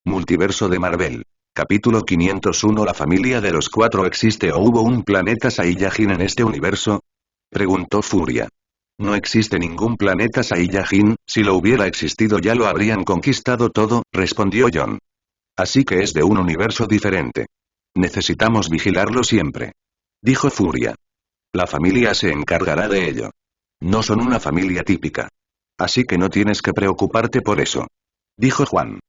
Multiverso de Marvel. Capítulo 501. ¿La familia de los cuatro existe o hubo un planeta Saiyajin en este universo? Preguntó Furia. No existe ningún planeta Saiyajin, si lo hubiera existido ya lo habrían conquistado todo, respondió John. Así que es de un universo diferente. Necesitamos vigilarlo siempre. Dijo Furia. La familia se encargará de ello. No son una familia típica. Así que no tienes que preocuparte por eso. Dijo Juan.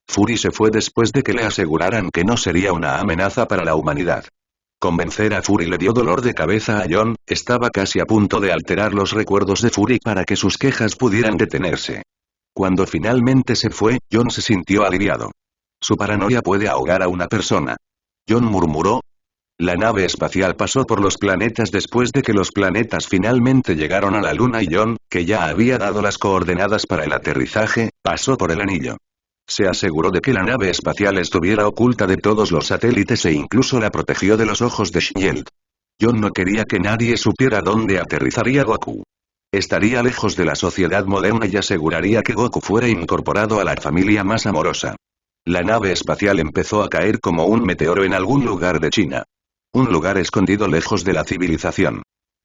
Fury se fue después de que le aseguraran que no sería una amenaza para la humanidad. Convencer a Fury le dio dolor de cabeza a John, estaba casi a punto de alterar los recuerdos de Fury para que sus quejas pudieran detenerse. Cuando finalmente se fue, John se sintió aliviado. Su paranoia puede ahogar a una persona. John murmuró. La nave espacial pasó por los planetas después de que los planetas finalmente llegaron a la Luna y John, que ya había dado las coordenadas para el aterrizaje, pasó por el anillo. Se aseguró de que la nave espacial estuviera oculta de todos los satélites e incluso la protegió de los ojos de Shield. John no quería que nadie supiera dónde aterrizaría Goku. Estaría lejos de la sociedad moderna y aseguraría que Goku fuera incorporado a la familia más amorosa. La nave espacial empezó a caer como un meteoro en algún lugar de China. Un lugar escondido lejos de la civilización.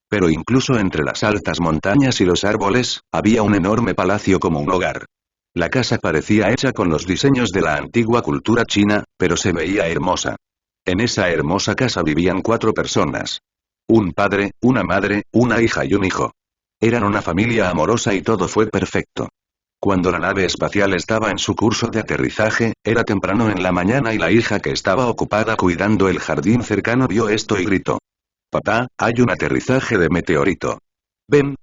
Pero incluso entre las altas montañas y los árboles, había un enorme palacio como un hogar. La casa parecía hecha con los diseños de la antigua cultura china, pero se veía hermosa. En esa hermosa casa vivían 4 personas. Un padre, una madre, una hija y un hijo. Eran una familia amorosa y todo fue perfecto. Cuando la nave espacial estaba en su curso de aterrizaje, era temprano en la mañana y la hija que estaba ocupada cuidando el jardín cercano vio esto y gritó. Papá, hay un aterrizaje de meteorito. Ven,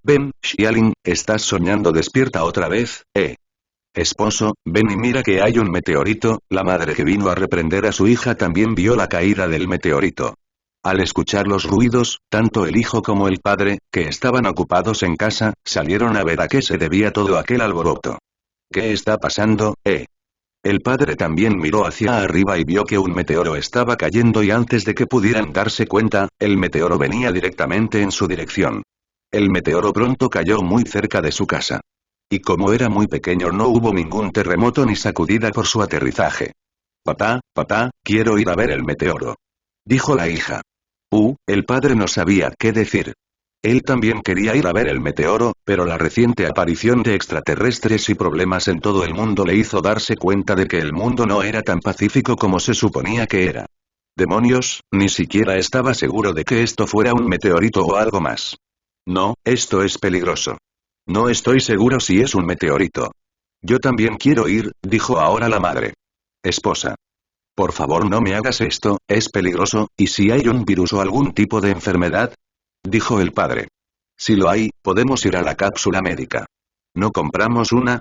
Xialing, ¿estás soñando despierta otra vez, Esposo, ven y mira que hay un meteorito. La madre que vino a reprender a su hija también vio la caída del meteorito. Al escuchar los ruidos, tanto el hijo como el padre, que estaban ocupados en casa, salieron a ver a qué se debía todo aquel alboroto. ¿Qué está pasando, El padre también miró hacia arriba y vio que un meteoro estaba cayendo y antes de que pudieran darse cuenta, el meteoro venía directamente en su dirección. El meteoro pronto cayó muy cerca de su casa. Y como era muy pequeño no hubo ningún terremoto ni sacudida por su aterrizaje. Papá, quiero ir a ver el meteoro. Dijo la hija. El padre no sabía qué decir. Él también quería ir a ver el meteoro, pero la reciente aparición de extraterrestres y problemas en todo el mundo le hizo darse cuenta de que el mundo no era tan pacífico como se suponía que era. Demonios, ni siquiera estaba seguro de que esto fuera un meteorito o algo más. No, esto es peligroso. No estoy seguro si es un meteorito. Yo también quiero ir, dijo ahora la madre. Esposa. Por favor no me hagas esto, es peligroso, ¿y si hay un virus o algún tipo de enfermedad? Dijo el padre. Si lo hay, podemos ir a la cápsula médica. ¿No compramos una?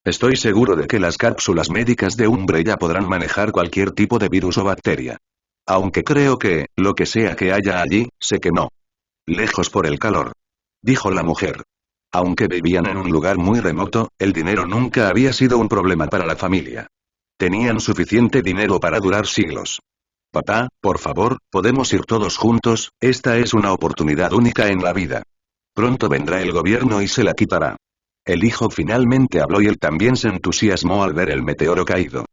Estoy seguro de que las cápsulas médicas de Umbrella podrán manejar cualquier tipo de virus o bacteria. Aunque creo que, lo que sea que haya allí, sé que no. Lejos por el calor. Dijo la mujer. Aunque vivían en un lugar muy remoto, el dinero nunca había sido un problema para la familia. Tenían suficiente dinero para durar siglos. Papá, por favor, podemos ir todos juntos, esta es una oportunidad única en la vida. Pronto vendrá el gobierno y se la quitará. El hijo finalmente habló y él también se entusiasmó al ver el meteoro caído.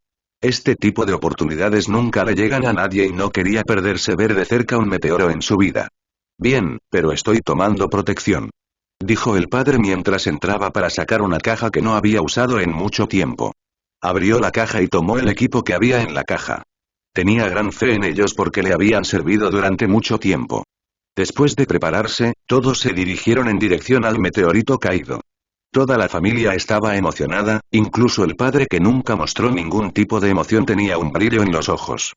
Este tipo de oportunidades nunca le llegan a nadie y no quería perderse ver de cerca un meteoro en su vida. Bien, pero estoy tomando protección. Dijo el padre mientras entraba para sacar una caja que no había usado en mucho tiempo. Abrió la caja y tomó el equipo que había en la caja. Tenía gran fe en ellos porque le habían servido durante mucho tiempo. Después de prepararse, todos se dirigieron en dirección al meteorito caído. Toda la familia estaba emocionada, incluso el padre que nunca mostró ningún tipo de emoción tenía un brillo en los ojos.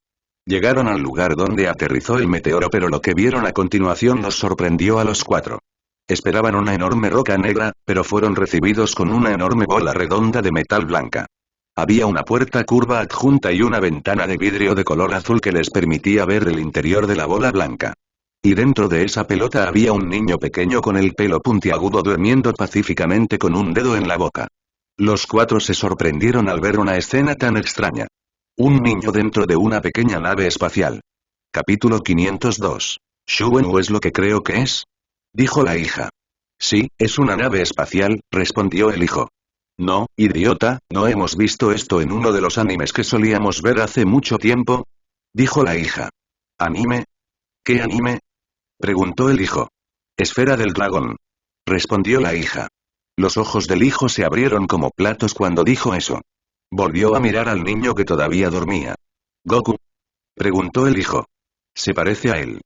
Llegaron al lugar donde aterrizó el meteoro pero lo que vieron a continuación los sorprendió a los 4. Esperaban una enorme roca negra, pero fueron recibidos con una enorme bola redonda de metal blanca. Había una puerta curva adjunta y una ventana de vidrio de color azul que les permitía ver el interior de la bola blanca. Y dentro de esa pelota había un niño pequeño con el pelo puntiagudo durmiendo pacíficamente con un dedo en la boca. Los 4 se sorprendieron al ver una escena tan extraña. Un niño dentro de una pequeña nave espacial. Capítulo 502. ¿Shuwen es lo que creo que es? Dijo la hija. Sí, es una nave espacial, respondió el hijo. No, idiota, ¿no hemos visto esto en uno de los animes que solíamos ver hace mucho tiempo? Dijo la hija. ¿Anime? ¿Qué anime? Preguntó el hijo. Esfera del dragón. Respondió la hija. Los ojos del hijo se abrieron como platos cuando dijo eso. Volvió a mirar al niño que todavía dormía. ¿Goku? Preguntó el hijo. Se parece a él.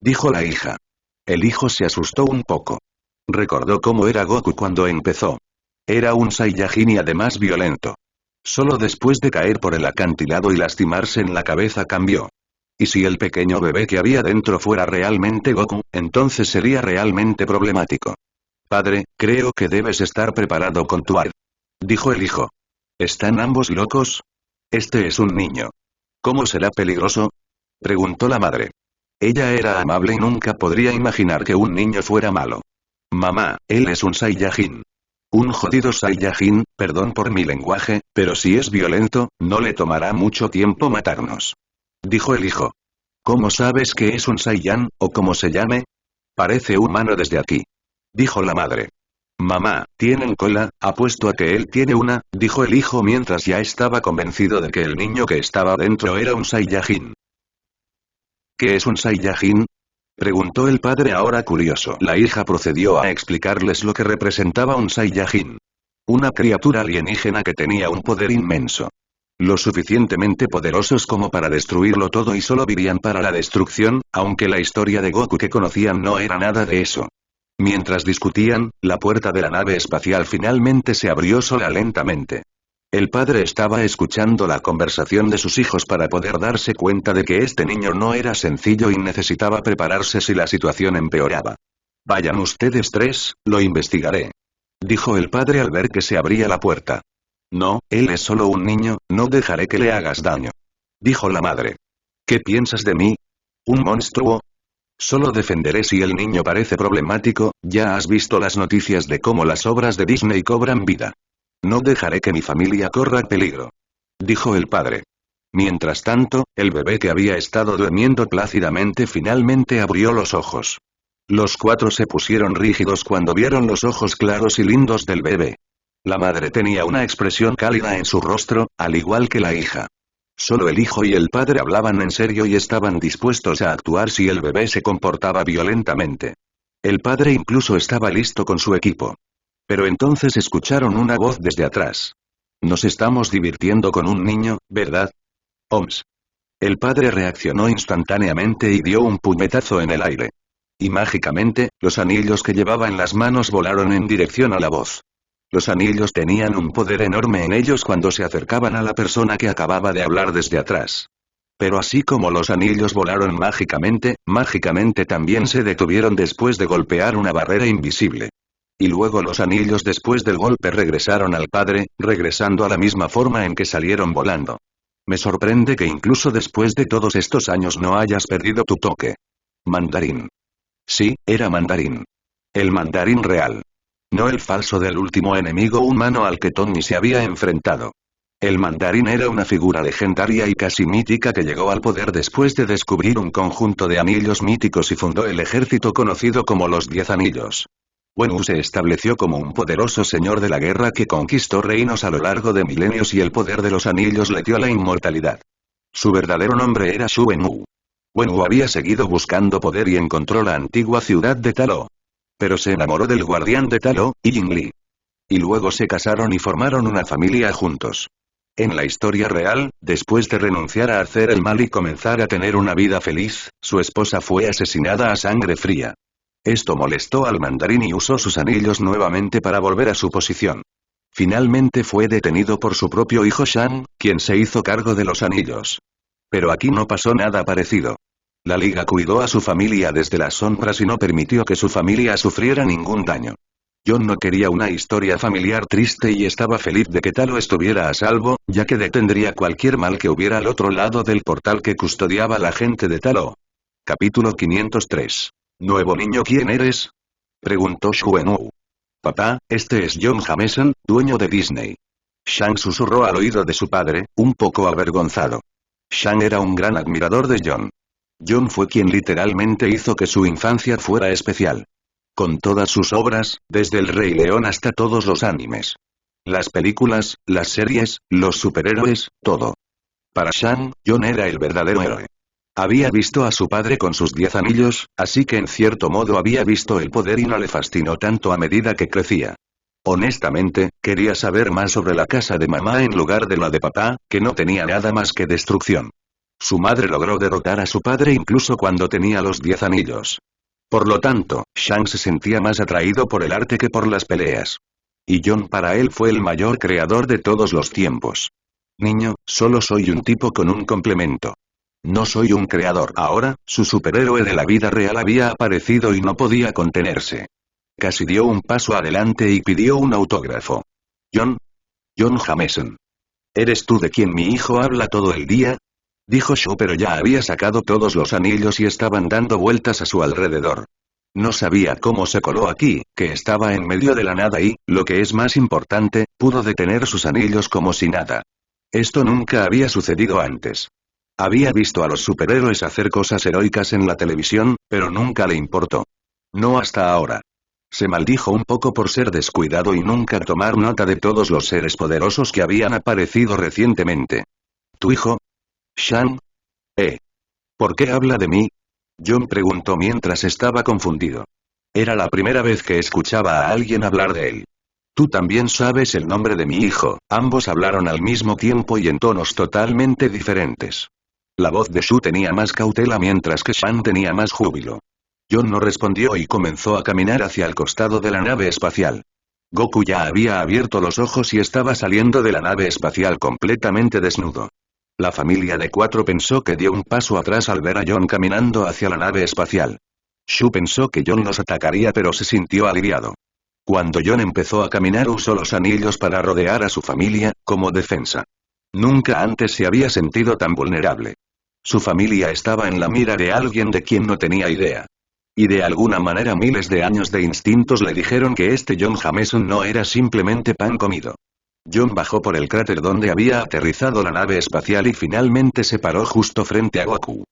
Dijo la hija. El hijo se asustó un poco. Recordó cómo era Goku cuando empezó. Era un Saiyajin y además violento. Solo después de caer por el acantilado y lastimarse en la cabeza cambió. Y si el pequeño bebé que había dentro fuera realmente Goku, entonces sería realmente problemático. Padre, creo que debes estar preparado con tu ar. Dijo el hijo. ¿Están ambos locos? Este es un niño. ¿Cómo será peligroso? Preguntó la madre. Ella era amable y nunca podría imaginar que un niño fuera malo. Mamá, él es un Saiyajin. Un jodido Saiyajin, perdón por mi lenguaje, pero si es violento, no le tomará mucho tiempo matarnos. Dijo el hijo. ¿Cómo sabes que es un Saiyan, o cómo se llame? Parece humano desde aquí. Dijo la madre. Mamá, ¿tienen cola? Apuesto a que él tiene una, dijo el hijo mientras ya estaba convencido de que el niño que estaba dentro era un Saiyajin. ¿Qué es un Saiyajin? Preguntó el padre ahora curioso. La hija procedió a explicarles lo que representaba un Saiyajin. Una criatura alienígena que tenía un poder inmenso. Lo suficientemente poderosos como para destruirlo todo y solo vivían para la destrucción, aunque la historia de Goku que conocían no era nada de eso. Mientras discutían, la puerta de la nave espacial finalmente se abrió sola lentamente. El padre estaba escuchando la conversación de sus hijos para poder darse cuenta de que este niño no era sencillo y necesitaba prepararse si la situación empeoraba. Vayan ustedes tres, lo investigaré. Dijo el padre al ver que se abría la puerta. No, él es solo un niño, no dejaré que le hagas daño. Dijo la madre. ¿Qué piensas de mí? ¿Un monstruo? Solo defenderé si el niño parece problemático, ya has visto las noticias de cómo las obras de Disney cobran vida. No dejaré que mi familia corra peligro. Dijo el padre. Mientras tanto, el bebé que había estado durmiendo plácidamente finalmente abrió los ojos. Los cuatro se pusieron rígidos cuando vieron los ojos claros y lindos del bebé. La madre tenía una expresión cálida en su rostro, al igual que la hija. Solo el hijo y el padre hablaban en serio y estaban dispuestos a actuar si el bebé se comportaba violentamente. El padre incluso estaba listo con su equipo. Pero entonces escucharon una voz desde atrás. Nos estamos divirtiendo con un niño, ¿verdad? Oms. El padre reaccionó instantáneamente y dio un puñetazo en el aire. Y mágicamente, los anillos que llevaba en las manos volaron en dirección a la voz. Los anillos tenían un poder enorme en ellos cuando se acercaban a la persona que acababa de hablar desde atrás. Pero así como los anillos volaron mágicamente también se detuvieron después de golpear una barrera invisible. Y luego los anillos después del golpe regresaron al padre, regresando a la misma forma en que salieron volando. Me sorprende que incluso después de todos estos años no hayas perdido tu toque. Mandarín. Sí, era Mandarín. El Mandarín real. No el falso del último enemigo humano al que Tony se había enfrentado. El Mandarín era una figura legendaria y casi mítica que llegó al poder después de descubrir un conjunto de anillos míticos y fundó el ejército conocido como los 10 Anillos. Wenwu se estableció como un poderoso señor de la guerra que conquistó reinos a lo largo de milenios y el poder de los anillos le dio la inmortalidad. Su verdadero nombre era Xu Wenwu. Wenwu había seguido buscando poder y encontró la antigua ciudad de Talo. Pero se enamoró del guardián de Talo, Yingli. Y luego se casaron y formaron una familia juntos. En la historia real, después de renunciar a hacer el mal y comenzar a tener una vida feliz, su esposa fue asesinada a sangre fría. Esto molestó al Mandarín y usó sus anillos nuevamente para volver a su posición. Finalmente fue detenido por su propio hijo Shan, quien se hizo cargo de los anillos. Pero aquí no pasó nada parecido. La Liga cuidó a su familia desde las sombras y no permitió que su familia sufriera ningún daño. John no quería una historia familiar triste y estaba feliz de que Talo estuviera a salvo, ya que detendría cualquier mal que hubiera al otro lado del portal que custodiaba la gente de Talo. Capítulo 503. ¿Nuevo niño quién eres? Preguntó Xu Wenwu. Papá, este es John Jameson, dueño de Disney. Shang susurró al oído de su padre, un poco avergonzado. Shang era un gran admirador de John. John fue quien literalmente hizo que su infancia fuera especial. Con todas sus obras, desde El Rey León hasta todos los animes. Las películas, las series, los superhéroes, todo. Para Shang, Jon era el verdadero héroe. Había visto a su padre con sus 10 anillos, así que en cierto modo había visto el poder y no le fascinó tanto a medida que crecía. Honestamente, quería saber más sobre la casa de mamá en lugar de la de papá, que no tenía nada más que destrucción. Su madre logró derrotar a su padre incluso cuando tenía los 10 anillos. Por lo tanto, Shang se sentía más atraído por el arte que por las peleas. Y Jon para él fue el mayor creador de todos los tiempos. Niño, solo soy un tipo con un complemento. No soy un creador. Ahora, su superhéroe de la vida real había aparecido y no podía contenerse. Casi dio un paso adelante y pidió un autógrafo. Jon. Jon Jameson. ¿Eres tú de quien mi hijo habla todo el día? Dijo Shu, pero ya había sacado todos los anillos y estaban dando vueltas a su alrededor. No sabía cómo se coló aquí, que estaba en medio de la nada y, lo que es más importante, pudo detener sus anillos como si nada. Esto nunca había sucedido antes. Había visto a los superhéroes hacer cosas heroicas en la televisión, pero nunca le importó. No hasta ahora. Se maldijo un poco por ser descuidado y nunca tomar nota de todos los seres poderosos que habían aparecido recientemente. ¿Tu hijo? Shang. ¿Por qué habla de mí? Jon preguntó mientras estaba confundido. Era la primera vez que escuchaba a alguien hablar de él. Tú también sabes el nombre de mi hijo. Ambos hablaron al mismo tiempo y en tonos totalmente diferentes. La voz de Shu tenía más cautela mientras que Shang tenía más júbilo. Jon no respondió y comenzó a caminar hacia el costado de la nave espacial. Goku ya había abierto los ojos y estaba saliendo de la nave espacial completamente desnudo. La familia de 4 pensó que dio un paso atrás al ver a Jon caminando hacia la nave espacial. Shu pensó que Jon los atacaría pero se sintió aliviado. Cuando Jon empezó a caminar usó los anillos para rodear a su familia, como defensa. Nunca antes se había sentido tan vulnerable. Su familia estaba en la mira de alguien de quien no tenía idea. Y de alguna manera miles de años de instintos le dijeron que este Jon Jameson no era simplemente pan comido. Jon bajó por el cráter donde había aterrizado la nave espacial y finalmente se paró justo frente a Goku.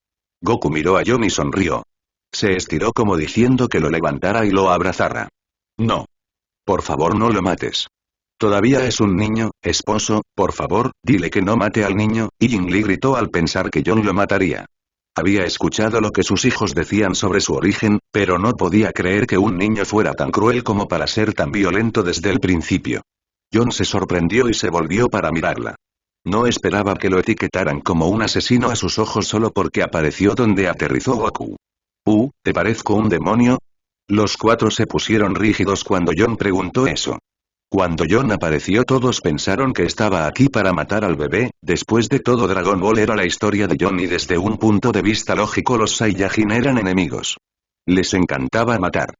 Goku miró a Jon y sonrió. Se estiró como diciendo que lo levantara y lo abrazara. No. Por favor no lo mates. Todavía es un niño, esposo, por favor, dile que no mate al niño, y Yingli gritó al pensar que Jon lo mataría. Había escuchado lo que sus hijos decían sobre su origen, pero no podía creer que un niño fuera tan cruel como para ser tan violento desde el principio. Jon se sorprendió y se volvió para mirarla. No esperaba que lo etiquetaran como un asesino a sus ojos solo porque apareció donde aterrizó Goku. ¿Te parezco un demonio? Los 4 se pusieron rígidos cuando Jon preguntó eso. Cuando Jon apareció todos pensaron que estaba aquí para matar al bebé. Después de todo, Dragon Ball era la historia de Jon y desde un punto de vista lógico los Saiyajin eran enemigos. Les encantaba matar.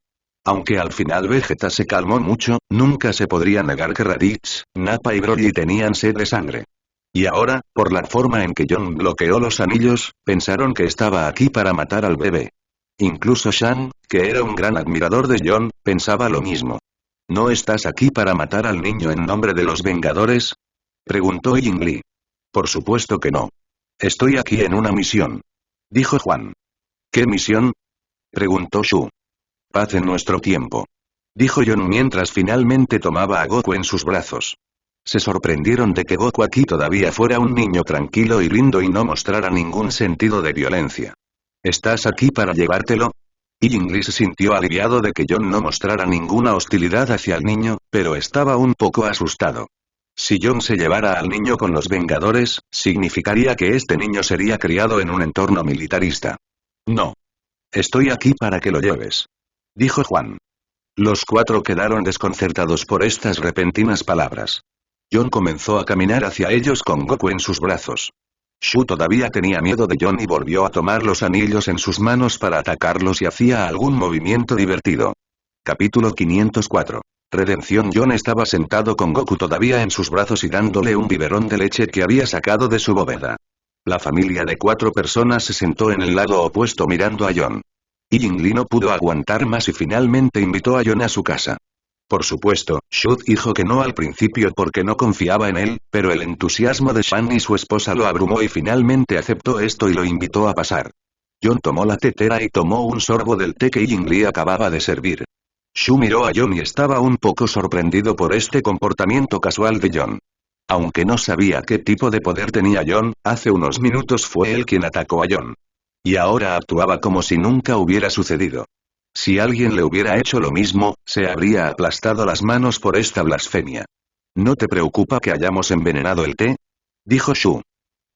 Aunque al final Vegeta se calmó mucho, nunca se podría negar que Raditz, Nappa y Broly tenían sed de sangre. Y ahora, por la forma en que Jon bloqueó los anillos, pensaron que estaba aquí para matar al bebé. Incluso Shang, que era un gran admirador de Jon, pensaba lo mismo. ¿No estás aquí para matar al niño en nombre de los Vengadores? Preguntó Yingli. Por supuesto que no. Estoy aquí en una misión. Dijo Juan. ¿Qué misión? Preguntó Shu. Paz en nuestro tiempo. Dijo Jon mientras finalmente tomaba a Goku en sus brazos. Se sorprendieron de que Goku aquí todavía fuera un niño tranquilo y lindo y no mostrara ningún sentido de violencia. ¿Estás aquí para llevártelo? Y Yingli se sintió aliviado de que Jon no mostrara ninguna hostilidad hacia el niño, pero estaba un poco asustado. Si Jon se llevara al niño con los Vengadores, significaría que este niño sería criado en un entorno militarista. No. Estoy aquí para que lo lleves. Dijo Juan. Los 4 quedaron desconcertados por estas repentinas palabras. Jon comenzó a caminar hacia ellos con Goku en sus brazos. Shu todavía tenía miedo de Jon y volvió a tomar los anillos en sus manos para atacarlos y hacía algún movimiento divertido. Capítulo 504. Redención. Jon estaba sentado con Goku todavía en sus brazos y dándole un biberón de leche que había sacado de su bóveda. La familia de 4 personas se sentó en el lado opuesto mirando a Jon. Y Yingli no pudo aguantar más y finalmente invitó a Jon a su casa. Por supuesto, Shu dijo que no al principio porque no confiaba en él, pero el entusiasmo de Shang y su esposa lo abrumó y finalmente aceptó esto y lo invitó a pasar. Jon tomó la tetera y tomó un sorbo del té que Yingli acababa de servir. Shu miró a John y estaba un poco sorprendido por este comportamiento casual de John. Aunque no sabía qué tipo de poder tenía John, hace unos minutos fue él quien atacó a John. Y ahora actuaba como si nunca hubiera sucedido. Si alguien le hubiera hecho lo mismo, se habría aplastado las manos por esta blasfemia. ¿No te preocupa que hayamos envenenado el té? Dijo Shu.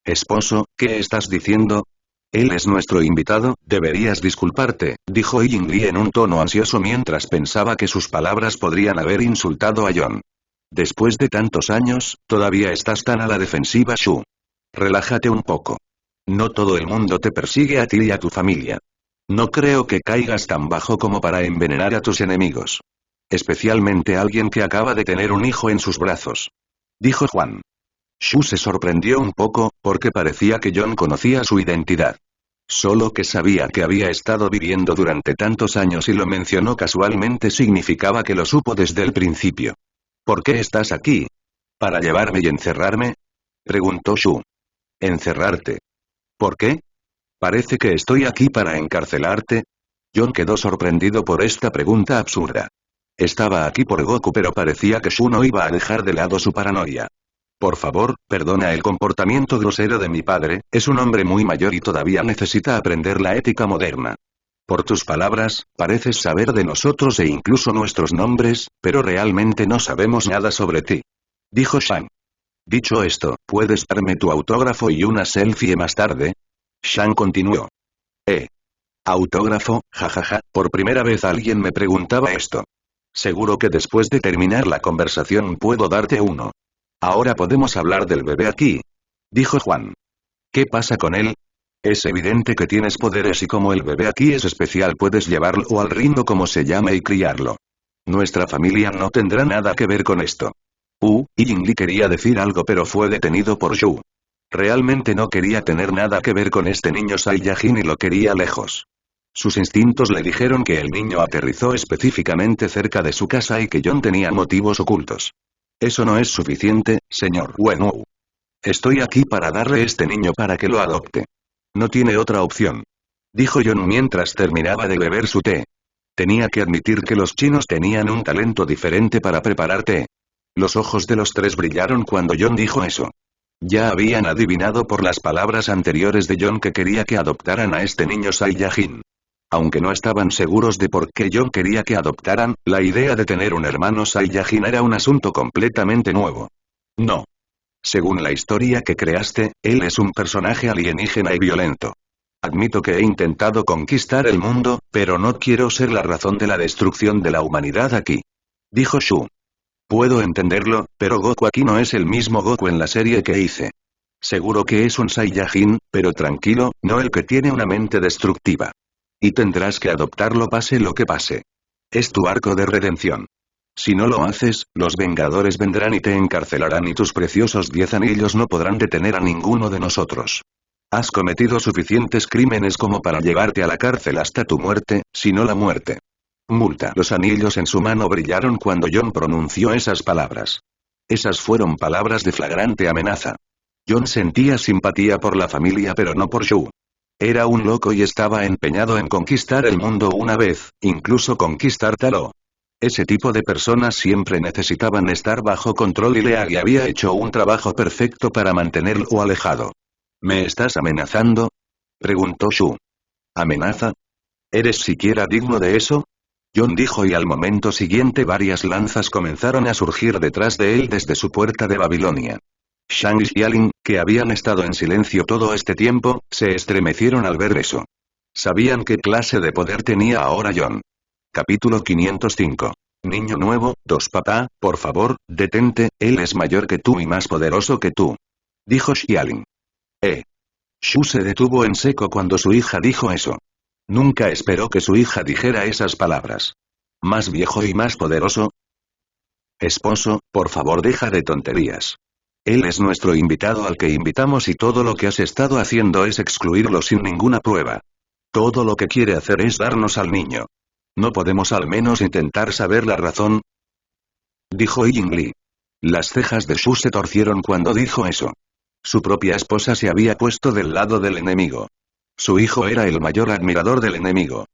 Esposo, ¿qué estás diciendo? Él es nuestro invitado, deberías disculparte, dijo Yingli en un tono ansioso mientras pensaba que sus palabras podrían haber insultado a John. Después de tantos años, todavía estás tan a la defensiva, Shu. Relájate un poco. No todo el mundo te persigue a ti y a tu familia. No creo que caigas tan bajo como para envenenar a tus enemigos. Especialmente alguien que acaba de tener un hijo en sus brazos. Dijo Juan. Shu se sorprendió un poco, porque parecía que John conocía su identidad. Solo que sabía que había estado viviendo durante tantos años y lo mencionó casualmente significaba que lo supo desde el principio. ¿Por qué estás aquí? ¿Para llevarme y encerrarme? Preguntó Shu. ¿Encerrarte? ¿Por qué? Parece que estoy aquí para encarcelarte. John quedó sorprendido por esta pregunta absurda. Estaba aquí por Goku pero parecía que Shu no iba a dejar de lado su paranoia. Por favor, perdona el comportamiento grosero de mi padre, es un hombre muy mayor y todavía necesita aprender la ética moderna. Por tus palabras, pareces saber de nosotros e incluso nuestros nombres, pero realmente no sabemos nada sobre ti. Dijo Shang. Dicho esto, ¿puedes darme tu autógrafo y una selfie más tarde? Shang continuó. ¿Autógrafo? Jajaja, por primera vez alguien me preguntaba esto. Seguro que después de terminar la conversación puedo darte uno. Ahora podemos hablar del bebé aquí. Dijo Juan. ¿Qué pasa con él? Es evidente que tienes poderes y como el bebé aquí es especial puedes llevarlo al ring o como se llame y criarlo. Nuestra familia no tendrá nada que ver con esto. Yingli quería decir algo pero fue detenido por Shu. Realmente no quería tener nada que ver con este niño Saiyajin y lo quería lejos. Sus instintos le dijeron que el niño aterrizó específicamente cerca de su casa y que John tenía motivos ocultos. Eso no es suficiente, señor Wenwu. Estoy aquí para darle este niño para que lo adopte. No tiene otra opción. Dijo John mientras terminaba de beber su té. Tenía que admitir que los chinos tenían un talento diferente para preparar té. Los ojos de los tres brillaron cuando John dijo eso. Ya habían adivinado por las palabras anteriores de John que quería que adoptaran a este niño Saiyajin. Aunque no estaban seguros de por qué John quería que adoptaran, la idea de tener un hermano Saiyajin era un asunto completamente nuevo. No. Según la historia que creaste, él es un personaje alienígena y violento. Admito que he intentado conquistar el mundo, pero no quiero ser la razón de la destrucción de la humanidad aquí. Dijo Shu. Puedo entenderlo, pero Goku aquí no es el mismo Goku en la serie que hice. Seguro que es un Saiyajin, pero tranquilo, no el que tiene una mente destructiva. Y tendrás que adoptarlo pase lo que pase. Es tu arco de redención. Si no lo haces, los Vengadores vendrán y te encarcelarán y tus preciosos 10 anillos no podrán detener a ninguno de nosotros. Has cometido suficientes crímenes como para llevarte a la cárcel hasta tu muerte, si no la muerte. Multa. Los anillos en su mano brillaron cuando John pronunció esas palabras. Esas fueron palabras de flagrante amenaza. John sentía simpatía por la familia pero no por Shu. Era un loco y estaba empeñado en conquistar el mundo una vez, incluso conquistar Talo. Ese tipo de personas siempre necesitaban estar bajo control y League había hecho un trabajo perfecto para mantenerlo alejado. ¿Me estás amenazando? Preguntó Shu. ¿Amenaza? ¿Eres siquiera digno de eso? John dijo y al momento siguiente varias lanzas comenzaron a surgir detrás de él desde su puerta de Babilonia. Shang y Xialing, que habían estado en silencio todo este tiempo, se estremecieron al ver eso. Sabían qué clase de poder tenía ahora John. Capítulo 505. Niño nuevo, papá, por favor, detente, él es mayor que tú y más poderoso que tú. Dijo Xialing. Shu se detuvo en seco cuando su hija dijo eso. Nunca esperó que su hija dijera esas palabras. ¿Más viejo y más poderoso? Esposo, por favor deja de tonterías. Él es nuestro invitado al que invitamos y todo lo que has estado haciendo es excluirlo sin ninguna prueba. Todo lo que quiere hacer es darnos al niño. ¿No podemos al menos intentar saber la razón? Dijo Yingli. Las cejas de Shu se torcieron cuando dijo eso. Su propia esposa se había puesto del lado del enemigo. Su hijo era el mayor admirador del enemigo.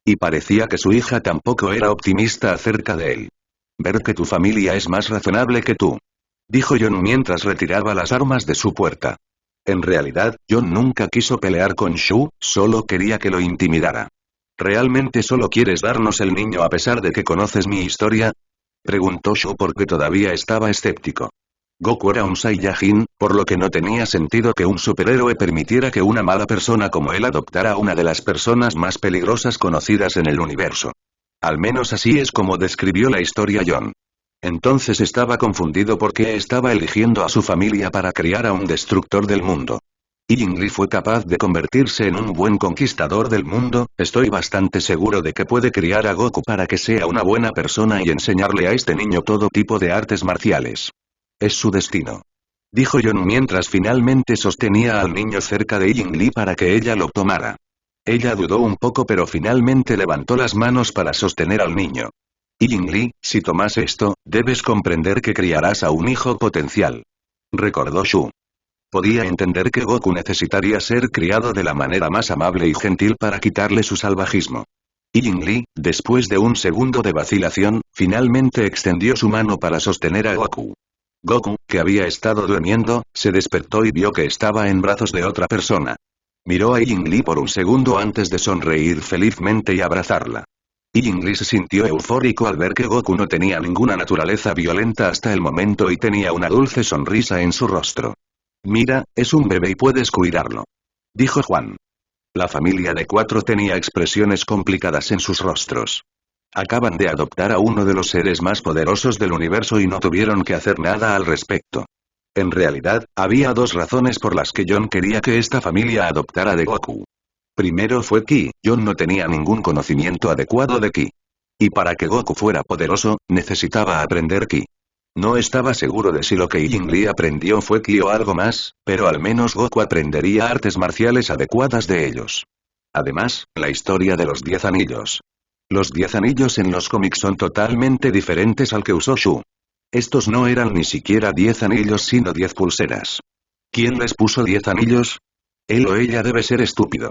Y parecía que su hija tampoco era optimista acerca de él. Ver que tu familia es más razonable que tú, dijo John mientras retiraba las armas de su puerta. En realidad, John nunca quiso pelear con Shu, solo quería que lo intimidara. ¿Realmente solo quieres darnos el niño a pesar de que conoces mi historia? Preguntó Shu porque todavía estaba escéptico. Goku era un Saiyajin, por lo que no tenía sentido que un superhéroe permitiera que una mala persona como él adoptara a una de las personas más peligrosas conocidas en el universo. Al menos así es como describió la historia John. Entonces estaba confundido porque estaba eligiendo a su familia para criar a un destructor del mundo. Ying Li fue capaz de convertirse en un buen conquistador del mundo, estoy bastante seguro de que puede criar a Goku para que sea una buena persona y enseñarle a este niño todo tipo de artes marciales. Es su destino, dijo John mientras finalmente sostenía al niño cerca de Ying Li para que ella lo tomara. Ella dudó un poco pero finalmente levantó las manos para sostener al niño. Ying Li, si tomas esto, debes comprender que criarás a un hijo potencial, recordó Shu. Podía entender que Goku necesitaría ser criado de la manera más amable y gentil para quitarle su salvajismo. Ying Li, después de un segundo de vacilación, finalmente extendió su mano para sostener a Goku. Goku, que había estado durmiendo, se despertó y vio que estaba en brazos de otra persona. Miró a Ying Li por un segundo antes de sonreír felizmente y abrazarla. Ying Li se sintió eufórico al ver que Goku no tenía ninguna naturaleza violenta hasta el momento y tenía una dulce sonrisa en su rostro. Mira, es un bebé y puedes cuidarlo, dijo Juan. La familia de 4 tenía expresiones complicadas en sus rostros. Acaban de adoptar a uno de los seres más poderosos del universo y no tuvieron que hacer nada al respecto. En realidad, había 2 razones por las que John quería que esta familia adoptara de Goku. Primero fue Ki, John no tenía ningún conocimiento adecuado de Ki. Y para que Goku fuera poderoso, necesitaba aprender Ki. No estaba seguro de si lo que Ying Li aprendió fue Ki o algo más, pero al menos Goku aprendería artes marciales adecuadas de ellos. Además, la historia de los 10 anillos. Los 10 anillos en los cómics son totalmente diferentes al que usó Shu. Estos no eran ni siquiera 10 anillos sino 10 pulseras. ¿Quién les puso 10 anillos? Él o ella debe ser estúpido.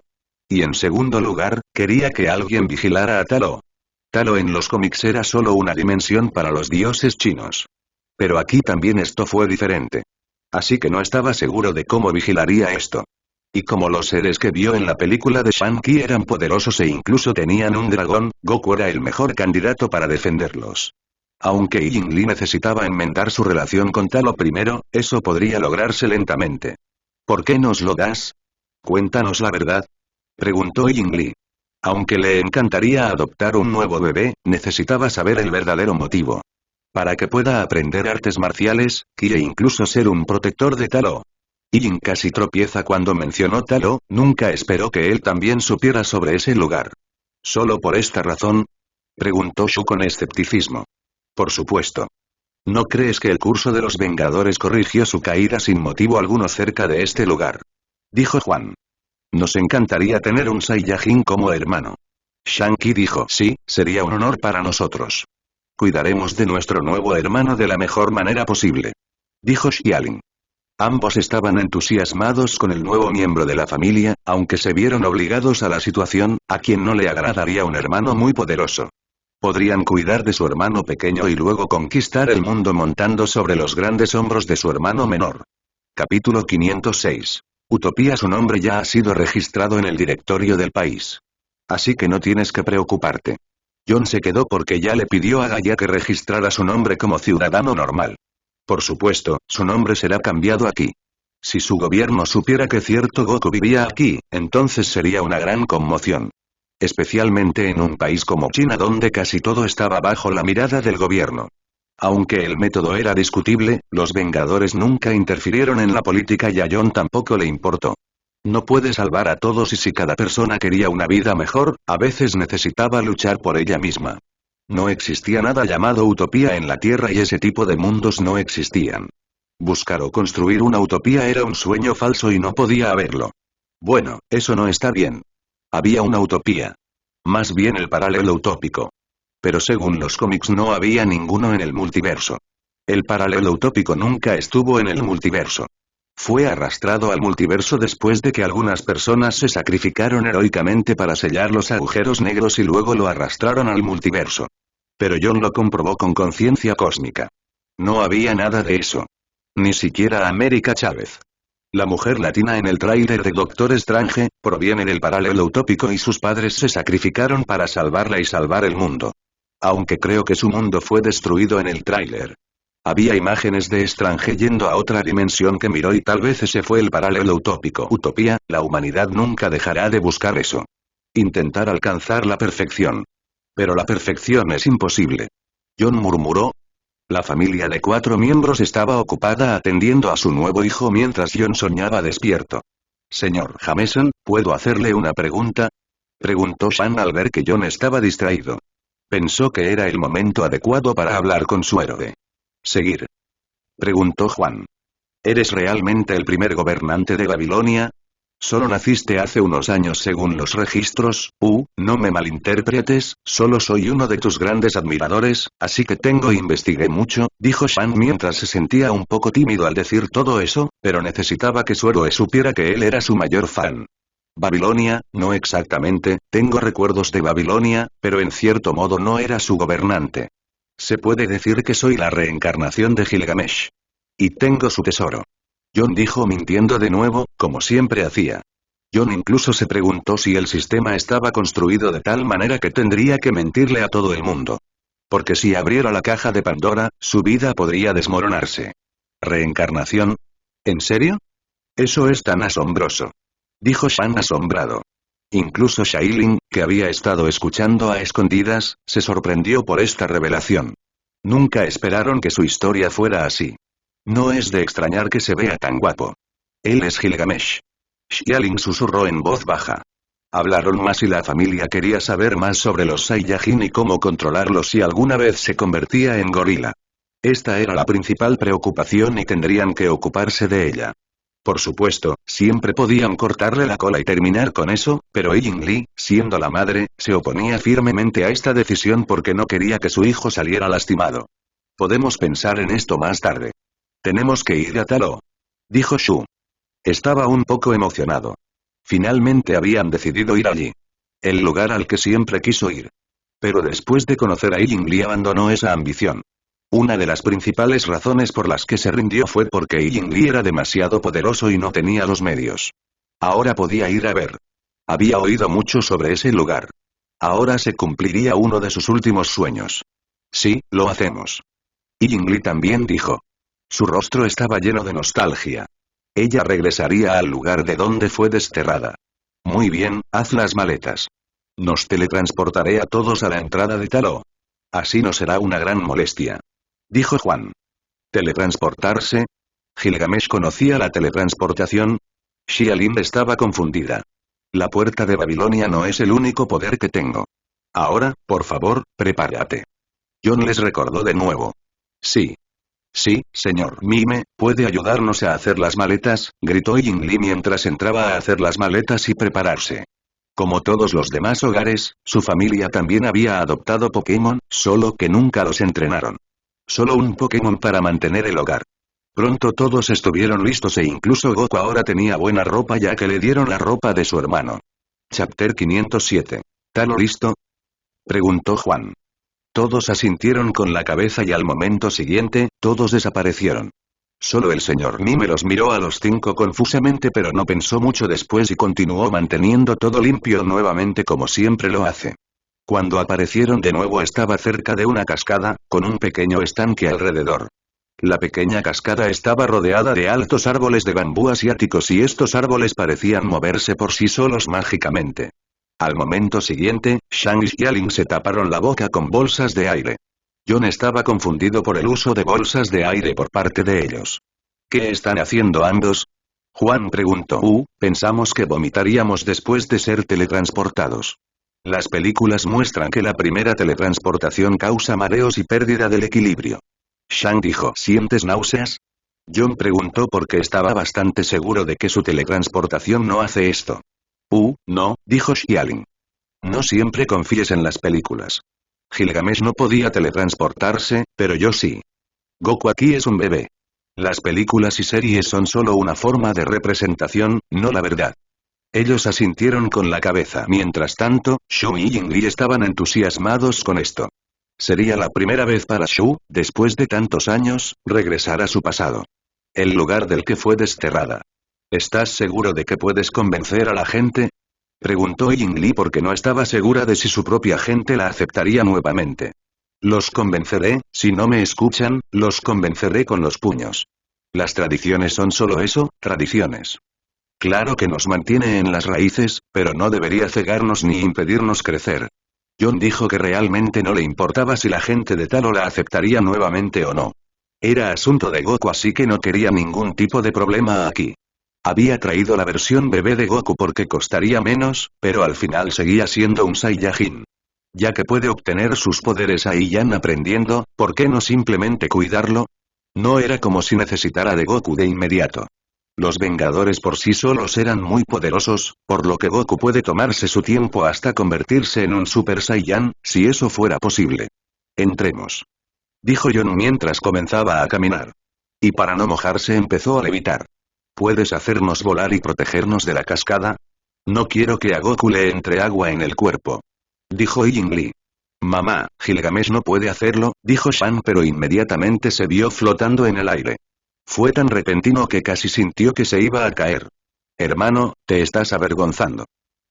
Y en segundo lugar, quería que alguien vigilara a Talo. Talo en los cómics era solo una dimensión para los dioses chinos. Pero aquí también esto fue diferente. Así que no estaba seguro de cómo vigilaría esto. Y como los seres que vio en la película de Shang-Chi eran poderosos e incluso tenían un dragón, Goku era el mejor candidato para defenderlos. Aunque Ying Li necesitaba enmendar su relación con Talo primero, eso podría lograrse lentamente. ¿Por qué nos lo das? Cuéntanos la verdad, preguntó Ying Li. Aunque le encantaría adoptar un nuevo bebé, necesitaba saber el verdadero motivo. Para que pueda aprender artes marciales, quiere incluso ser un protector de Talo. Ying casi tropieza cuando mencionó Talo, nunca esperó que él también supiera sobre ese lugar. ¿Solo por esta razón? Preguntó Shu con escepticismo. Por supuesto. ¿No crees que el curso de los Vengadores corrigió su caída sin motivo alguno cerca de este lugar? Dijo Juan. Nos encantaría tener un Saiyajin como hermano. Shang-Chi dijo, sí, sería un honor para nosotros. Cuidaremos de nuestro nuevo hermano de la mejor manera posible, dijo Xialing. Ambos estaban entusiasmados con el nuevo miembro de la familia, aunque se vieron obligados a la situación, a quien no le agradaría un hermano muy poderoso. Podrían cuidar de su hermano pequeño y luego conquistar el mundo montando sobre los grandes hombros de su hermano menor. Capítulo 506. Utopía. Su nombre ya ha sido registrado en el directorio del país. Así que no tienes que preocuparte. John se quedó porque ya le pidió a Gaia que registrara su nombre como ciudadano normal. Por supuesto, su nombre será cambiado aquí. Si su gobierno supiera que cierto Goku vivía aquí, entonces sería una gran conmoción. Especialmente en un país como China donde casi todo estaba bajo la mirada del gobierno. Aunque el método era discutible, los Vengadores nunca interfirieron en la política y a John tampoco le importó. No puede salvar a todos y si cada persona quería una vida mejor, a veces necesitaba luchar por ella misma. No existía nada llamado utopía en la Tierra y ese tipo de mundos no existían. Buscar o construir una utopía era un sueño falso y no podía haberlo. Bueno, eso no está bien. Había una utopía. Más bien el paralelo utópico. Pero según los cómics no había ninguno en el multiverso. El paralelo utópico nunca estuvo en el multiverso. Fue arrastrado al multiverso después de que algunas personas se sacrificaron heroicamente para sellar los agujeros negros y luego lo arrastraron al multiverso. Pero John lo comprobó con conciencia cósmica. No había nada de eso. Ni siquiera América Chávez. La mujer latina en el tráiler de Doctor Strange, proviene del paralelo utópico y sus padres se sacrificaron para salvarla y salvar el mundo. Aunque creo que su mundo fue destruido en el tráiler. Había imágenes de Strange yendo a otra dimensión que miró y tal vez ese fue el paralelo utópico. Utopía, la humanidad nunca dejará de buscar eso. Intentar alcanzar la perfección. Pero la perfección es imposible. John murmuró. La familia de 4 miembros estaba ocupada atendiendo a su nuevo hijo mientras John soñaba despierto. Señor Jameson, ¿puedo hacerle una pregunta? Preguntó Shan al ver que John estaba distraído. Pensó que era el momento adecuado para hablar con su héroe. ¿Seguir? Preguntó Juan. ¿Eres realmente el primer gobernante de Babilonia? Solo naciste hace unos años según los registros, no me malinterpretes, solo soy uno de tus grandes admiradores, así que investigué mucho, dijo Shan mientras se sentía un poco tímido al decir todo eso, pero necesitaba que su héroe supiera que él era su mayor fan. Babilonia, no exactamente, tengo recuerdos de Babilonia, pero en cierto modo no era su gobernante. Se puede decir que soy la reencarnación de Gilgamesh. Y tengo su tesoro. John dijo mintiendo de nuevo, como siempre hacía. John incluso se preguntó si el sistema estaba construido de tal manera que tendría que mentirle a todo el mundo. Porque si abriera la caja de Pandora, su vida podría desmoronarse. ¿Reencarnación? ¿En serio? Eso es tan asombroso. Dijo Shan asombrado. Incluso Shailin, que había estado escuchando a escondidas, se sorprendió por esta revelación. Nunca esperaron que su historia fuera así. No es de extrañar que se vea tan guapo. Él es Gilgamesh. Xialing susurró en voz baja. Hablaron más y la familia quería saber más sobre los Saiyajin y cómo controlarlos si alguna vez se convertía en gorila. Esta era la principal preocupación y tendrían que ocuparse de ella. Por supuesto, siempre podían cortarle la cola y terminar con eso, pero Yingli, siendo la madre, se oponía firmemente a esta decisión porque no quería que su hijo saliera lastimado. Podemos pensar en esto más tarde. Tenemos que ir a Talo. Dijo Shu. Estaba un poco emocionado. Finalmente habían decidido ir allí. El lugar al que siempre quiso ir. Pero después de conocer a Yingli abandonó esa ambición. Una de las principales razones por las que se rindió fue porque Yingli era demasiado poderoso y no tenía los medios. Ahora podía ir a ver. Había oído mucho sobre ese lugar. Ahora se cumpliría uno de sus últimos sueños. Sí, lo hacemos. Yingli también dijo. Su rostro estaba lleno de nostalgia. Ella regresaría al lugar de donde fue desterrada. Muy bien, haz las maletas. Nos teletransportaré a todos a la entrada de Talo. Así no será una gran molestia. Dijo Juan. ¿Teletransportarse? ¿Gilgamesh conocía la teletransportación? Xiaolin estaba confundida. La puerta de Babilonia no es el único poder que tengo. Ahora, por favor, prepárate. John les recordó de nuevo. Sí. Sí, señor Mime, ¿puede ayudarnos a hacer las maletas? Gritó Yingli mientras entraba a hacer las maletas y prepararse. Como todos los demás hogares, su familia también había adoptado Pokémon, solo que nunca los entrenaron. Solo un Pokémon para mantener el hogar. Pronto todos estuvieron listos e incluso Goku ahora tenía buena ropa ya que le dieron la ropa de su hermano. Chapter 507. ¿Talo listo? Preguntó Juan. Todos asintieron con la cabeza y al momento siguiente, todos desaparecieron. Solo el señor Mime los miró a los 5 confusamente pero no pensó mucho después y continuó manteniendo todo limpio nuevamente como siempre lo hace. Cuando aparecieron de nuevo estaba cerca de una cascada, con un pequeño estanque alrededor. La pequeña cascada estaba rodeada de altos árboles de bambú asiáticos y estos árboles parecían moverse por sí solos mágicamente. Al momento siguiente, Shang y Xialing se taparon la boca con bolsas de aire. John estaba confundido por el uso de bolsas de aire por parte de ellos. ¿Qué están haciendo ambos? Juan preguntó. Pensamos que vomitaríamos después de ser teletransportados. Las películas muestran que la primera teletransportación causa mareos y pérdida del equilibrio. Shang dijo. ¿Sientes náuseas? John preguntó porque estaba bastante seguro de que su teletransportación no hace esto. No, dijo Xialing. No siempre confíes en las películas. Gilgamesh no podía teletransportarse, pero yo sí. Goku aquí es un bebé. Las películas y series son solo una forma de representación, no la verdad. Ellos asintieron con la cabeza. Mientras tanto, Shu y Yingli estaban entusiasmados con esto. Sería la primera vez para Shu, después de tantos años, regresar a su pasado. El lugar del que fue desterrada. ¿Estás seguro de que puedes convencer a la gente? Preguntó Yingli porque no estaba segura de si su propia gente la aceptaría nuevamente. Los convenceré, si no me escuchan, los convenceré con los puños. Las tradiciones son solo eso, tradiciones. Claro que nos mantiene en las raíces, pero no debería cegarnos ni impedirnos crecer. John dijo que realmente no le importaba si la gente de Talo la aceptaría nuevamente o no. Era asunto de Goku, así que no quería ningún tipo de problema aquí. Había traído la versión bebé de Goku porque costaría menos, pero al final seguía siendo un Saiyajin. Ya que puede obtener sus poderes ahí ya aprendiendo, ¿por qué no simplemente cuidarlo? No era como si necesitara de Goku de inmediato. Los Vengadores por sí solos eran muy poderosos, por lo que Goku puede tomarse su tiempo hasta convertirse en un Super Saiyan, si eso fuera posible. Entremos. Dijo John mientras comenzaba a caminar. Y para no mojarse empezó a levitar. ¿Puedes hacernos volar y protegernos de la cascada? No quiero que a Goku le entre agua en el cuerpo. Dijo Yingli. Mamá, Gilgamesh no puede hacerlo, dijo Shan, pero inmediatamente se vio flotando en el aire. Fue tan repentino que casi sintió que se iba a caer. Hermano, te estás avergonzando.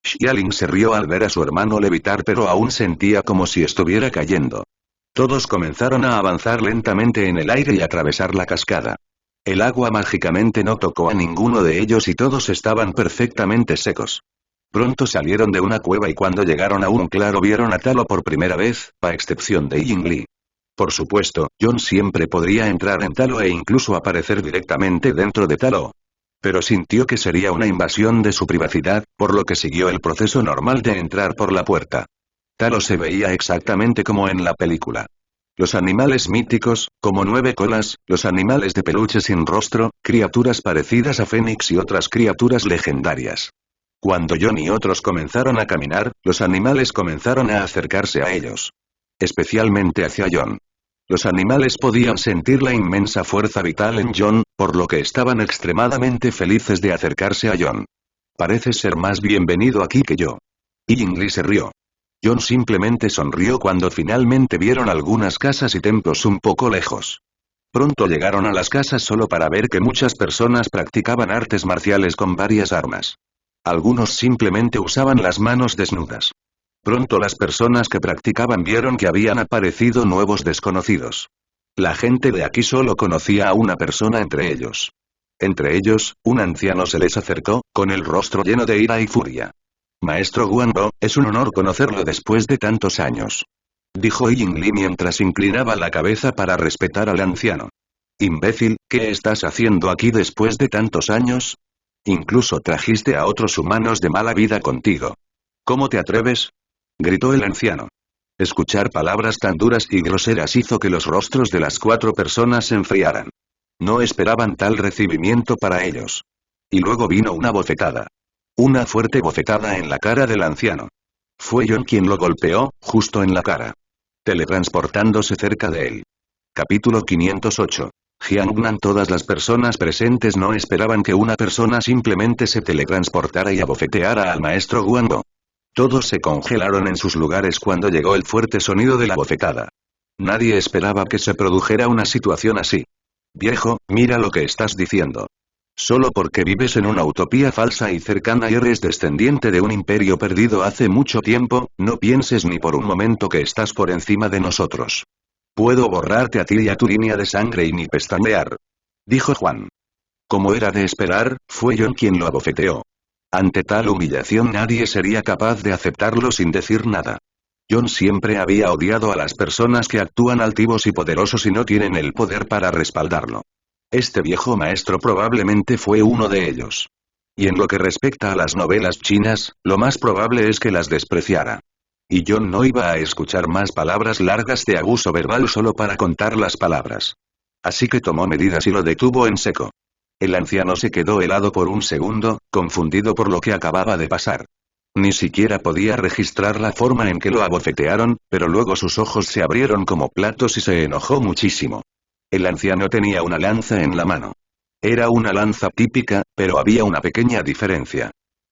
Xialing se rió al ver a su hermano levitar, pero aún sentía como si estuviera cayendo. Todos comenzaron a avanzar lentamente en el aire y atravesar la cascada. El agua mágicamente no tocó a ninguno de ellos y todos estaban perfectamente secos. Pronto salieron de una cueva y cuando llegaron a un claro vieron a Talo por primera vez, a excepción de Yingli. Por supuesto, John siempre podría entrar en Talo e incluso aparecer directamente dentro de Talo. Pero sintió que sería una invasión de su privacidad, por lo que siguió el proceso normal de entrar por la puerta. Talo se veía exactamente como en la película. Los animales míticos, como 9 colas, los animales de peluche sin rostro, criaturas parecidas a Fénix y otras criaturas legendarias. Cuando John y otros comenzaron a caminar, los animales comenzaron a acercarse a ellos. Especialmente hacia John. Los animales podían sentir la inmensa fuerza vital en John, por lo que estaban extremadamente felices de acercarse a John. Pareces ser más bienvenido aquí que yo. Yingli se rió. John simplemente sonrió cuando finalmente vieron algunas casas y templos un poco lejos. Pronto llegaron a las casas solo para ver que muchas personas practicaban artes marciales con varias armas. Algunos simplemente usaban las manos desnudas. Pronto las personas que practicaban vieron que habían aparecido nuevos desconocidos. La gente de aquí solo conocía a una persona entre ellos. Entre ellos, un anciano se les acercó, con el rostro lleno de ira y furia. Maestro Guanbo, es un honor conocerlo después de tantos años. Dijo Yingli mientras inclinaba la cabeza para respetar al anciano. Imbécil, ¿qué estás haciendo aquí después de tantos años? Incluso trajiste a otros humanos de mala vida contigo. ¿Cómo te atreves? Gritó el anciano. Escuchar palabras tan duras y groseras hizo que los rostros de las 4 personas se enfriaran. No esperaban tal recibimiento para ellos. Y luego vino una bofetada. Una fuerte bofetada en la cara del anciano. Fue John quien lo golpeó, justo en la cara. Teletransportándose cerca de él. Capítulo 508. Jiangnan. Todas las personas presentes no esperaban que una persona simplemente se teletransportara y abofeteara al maestro Guanbo. Todos se congelaron en sus lugares cuando llegó el fuerte sonido de la bofetada. Nadie esperaba que se produjera una situación así. Viejo, mira lo que estás diciendo. Solo porque vives en una utopía falsa y cercana y eres descendiente de un imperio perdido hace mucho tiempo, no pienses ni por un momento que estás por encima de nosotros. Puedo borrarte a ti y a tu línea de sangre y ni pestañear. Dijo Juan. Como era de esperar, fue John quien lo abofeteó. Ante tal humillación nadie sería capaz de aceptarlo sin decir nada. John siempre había odiado a las personas que actúan altivos y poderosos y no tienen el poder para respaldarlo. Este viejo maestro probablemente fue uno de ellos. Y en lo que respecta a las novelas chinas, lo más probable es que las despreciara. Y John no iba a escuchar más palabras largas de abuso verbal solo para contar las palabras. Así que tomó medidas y lo detuvo en seco. El anciano se quedó helado por un segundo, confundido por lo que acababa de pasar. Ni siquiera podía registrar la forma en que lo abofetearon, pero luego sus ojos se abrieron como platos y se enojó muchísimo. El anciano tenía una lanza en la mano. Era una lanza típica, pero había una pequeña diferencia.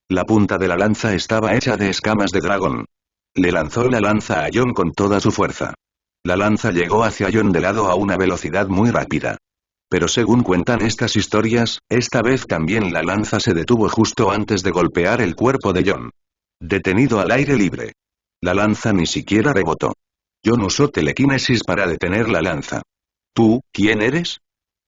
La punta de la lanza estaba hecha de escamas de dragón. Le lanzó la lanza a Jon con toda su fuerza. La lanza llegó hacia Jon de lado a una velocidad muy rápida. Pero según cuentan estas historias, esta vez también la lanza se detuvo justo antes de golpear el cuerpo de Jon. Detenido al aire libre. La lanza ni siquiera rebotó. Jon usó telequinesis para detener la lanza. ¿Tú, quién eres?,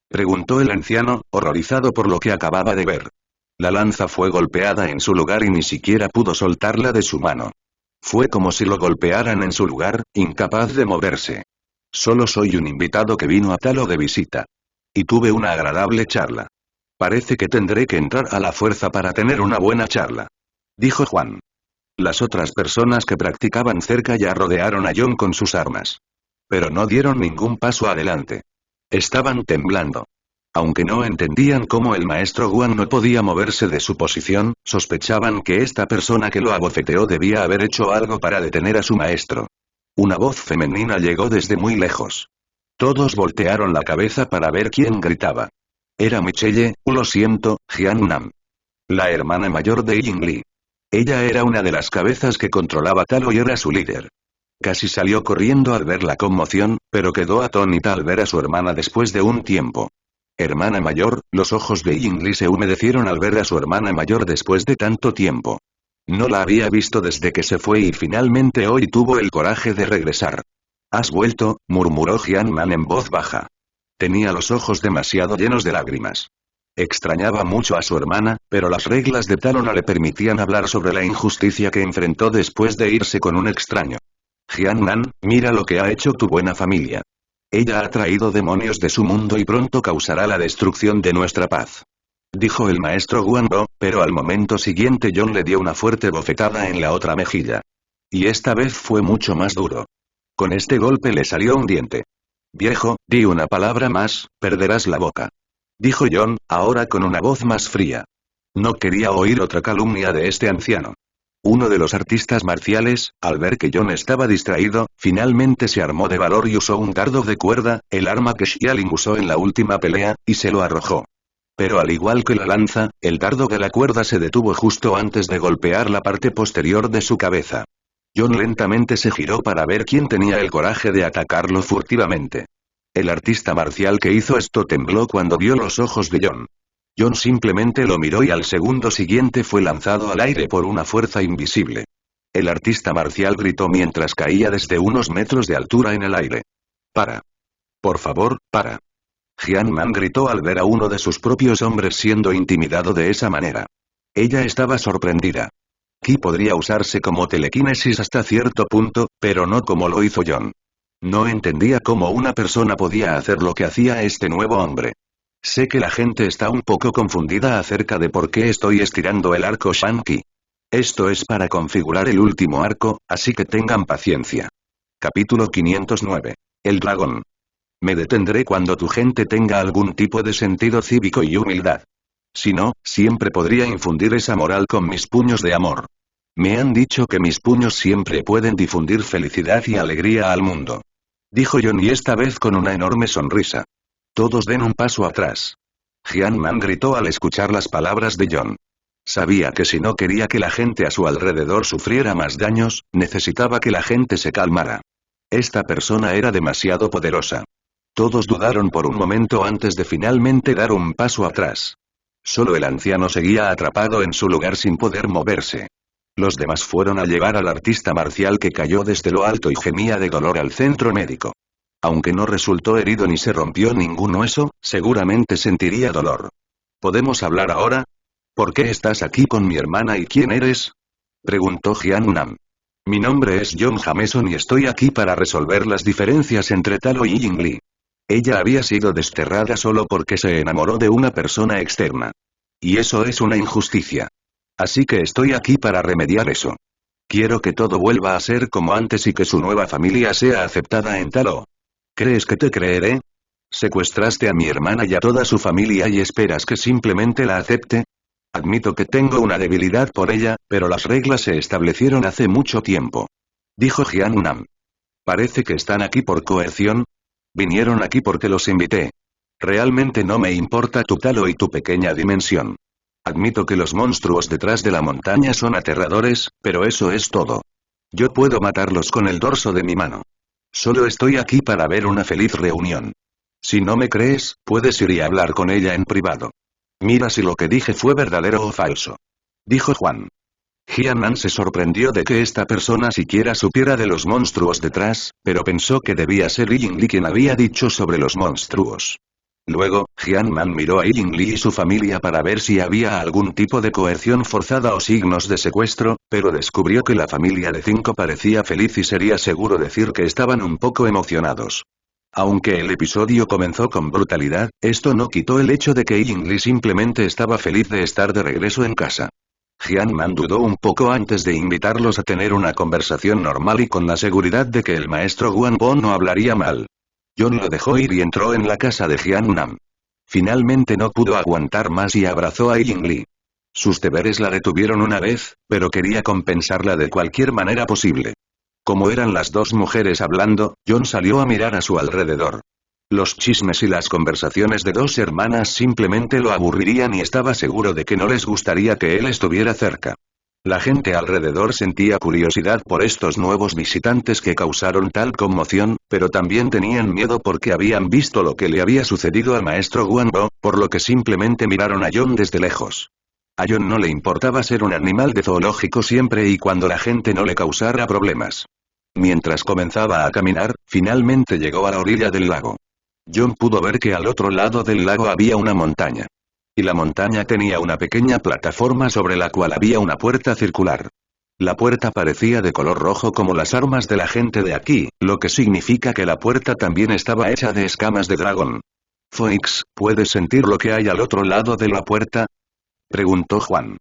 preguntó el anciano, horrorizado por lo que acababa de ver. La lanza fue golpeada en su lugar y ni siquiera pudo soltarla de su mano. Fue como si lo golpearan en su lugar, incapaz de moverse. Solo soy un invitado que vino a Talo de visita. Y tuve una agradable charla. Parece que tendré que entrar a la fuerza para tener una buena charla, dijo Juan. Las otras personas que practicaban cerca ya rodearon a Jon con sus armas. Pero no dieron ningún paso adelante. Estaban temblando. Aunque no entendían cómo el maestro Guan no podía moverse de su posición, sospechaban que esta persona que lo abofeteó debía haber hecho algo para detener a su maestro. Una voz femenina llegó desde muy lejos. Todos voltearon la cabeza para ver quién gritaba. Era Michelle, lo siento, Jian Nam. La hermana mayor de Yingli. Ella era una de las cabezas que controlaba Talo y era su líder. Casi salió corriendo al ver la conmoción, pero quedó atónita al ver a su hermana después de un tiempo. Hermana mayor, los ojos de Yingli se humedecieron al ver a su hermana mayor después de tanto tiempo. No la había visto desde que se fue y finalmente hoy tuvo el coraje de regresar. «Has vuelto», murmuró Jian Man en voz baja. Tenía los ojos demasiado llenos de lágrimas. Extrañaba mucho a su hermana, pero las reglas de Talo no le permitían hablar sobre la injusticia que enfrentó después de irse con un extraño. Jian Man, mira lo que ha hecho tu buena familia. Ella ha traído demonios de su mundo y pronto causará la destrucción de nuestra paz, dijo el maestro Guanbo, pero al momento siguiente Jon le dio una fuerte bofetada en la otra mejilla. Y esta vez fue mucho más duro. Con este golpe le salió un diente. Viejo, di una palabra más, perderás la boca, dijo Jon, ahora con una voz más fría. No quería oír otra calumnia de este anciano. Uno de los artistas marciales, al ver que Jon estaba distraído, finalmente se armó de valor y usó un dardo de cuerda, el arma que Xialing usó en la última pelea, y se lo arrojó. Pero al igual que la lanza, el dardo de la cuerda se detuvo justo antes de golpear la parte posterior de su cabeza. Jon lentamente se giró para ver quién tenía el coraje de atacarlo furtivamente. El artista marcial que hizo esto tembló cuando vio los ojos de Jon. Jon simplemente lo miró y al segundo siguiente fue lanzado al aire por una fuerza invisible. El artista marcial gritó mientras caía desde unos metros de altura en el aire. «Para. Por favor, para». Jian Man gritó al ver a uno de sus propios hombres siendo intimidado de esa manera. Ella estaba sorprendida. Ki podría usarse como telequinesis hasta cierto punto, pero no como lo hizo Jon. No entendía cómo una persona podía hacer lo que hacía este nuevo hombre. Sé que la gente está un poco confundida acerca de por qué estoy estirando el arco Shanki. Esto es para configurar el último arco, así que tengan paciencia. Capítulo 509. El dragón. Me detendré cuando tu gente tenga algún tipo de sentido cívico y humildad. Si no, siempre podría infundir esa moral con mis puños de amor. Me han dicho que mis puños siempre pueden difundir felicidad y alegría al mundo, dijo Jon y esta vez con una enorme sonrisa. Todos den un paso atrás. Jian Man gritó al escuchar las palabras de Jon. Sabía que si no quería que la gente a su alrededor sufriera más daños, necesitaba que la gente se calmara. Esta persona era demasiado poderosa. Todos dudaron por un momento antes de finalmente dar un paso atrás. Solo el anciano seguía atrapado en su lugar sin poder moverse. Los demás fueron a llevar al artista marcial que cayó desde lo alto y gemía de dolor al centro médico. Aunque no resultó herido ni se rompió ningún hueso, seguramente sentiría dolor. ¿Podemos hablar ahora? ¿Por qué estás aquí con mi hermana y quién eres?, preguntó Jian Nam. Mi nombre es Jon Jameson y estoy aquí para resolver las diferencias entre Talo y Yingli. Ella había sido desterrada solo porque se enamoró de una persona externa. Y eso es una injusticia. Así que estoy aquí para remediar eso. Quiero que todo vuelva a ser como antes y que su nueva familia sea aceptada en Talo. ¿Crees que te creeré? ¿Secuestraste a mi hermana y a toda su familia y esperas que simplemente la acepte? Admito que tengo una debilidad por ella, pero las reglas se establecieron hace mucho tiempo, dijo Jian Nam. Parece que están aquí por coerción. Vinieron aquí porque los invité. Realmente no me importa tu talo y tu pequeña dimensión. Admito que los monstruos detrás de la montaña son aterradores, pero eso es todo. Yo puedo matarlos con el dorso de mi mano. Solo estoy aquí para ver una feliz reunión. Si no me crees, puedes ir y hablar con ella en privado. Mira si lo que dije fue verdadero o falso. Dijo Juan. Jianan se sorprendió de que esta persona siquiera supiera de los monstruos detrás, pero pensó que debía ser Yingli quien había dicho sobre los monstruos. Luego, Jianman miró a Yingli y su familia para ver si había algún tipo de coerción forzada o signos de secuestro, pero descubrió que la familia de 5 parecía feliz y sería seguro decir que estaban un poco emocionados. Aunque el episodio comenzó con brutalidad, esto no quitó el hecho de que Yingli simplemente estaba feliz de estar de regreso en casa. Jianman dudó un poco antes de invitarlos a tener una conversación normal y con la seguridad de que el maestro Guanbo no hablaría mal. John lo dejó ir y entró en la casa de Jiannan. Finalmente no pudo aguantar más y abrazó a Yingli. Sus deberes la detuvieron una vez, pero quería compensarla de cualquier manera posible. Como eran las dos mujeres hablando, John salió a mirar a su alrededor. Los chismes y las conversaciones de dos hermanas simplemente lo aburrirían y estaba seguro de que no les gustaría que él estuviera cerca. La gente alrededor sentía curiosidad por estos nuevos visitantes que causaron tal conmoción, pero también tenían miedo porque habían visto lo que le había sucedido al maestro Guanbo, por lo que simplemente miraron a John desde lejos. A John no le importaba ser un animal de zoológico siempre y cuando la gente no le causara problemas. Mientras comenzaba a caminar, finalmente llegó a la orilla del lago. John pudo ver que al otro lado del lago había una montaña. Y la montaña tenía una pequeña plataforma sobre la cual había una puerta circular. La puerta parecía de color rojo como las armas de la gente de aquí, lo que significa que la puerta también estaba hecha de escamas de dragón. Phoenix, ¿puedes sentir lo que hay al otro lado de la puerta? Preguntó Juan.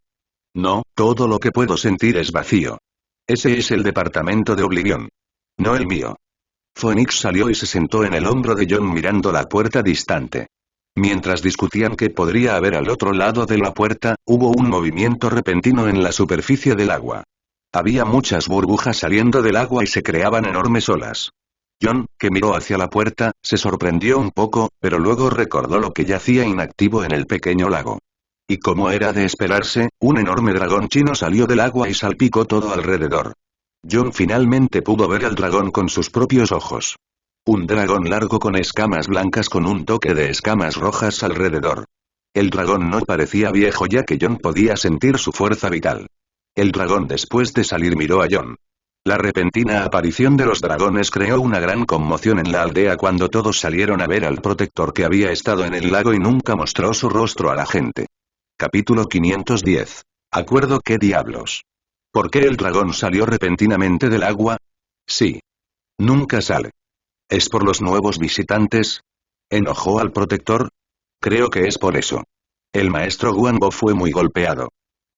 No, todo lo que puedo sentir es vacío. Ese es el departamento de Oblivion. No el mío. Phoenix salió y se sentó en el hombro de John mirando la puerta distante. Mientras discutían qué podría haber al otro lado de la puerta, hubo un movimiento repentino en la superficie del agua. Había muchas burbujas saliendo del agua y se creaban enormes olas. John, que miró hacia la puerta, se sorprendió un poco, pero luego recordó lo que yacía inactivo en el pequeño lago. Y como era de esperarse, un enorme dragón chino salió del agua y salpicó todo alrededor. John finalmente pudo ver al dragón con sus propios ojos. Un dragón largo con escamas blancas con un toque de escamas rojas alrededor. El dragón no parecía viejo ya que John podía sentir su fuerza vital. El dragón después de salir miró a John. La repentina aparición de los dragones creó una gran conmoción en la aldea cuando todos salieron a ver al protector que había estado en el lago y nunca mostró su rostro a la gente. Capítulo 510. Acuerdo ¿qué diablos? ¿Por qué el dragón salió repentinamente del agua? Sí. Nunca sale. ¿Es por los nuevos visitantes? ¿Enojó al protector? Creo que es por eso. El maestro Guanbo fue muy golpeado.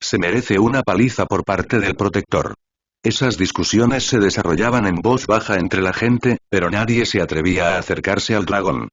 Se merece una paliza por parte del protector. Esas discusiones se desarrollaban en voz baja entre la gente, pero nadie se atrevía a acercarse al dragón.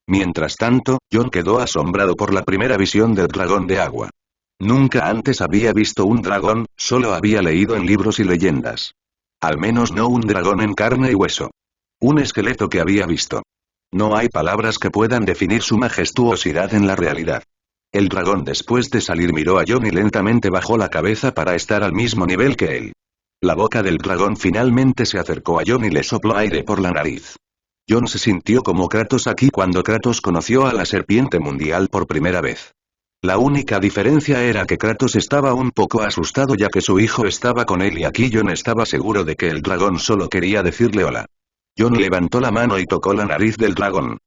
Mientras tanto, John quedó asombrado por la primera visión del dragón de agua. Nunca antes había visto un dragón, solo había leído en libros y leyendas. Al menos no un dragón en carne y hueso. Un esqueleto que había visto. No hay palabras que puedan definir su majestuosidad en la realidad. El dragón después de salir miró a John y lentamente bajó la cabeza para estar al mismo nivel que él. La boca del dragón finalmente se acercó a John y le sopló aire por la nariz. John se sintió como Kratos aquí cuando Kratos conoció a la serpiente mundial por primera vez. La única diferencia era que Kratos estaba un poco asustado ya que su hijo estaba con él y aquí John estaba seguro de que el dragón solo quería decirle hola. John levantó la mano y tocó la nariz del dragón.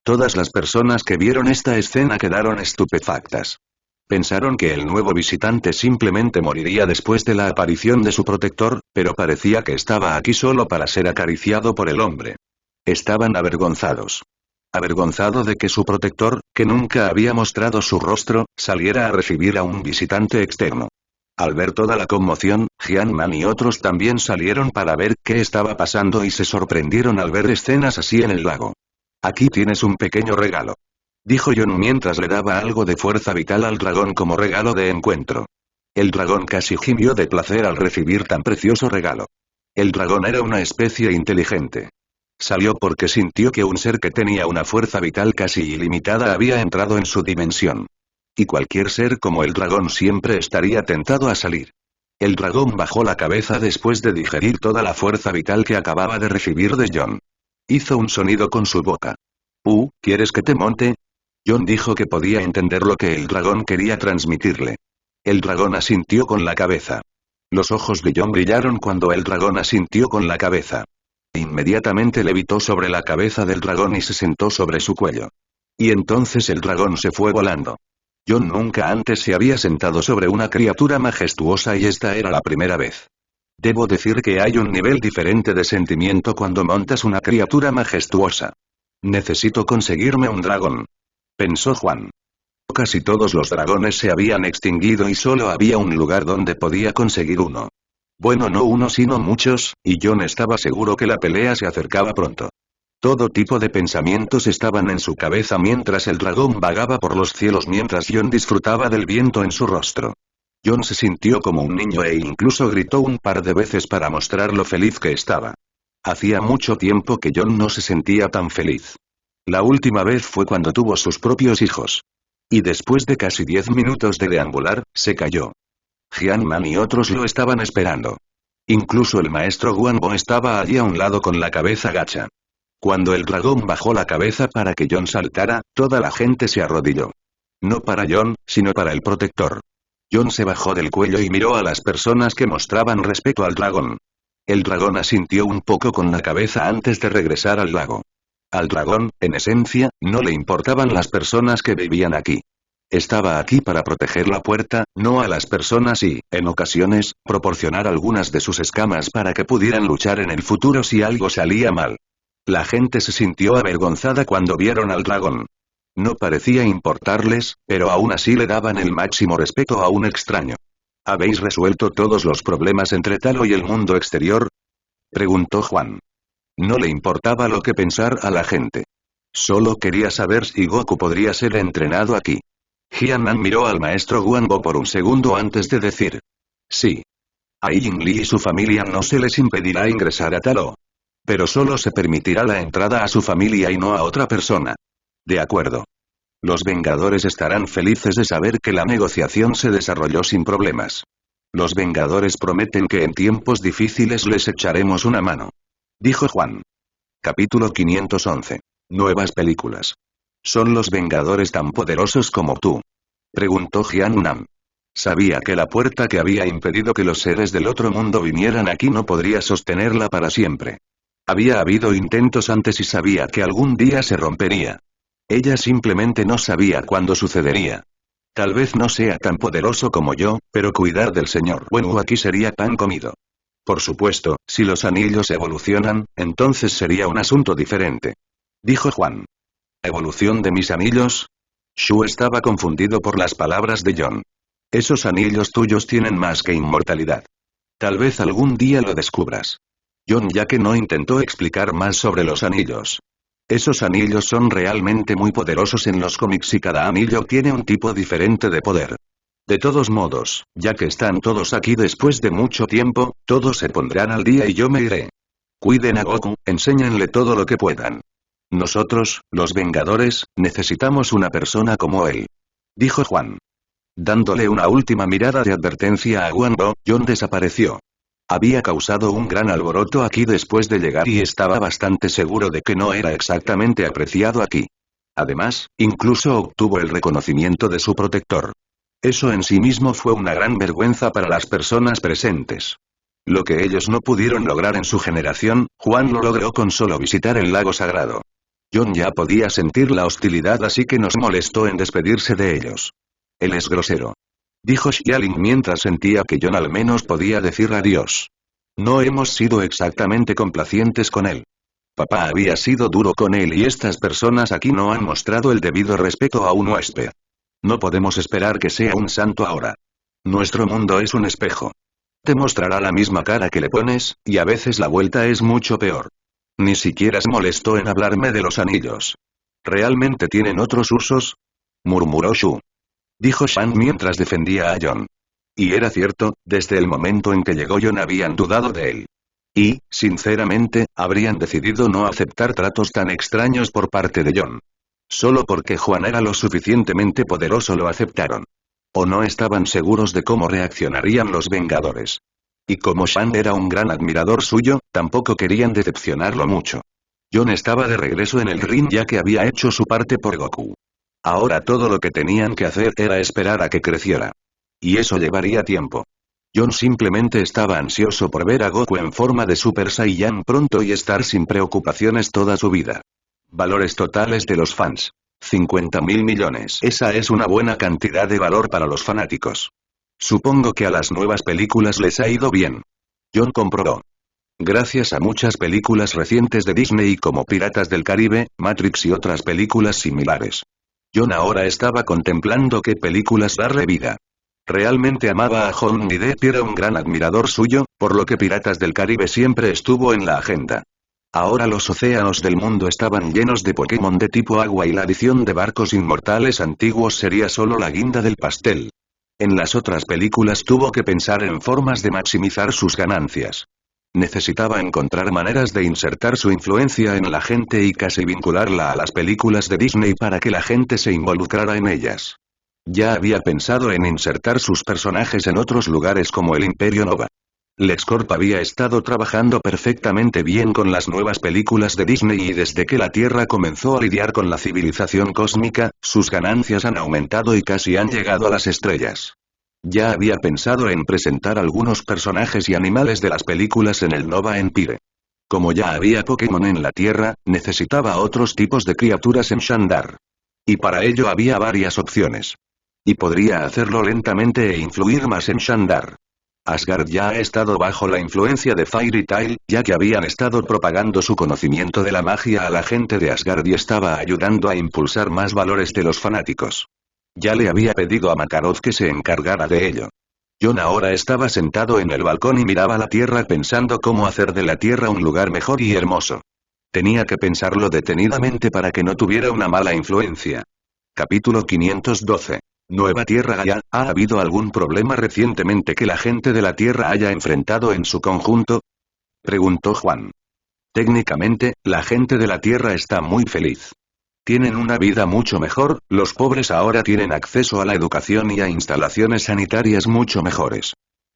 Todas las personas que vieron esta escena quedaron estupefactas. Pensaron que el nuevo visitante simplemente moriría después de la aparición de su protector, pero parecía que estaba aquí solo para ser acariciado por el hombre. Estaban avergonzados. Avergonzado de que su protector, que nunca había mostrado su rostro, saliera a recibir a un visitante externo. Al ver toda la conmoción, Jianman y otros también salieron para ver qué estaba pasando y se sorprendieron al ver escenas así en el lago. Aquí tienes un pequeño regalo. Dijo John mientras le daba algo de fuerza vital al dragón como regalo de encuentro. El dragón casi gimió de placer al recibir tan precioso regalo. El dragón era una especie inteligente. Salió porque sintió que un ser que tenía una fuerza vital casi ilimitada había entrado en su dimensión. Y cualquier ser como el dragón siempre estaría tentado a salir. El dragón bajó la cabeza después de digerir toda la fuerza vital que acababa de recibir de John. Hizo un sonido con su boca. ¿Quieres que te monte? John dijo que podía entender lo que el dragón quería transmitirle. El dragón asintió con la cabeza. Los ojos de John brillaron cuando el dragón asintió con la cabeza. Inmediatamente levitó sobre la cabeza del dragón y se sentó sobre su cuello. Y entonces el dragón se fue volando. John nunca antes se había sentado sobre una criatura majestuosa y esta era la primera vez. Debo decir que hay un nivel diferente de sentimiento cuando montas una criatura majestuosa. Necesito conseguirme un dragón, pensó Juan. Casi todos los dragones se habían extinguido y solo había un lugar donde podía conseguir uno. Bueno, no uno sino muchos, y John estaba seguro que la pelea se acercaba pronto. Todo tipo de pensamientos estaban en su cabeza mientras el dragón vagaba por los cielos mientras John disfrutaba del viento en su rostro. John se sintió como un niño e incluso gritó un par de veces para mostrar lo feliz que estaba. Hacía mucho tiempo que John no se sentía tan feliz. La última vez fue cuando tuvo sus propios hijos. Y después de casi 10 minutos de deambular, se cayó. Jian-man y otros lo estaban esperando. Incluso el maestro Guanbo estaba allí a un lado con la cabeza gacha. Cuando el dragón bajó la cabeza para que John saltara, toda la gente se arrodilló. No para John, sino para el protector. John se bajó del cuello y miró a las personas que mostraban respeto al dragón. El dragón asintió un poco con la cabeza antes de regresar al lago. Al dragón, en esencia, no le importaban las personas que vivían aquí. Estaba aquí para proteger la puerta, no a las personas y, en ocasiones, proporcionar algunas de sus escamas para que pudieran luchar en el futuro si algo salía mal. La gente se sintió avergonzada cuando vieron al dragón. No parecía importarles, pero aún así le daban el máximo respeto a un extraño. ¿Habéis resuelto todos los problemas entre Talo y el mundo exterior?, preguntó Juan. No le importaba lo que pensara a la gente. Solo quería saber si Goku podría ser entrenado aquí. Jian-man miró al maestro Guanbo por un segundo antes de decir. Sí. A Ying-li y su familia no se les impedirá ingresar a Talo. Pero solo se permitirá la entrada a su familia y no a otra persona. De acuerdo. Los Vengadores estarán felices de saber que la negociación se desarrolló sin problemas. Los Vengadores prometen que en tiempos difíciles les echaremos una mano, dijo Juan. Capítulo 511. Nuevas películas. ¿Son los Vengadores tan poderosos como tú?, preguntó Jian-nan. Sabía que la puerta que había impedido que los seres del otro mundo vinieran aquí no podría sostenerla para siempre. Había habido intentos antes y sabía que algún día se rompería. Ella simplemente no sabía cuándo sucedería. Tal vez no sea tan poderoso como yo, pero cuidar del señor Wenwu aquí sería pan comido. Por supuesto, si los anillos evolucionan, entonces sería un asunto diferente, dijo Juan. ¿Evolución de mis anillos? Shu estaba confundido por las palabras de John. Esos anillos tuyos tienen más que inmortalidad. Tal vez algún día lo descubras. John ya que no intentó explicar más sobre los anillos. Esos anillos son realmente muy poderosos en los cómics y cada anillo tiene un tipo diferente de poder. De todos modos, ya que están todos aquí después de mucho tiempo, todos se pondrán al día y yo me iré. Cuiden a Goku, enséñenle todo lo que puedan. Nosotros, los Vengadores, necesitamos una persona como él, dijo Juan. Dándole una última mirada de advertencia a Guanbo, John desapareció. Había causado un gran alboroto aquí después de llegar y estaba bastante seguro de que no era exactamente apreciado aquí. Además, incluso obtuvo el reconocimiento de su protector. Eso en sí mismo fue una gran vergüenza para las personas presentes. Lo que ellos no pudieron lograr en su generación, Juan lo logró con solo visitar el lago sagrado. John ya podía sentir la hostilidad así que nos molestó en despedirse de ellos. Él es grosero, dijo Xialing mientras sentía que John al menos podía decir adiós. No hemos sido exactamente complacientes con él. Papá había sido duro con él y estas personas aquí no han mostrado el debido respeto a un huésped. No podemos esperar que sea un santo ahora. Nuestro mundo es un espejo. Te mostrará la misma cara que le pones, y a veces la vuelta es mucho peor. Ni siquiera se molestó en hablarme de los anillos. ¿Realmente tienen otros usos?, murmuró Shu. Dijo Shan mientras defendía a John. Y era cierto, desde el momento en que llegó John habían dudado de él. Y, sinceramente, habrían decidido no aceptar tratos tan extraños por parte de John. Solo porque Juan era lo suficientemente poderoso lo aceptaron. O no estaban seguros de cómo reaccionarían los Vengadores. Y como Shan era un gran admirador suyo, tampoco querían decepcionarlo mucho. John estaba de regreso en el ring ya que había hecho su parte por Goku. Ahora todo lo que tenían que hacer era esperar a que creciera. Y eso llevaría tiempo. John simplemente estaba ansioso por ver a Goku en forma de Super Saiyan pronto y estar sin preocupaciones toda su vida. Valores totales de los fans. 50.000 millones. Esa es una buena cantidad de valor para los fanáticos. Supongo que a las nuevas películas les ha ido bien. John comprobó. Gracias a muchas películas recientes de Disney como Piratas del Caribe, Matrix y otras películas similares. John ahora estaba contemplando qué películas darle vida. Realmente amaba a Johnny Depp y era un gran admirador suyo, por lo que Piratas del Caribe siempre estuvo en la agenda. Ahora los océanos del mundo estaban llenos de Pokémon de tipo agua y la adición de barcos inmortales antiguos sería solo la guinda del pastel. En las otras películas tuvo que pensar en formas de maximizar sus ganancias. Necesitaba encontrar maneras de insertar su influencia en la gente y casi vincularla a las películas de Disney para que la gente se involucrara en ellas. Ya había pensado en insertar sus personajes en otros lugares como el Imperio Nova. LexCorp había estado trabajando perfectamente bien con las nuevas películas de Disney y desde que la Tierra comenzó a lidiar con la civilización cósmica, sus ganancias han aumentado y casi han llegado a las estrellas. Ya había pensado en presentar algunos personajes y animales de las películas en el Nova Empire. Como ya había Pokémon en la Tierra, necesitaba otros tipos de criaturas en Shandar. Y para ello había varias opciones. Y podría hacerlo lentamente e influir más en Shandar. Asgard ya ha estado bajo la influencia de Fairy Tail, ya que habían estado propagando su conocimiento de la magia a la gente de Asgard y estaba ayudando a impulsar más valores de los fanáticos. Ya le había pedido a Makarov que se encargara de ello. John ahora estaba sentado en el balcón y miraba la tierra pensando cómo hacer de la tierra un lugar mejor y hermoso. Tenía que pensarlo detenidamente para que no tuviera una mala influencia. Capítulo 512. Nueva Tierra Gaia, ¿ha habido algún problema recientemente que la gente de la Tierra haya enfrentado en su conjunto? Preguntó Juan. Técnicamente, la gente de la Tierra está muy feliz. Tienen una vida mucho mejor, los pobres ahora tienen acceso a la educación y a instalaciones sanitarias mucho mejores.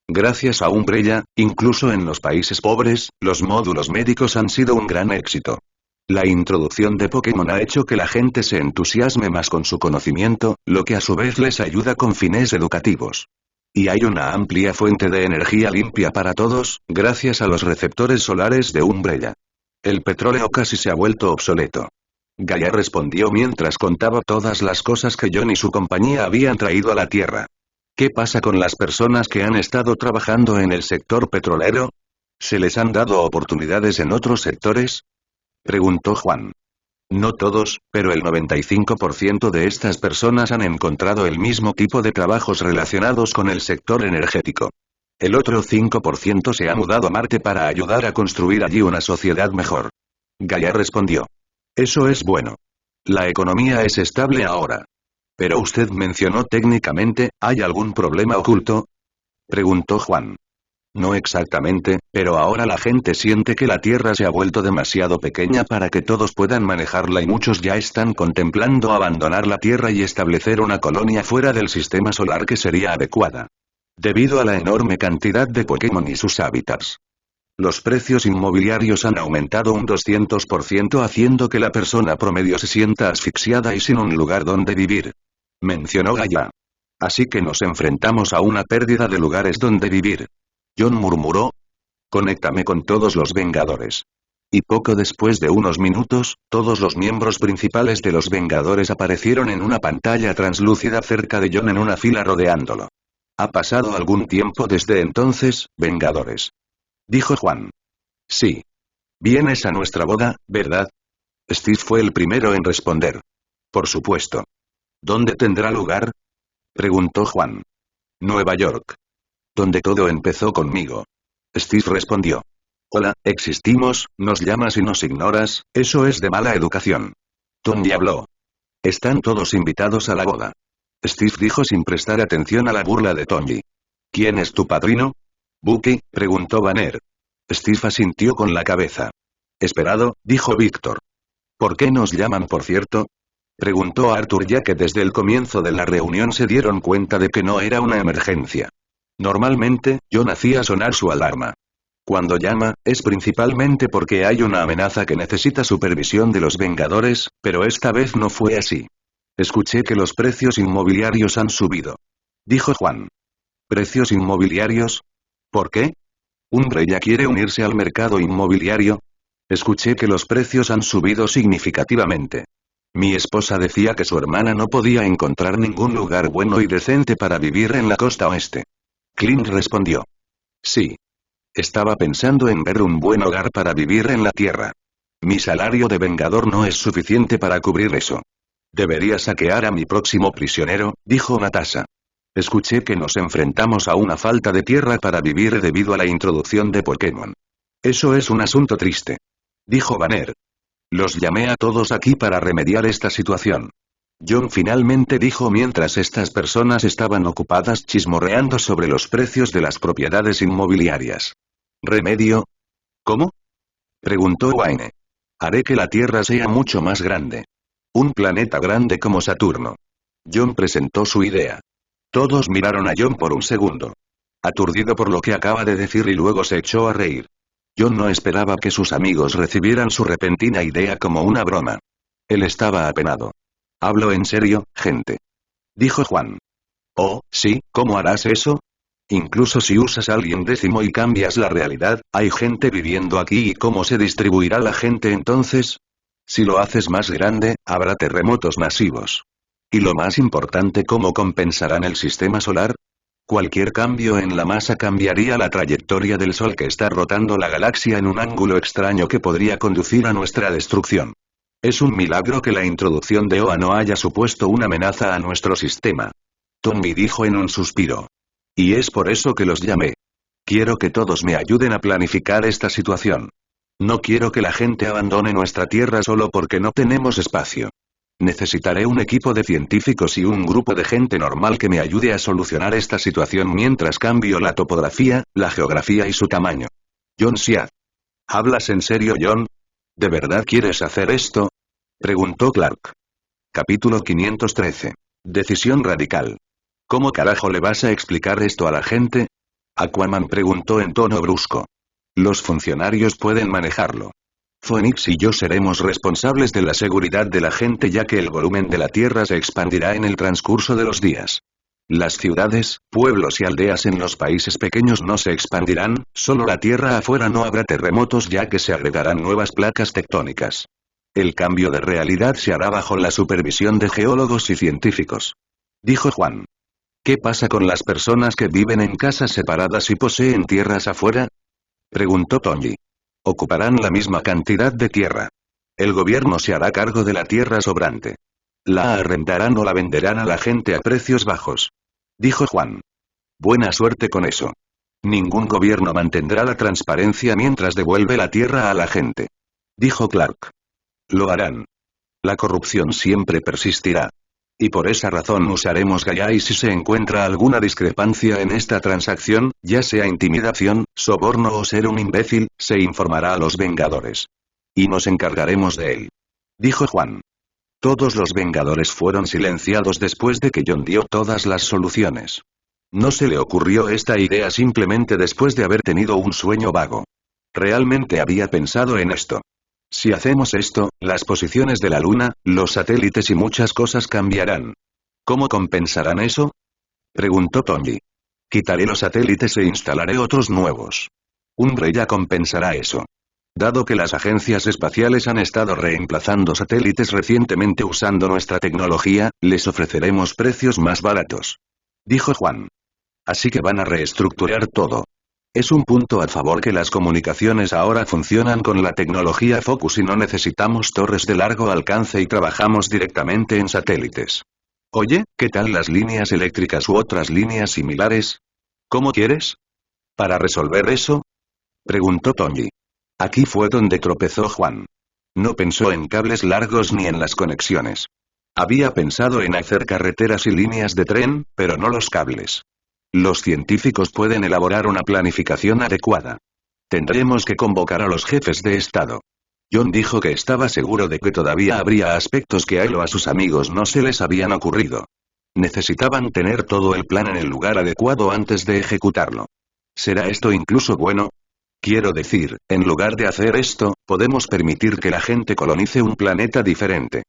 Gracias a Umbrella, incluso en los países pobres, los módulos médicos han sido un gran éxito. La introducción de Pokémon ha hecho que la gente se entusiasme más con su conocimiento, lo que a su vez les ayuda con fines educativos. Y hay una amplia fuente de energía limpia para todos, gracias a los receptores solares de Umbrella. El petróleo casi se ha vuelto obsoleto. Gaia respondió mientras contaba todas las cosas que John y su compañía habían traído a la Tierra. ¿Qué pasa con las personas que han estado trabajando en el sector petrolero? ¿Se les han dado oportunidades en otros sectores? Preguntó Juan. No todos, pero el 95% de estas personas han encontrado el mismo tipo de trabajos relacionados con el sector energético. El otro 5% se ha mudado a Marte para ayudar a construir allí una sociedad mejor. Gaia respondió. Eso es bueno. La economía es estable ahora. Pero usted mencionó técnicamente, ¿hay algún problema oculto? Preguntó Juan. No exactamente, pero ahora la gente siente que la Tierra se ha vuelto demasiado pequeña para que todos puedan manejarla y muchos ya están contemplando abandonar la Tierra y establecer una colonia fuera del sistema solar que sería adecuada. Debido a la enorme cantidad de Pokémon y sus hábitats. Los precios inmobiliarios han aumentado un 200% haciendo que la persona promedio se sienta asfixiada y sin un lugar donde vivir. Mencionó Gaia. Así que nos enfrentamos a una pérdida de lugares donde vivir. John murmuró. Conéctame con todos los Vengadores. Y poco después de unos minutos, todos los miembros principales de los Vengadores aparecieron en una pantalla translúcida cerca de John en una fila rodeándolo. ¿Ha pasado algún tiempo desde entonces, Vengadores? Dijo Juan. Sí. Vienes a nuestra boda, ¿verdad? Steve fue el primero en responder. Por supuesto. ¿Dónde tendrá lugar? Preguntó Juan. Nueva York. Donde todo empezó conmigo. Steve respondió. Hola, existimos, nos llamas y nos ignoras, eso es de mala educación. Tony habló. Están todos invitados a la boda. Steve dijo sin prestar atención a la burla de Tony. ¿Quién es tu padrino? Bucky, preguntó Banner. Steve asintió con la cabeza. Esperado, dijo Víctor. ¿Por qué nos llaman, por cierto? Preguntó Arthur, ya que desde el comienzo de la reunión se dieron cuenta de que no era una emergencia. Normalmente, John hacía sonar su alarma. Cuando llama, es principalmente porque hay una amenaza que necesita supervisión de los Vengadores, pero esta vez no fue así. Escuché que los precios inmobiliarios han subido. Dijo Juan. ¿Precios inmobiliarios? ¿Por qué? ¿Un rey ya quiere unirse al mercado inmobiliario? Escuché que los precios han subido significativamente. Mi esposa decía que su hermana no podía encontrar ningún lugar bueno y decente para vivir en la costa oeste. Clint respondió. Sí. Estaba pensando en ver un buen hogar para vivir en la Tierra. Mi salario de Vengador no es suficiente para cubrir eso. Debería saquear a mi próximo prisionero, dijo Natasha. Escuché que nos enfrentamos a una falta de tierra para vivir debido a la introducción de Pokémon. Eso es un asunto triste. Dijo Banner. Los llamé a todos aquí para remediar esta situación. John finalmente dijo mientras estas personas estaban ocupadas chismorreando sobre los precios de las propiedades inmobiliarias. ¿Remedio? ¿Cómo? Preguntó Wayne. Haré que la Tierra sea mucho más grande. Un planeta grande como Saturno. John presentó su idea. Todos miraron a John por un segundo. Aturdido por lo que acaba de decir, y luego se echó a reír. John no esperaba que sus amigos recibieran su repentina idea como una broma. Él estaba apenado. «Hablo en serio, gente», dijo Juan. «Oh, sí, ¿cómo harás eso? Incluso si usas alguien décimo y cambias la realidad, hay gente viviendo aquí, ¿y cómo se distribuirá la gente entonces? Si lo haces más grande, habrá terremotos masivos. Y lo más importante, ¿cómo compensarán el sistema solar? Cualquier cambio en la masa cambiaría la trayectoria del Sol, que está rotando la galaxia en un ángulo extraño que podría conducir a nuestra destrucción. Es un milagro que la introducción de OA no haya supuesto una amenaza a nuestro sistema», Tommy dijo en un suspiro. «Y es por eso que los llamé. Quiero que todos me ayuden a planificar esta situación. No quiero que la gente abandone nuestra Tierra solo porque no tenemos espacio. Necesitaré un equipo de científicos y un grupo de gente normal que me ayude a solucionar esta situación mientras cambio la topografía, la geografía y su tamaño». John Sead. ¿Hablas en serio, John? ¿De verdad quieres hacer esto? Preguntó Clark. Capítulo 513. Decisión radical. ¿Cómo carajo le vas a explicar esto a la gente? Aquaman preguntó en tono brusco. Los funcionarios pueden manejarlo. Phoenix y yo seremos responsables de la seguridad de la gente, ya que el volumen de la Tierra se expandirá en el transcurso de los días. Las ciudades, pueblos y aldeas en los países pequeños no se expandirán, solo la Tierra afuera no habrá terremotos, ya que se agregarán nuevas placas tectónicas. El cambio de realidad se hará bajo la supervisión de geólogos y científicos. Dijo Juan. ¿Qué pasa con las personas que viven en casas separadas y poseen tierras afuera? Preguntó Tony. Ocuparán la misma cantidad de tierra. El gobierno se hará cargo de la tierra sobrante. La arrendarán o la venderán a la gente a precios bajos. Dijo Juan. Buena suerte con eso. Ningún gobierno mantendrá la transparencia mientras devuelve la tierra a la gente. Dijo Clark. Lo harán. La corrupción siempre persistirá. Y por esa razón usaremos Gaia, y si se encuentra alguna discrepancia en esta transacción, ya sea intimidación, soborno o ser un imbécil, se informará a los Vengadores. Y nos encargaremos de él. Dijo Juan. Todos los Vengadores fueron silenciados después de que John dio todas las soluciones. No se le ocurrió esta idea simplemente después de haber tenido un sueño vago. Realmente había pensado en esto. Si hacemos esto, las posiciones de la Luna, los satélites y muchas cosas cambiarán. ¿Cómo compensarán eso? Preguntó Tony. Quitaré los satélites e instalaré otros nuevos. Un rey ya compensará eso. Dado que las agencias espaciales han estado reemplazando satélites recientemente usando nuestra tecnología, les ofreceremos precios más baratos. Dijo Juan. Así que van a reestructurar todo. Es un punto a favor que las comunicaciones ahora funcionan con la tecnología Focus y no necesitamos torres de largo alcance y trabajamos directamente en satélites. Oye, ¿qué tal las líneas eléctricas u otras líneas similares? ¿Cómo quieres? ¿Para resolver eso? Preguntó Tony. Aquí fue donde tropezó Juan. No pensó en cables largos ni en las conexiones. Había pensado en hacer carreteras y líneas de tren, pero no los cables. Los científicos pueden elaborar una planificación adecuada. Tendremos que convocar a los jefes de estado. John dijo que estaba seguro de que todavía habría aspectos que a él o a sus amigos no se les habían ocurrido. Necesitaban tener todo el plan en el lugar adecuado antes de ejecutarlo. ¿Será esto incluso bueno? Quiero decir, en lugar de hacer esto, podemos permitir que la gente colonice un planeta diferente.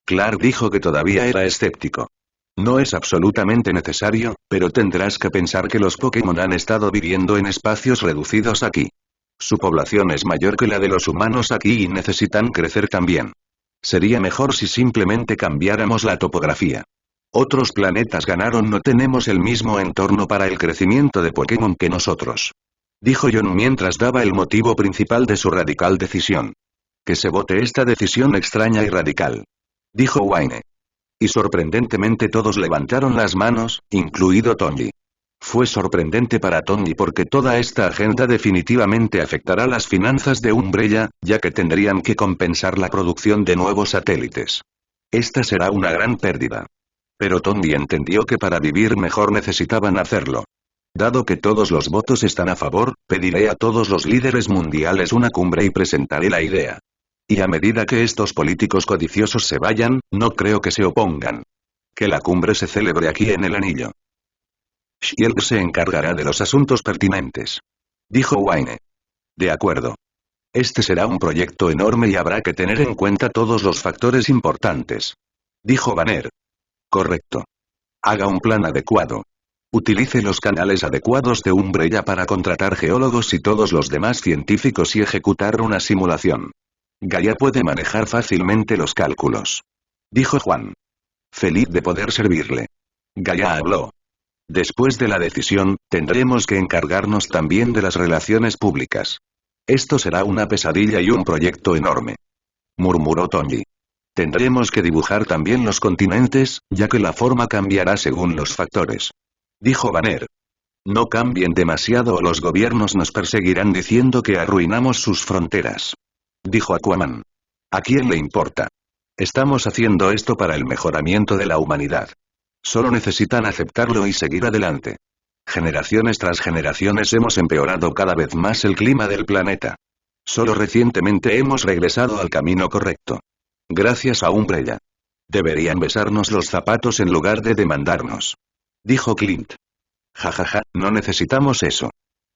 Clark dijo que todavía era escéptico. No es absolutamente necesario, pero tendrás que pensar que los Pokémon han estado viviendo en espacios reducidos aquí. Su población es mayor que la de los humanos aquí y necesitan crecer también. Sería mejor si simplemente cambiáramos la topografía. Otros planetas ganaron, no tenemos el mismo entorno para el crecimiento de Pokémon que nosotros. Dijo John mientras daba el motivo principal de su radical decisión. Que se vote esta decisión extraña y radical. Dijo Wayne. Y sorprendentemente todos levantaron las manos, incluido Tony. Fue sorprendente para Tony porque toda esta agenda definitivamente afectará las finanzas de Umbrella, ya que tendrían que compensar la producción de nuevos satélites. Esta será una gran pérdida. Pero Tony entendió que para vivir mejor necesitaban hacerlo. Dado que todos los votos están a favor, pediré a todos los líderes mundiales una cumbre y presentaré la idea. Y a medida que estos políticos codiciosos se vayan, no creo que se opongan. Que la cumbre se celebre aquí en el anillo. Shield se encargará de los asuntos pertinentes. Dijo Wayne. De acuerdo. Este será un proyecto enorme y habrá que tener en cuenta todos los factores importantes. Dijo Banner. Correcto. Haga un plan adecuado. Utilice los canales adecuados de Umbrella para contratar geólogos y todos los demás científicos y ejecutar una simulación. Gaia puede manejar fácilmente los cálculos. Dijo Juan. Feliz de poder servirle. Gaia habló. Después de la decisión, tendremos que encargarnos también de las relaciones públicas. Esto será una pesadilla y un proyecto enorme. Murmuró Tony. Tendremos que dibujar también los continentes, ya que la forma cambiará según los factores. Dijo Banner. No cambien demasiado o los gobiernos nos perseguirán diciendo que arruinamos sus fronteras. Dijo Aquaman. ¿A quién le importa? Estamos haciendo esto para el mejoramiento de la humanidad. Solo necesitan aceptarlo y seguir adelante. Generaciones tras generaciones hemos empeorado cada vez más el clima del planeta. Solo recientemente hemos regresado al camino correcto. Gracias a Umbrella. Deberían besarnos los zapatos en lugar de demandarnos. Dijo Clint. Jajaja, no necesitamos eso.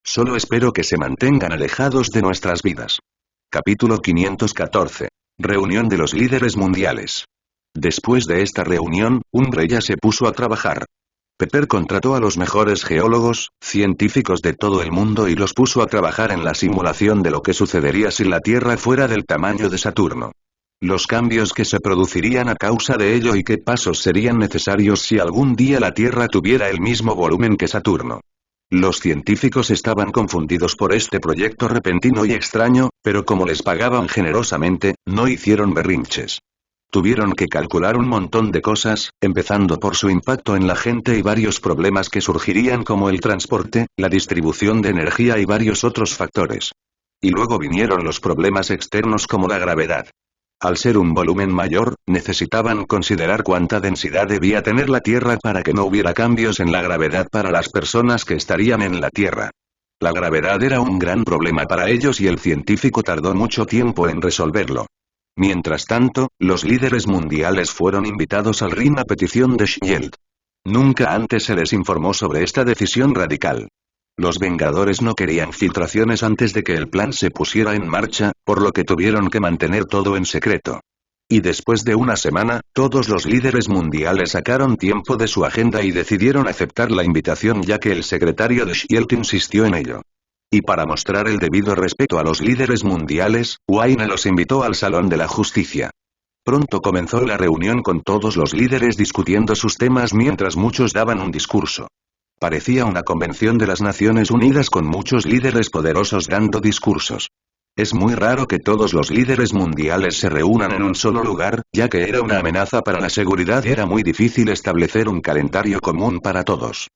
Solo espero que se mantengan alejados de nuestras vidas. Capítulo 514. Reunión de los líderes mundiales. Después de esta reunión, Umbrella se puso a trabajar. Pepper contrató a los mejores geólogos, científicos de todo el mundo y los puso a trabajar en la simulación de lo que sucedería si la Tierra fuera del tamaño de Saturno. Los cambios que se producirían a causa de ello y qué pasos serían necesarios si algún día la Tierra tuviera el mismo volumen que Saturno. Los científicos estaban confundidos por este proyecto repentino y extraño, pero como les pagaban generosamente, no hicieron berrinches. Tuvieron que calcular un montón de cosas, empezando por su impacto en la gente y varios problemas que surgirían como el transporte, la distribución de energía y varios otros factores. Y luego vinieron los problemas externos como la gravedad. Al ser un volumen mayor, necesitaban considerar cuánta densidad debía tener la Tierra para que no hubiera cambios en la gravedad para las personas que estarían en la Tierra. La gravedad era un gran problema para ellos y el científico tardó mucho tiempo en resolverlo. Mientras tanto, los líderes mundiales fueron invitados al RIM a petición de Shield. Nunca antes se les informó sobre esta decisión radical. Los Vengadores no querían filtraciones antes de que el plan se pusiera en marcha, por lo que tuvieron que mantener todo en secreto. Y después de una semana, todos los líderes mundiales sacaron tiempo de su agenda y decidieron aceptar la invitación ya que el secretario de Shield insistió en ello. Y para mostrar el debido respeto a los líderes mundiales, Wayne los invitó al Salón de la Justicia. Pronto comenzó la reunión con todos los líderes discutiendo sus temas mientras muchos daban un discurso. Parecía una convención de las Naciones Unidas con muchos líderes poderosos dando discursos. Es muy raro que todos los líderes mundiales se reúnan en un solo lugar, ya que era una amenaza para la seguridad y era muy difícil establecer un calendario común para todos.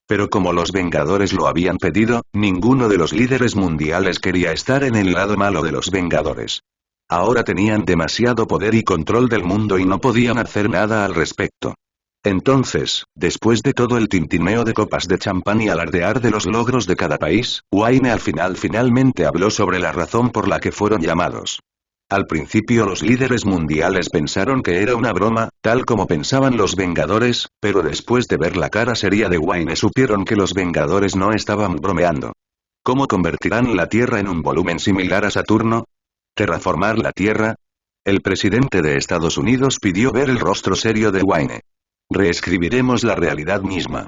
Pero como los Vengadores lo habían pedido, ninguno de los líderes mundiales quería estar en el lado malo de los Vengadores. Ahora tenían demasiado poder y control del mundo y no podían hacer nada al respecto. Entonces, después de todo el tintineo de copas de champán y alardear de los logros de cada país, Wayne finalmente habló sobre la razón por la que fueron llamados. Al principio los líderes mundiales pensaron que era una broma, tal como pensaban los Vengadores, pero después de ver la cara seria de Wayne supieron que los Vengadores no estaban bromeando. ¿Cómo convertirán la Tierra en un volumen similar a Saturno? ¿Terraformar la Tierra? El presidente de Estados Unidos pidió ver el rostro serio de Wayne. Reescribiremos la realidad misma.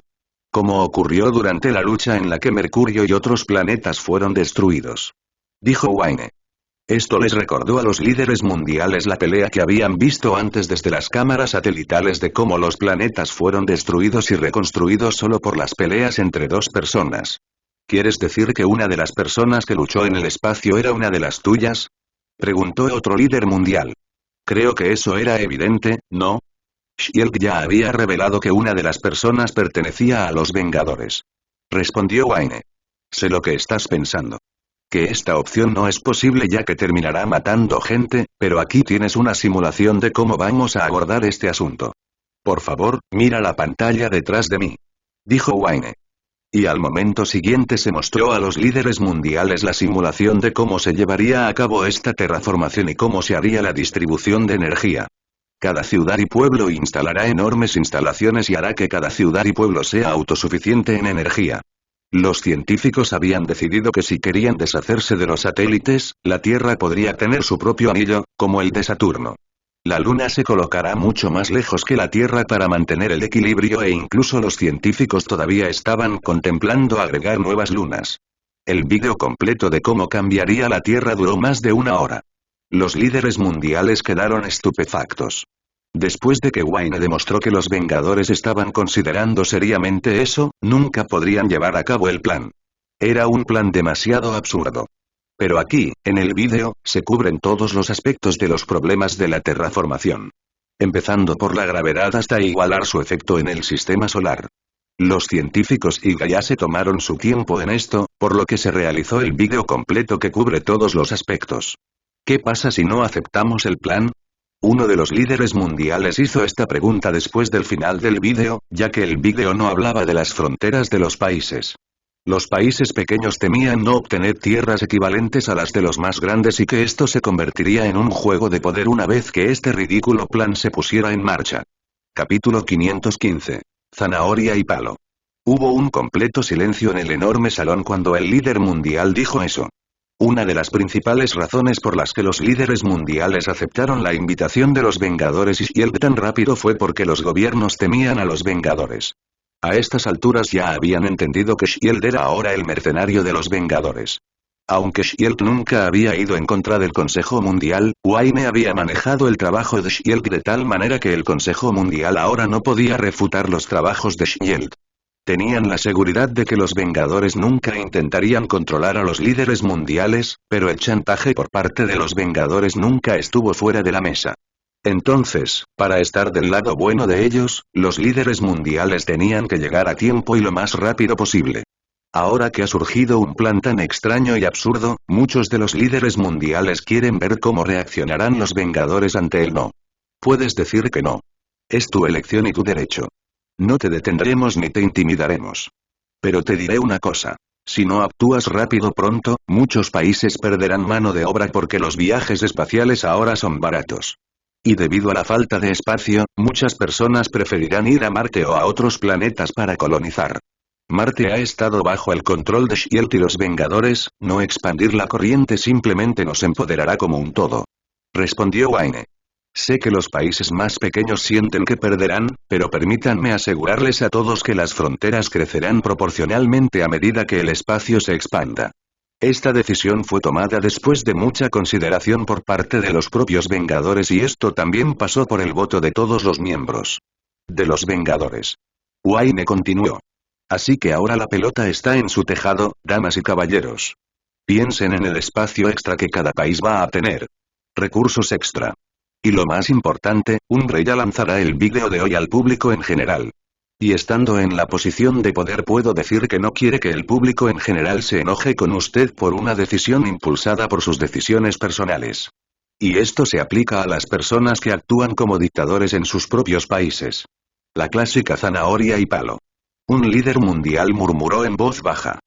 Como ocurrió durante la lucha en la que Mercurio y otros planetas fueron destruidos. Dijo Wayne. Esto les recordó a los líderes mundiales la pelea que habían visto antes desde las cámaras satelitales de cómo los planetas fueron destruidos y reconstruidos solo por las peleas entre dos personas. ¿Quieres decir que una de las personas que luchó en el espacio era una de las tuyas? Preguntó otro líder mundial. Creo que eso era evidente, ¿no? Shield ya había revelado que una de las personas pertenecía a los Vengadores. Respondió Wayne. Sé lo que estás pensando. Que esta opción no es posible ya que terminará matando gente, pero aquí tienes una simulación de cómo vamos a abordar este asunto. Por favor, mira la pantalla detrás de mí. Dijo Wayne. Y al momento siguiente se mostró a los líderes mundiales la simulación de cómo se llevaría a cabo esta terraformación y cómo se haría la distribución de energía. Cada ciudad y pueblo instalará enormes instalaciones y hará que cada ciudad y pueblo sea autosuficiente en energía. Los científicos habían decidido que si querían deshacerse de los satélites, la Tierra podría tener su propio anillo, como el de Saturno. La Luna se colocará mucho más lejos que la Tierra para mantener el equilibrio e incluso los científicos todavía estaban contemplando agregar nuevas lunas. El vídeo completo de cómo cambiaría la Tierra duró más de 1 hora. Los líderes mundiales quedaron estupefactos. Después de que Wayne demostró que los Vengadores estaban considerando seriamente eso, nunca podrían llevar a cabo el plan. Era un plan demasiado absurdo. Pero aquí, en el vídeo, se cubren todos los aspectos de los problemas de la terraformación. Empezando por la gravedad hasta igualar su efecto en el sistema solar. Los científicos y Gaia se tomaron su tiempo en esto, por lo que se realizó el vídeo completo que cubre todos los aspectos. ¿Qué pasa si no aceptamos el plan? Uno de los líderes mundiales hizo esta pregunta después del final del vídeo, ya que el vídeo no hablaba de las fronteras de los países. Los países pequeños temían no obtener tierras equivalentes a las de los más grandes y que esto se convertiría en un juego de poder una vez que este ridículo plan se pusiera en marcha. Capítulo 515. Zanahoria y palo. Hubo un completo silencio en el enorme salón cuando el líder mundial dijo eso. Una de las principales razones por las que los líderes mundiales aceptaron la invitación de los Vengadores y Shield tan rápido fue porque los gobiernos temían a los Vengadores. A estas alturas ya habían entendido que Shield era ahora el mercenario de los Vengadores. Aunque Shield nunca había ido en contra del Consejo Mundial, Wayne había manejado el trabajo de Shield de tal manera que el Consejo Mundial ahora no podía refutar los trabajos de Shield. Tenían la seguridad de que los Vengadores nunca intentarían controlar a los líderes mundiales, pero el chantaje por parte de los Vengadores nunca estuvo fuera de la mesa. Entonces, para estar del lado bueno de ellos, los líderes mundiales tenían que llegar a tiempo y lo más rápido posible. Ahora que ha surgido un plan tan extraño y absurdo, muchos de los líderes mundiales quieren ver cómo reaccionarán los Vengadores ante el no. Puedes decir que no. Es tu elección y tu derecho. No te detendremos ni te intimidaremos. Pero te diré una cosa. Si no actúas rápido pronto, muchos países perderán mano de obra porque los viajes espaciales ahora son baratos. Y debido a la falta de espacio, muchas personas preferirán ir a Marte o a otros planetas para colonizar. Marte ha estado bajo el control de Shield y los Vengadores, no expandir la corriente simplemente nos empoderará como un todo. Respondió Wayne. Sé que los países más pequeños sienten que perderán, pero permítanme asegurarles a todos que las fronteras crecerán proporcionalmente a medida que el espacio se expanda. Esta decisión fue tomada después de mucha consideración por parte de los propios Vengadores y esto también pasó por el voto de todos los miembros de los Vengadores. Wayne continuó. Así que ahora la pelota está en su tejado, damas y caballeros. Piensen en el espacio extra que cada país va a tener. Recursos extra. Y lo más importante, un rey ya lanzará el vídeo de hoy al público en general. Y estando en la posición de poder puedo decir que no quiere que el público en general se enoje con usted por una decisión impulsada por sus decisiones personales. Y esto se aplica a las personas que actúan como dictadores en sus propios países. La clásica zanahoria y palo. Un líder mundial murmuró en voz baja.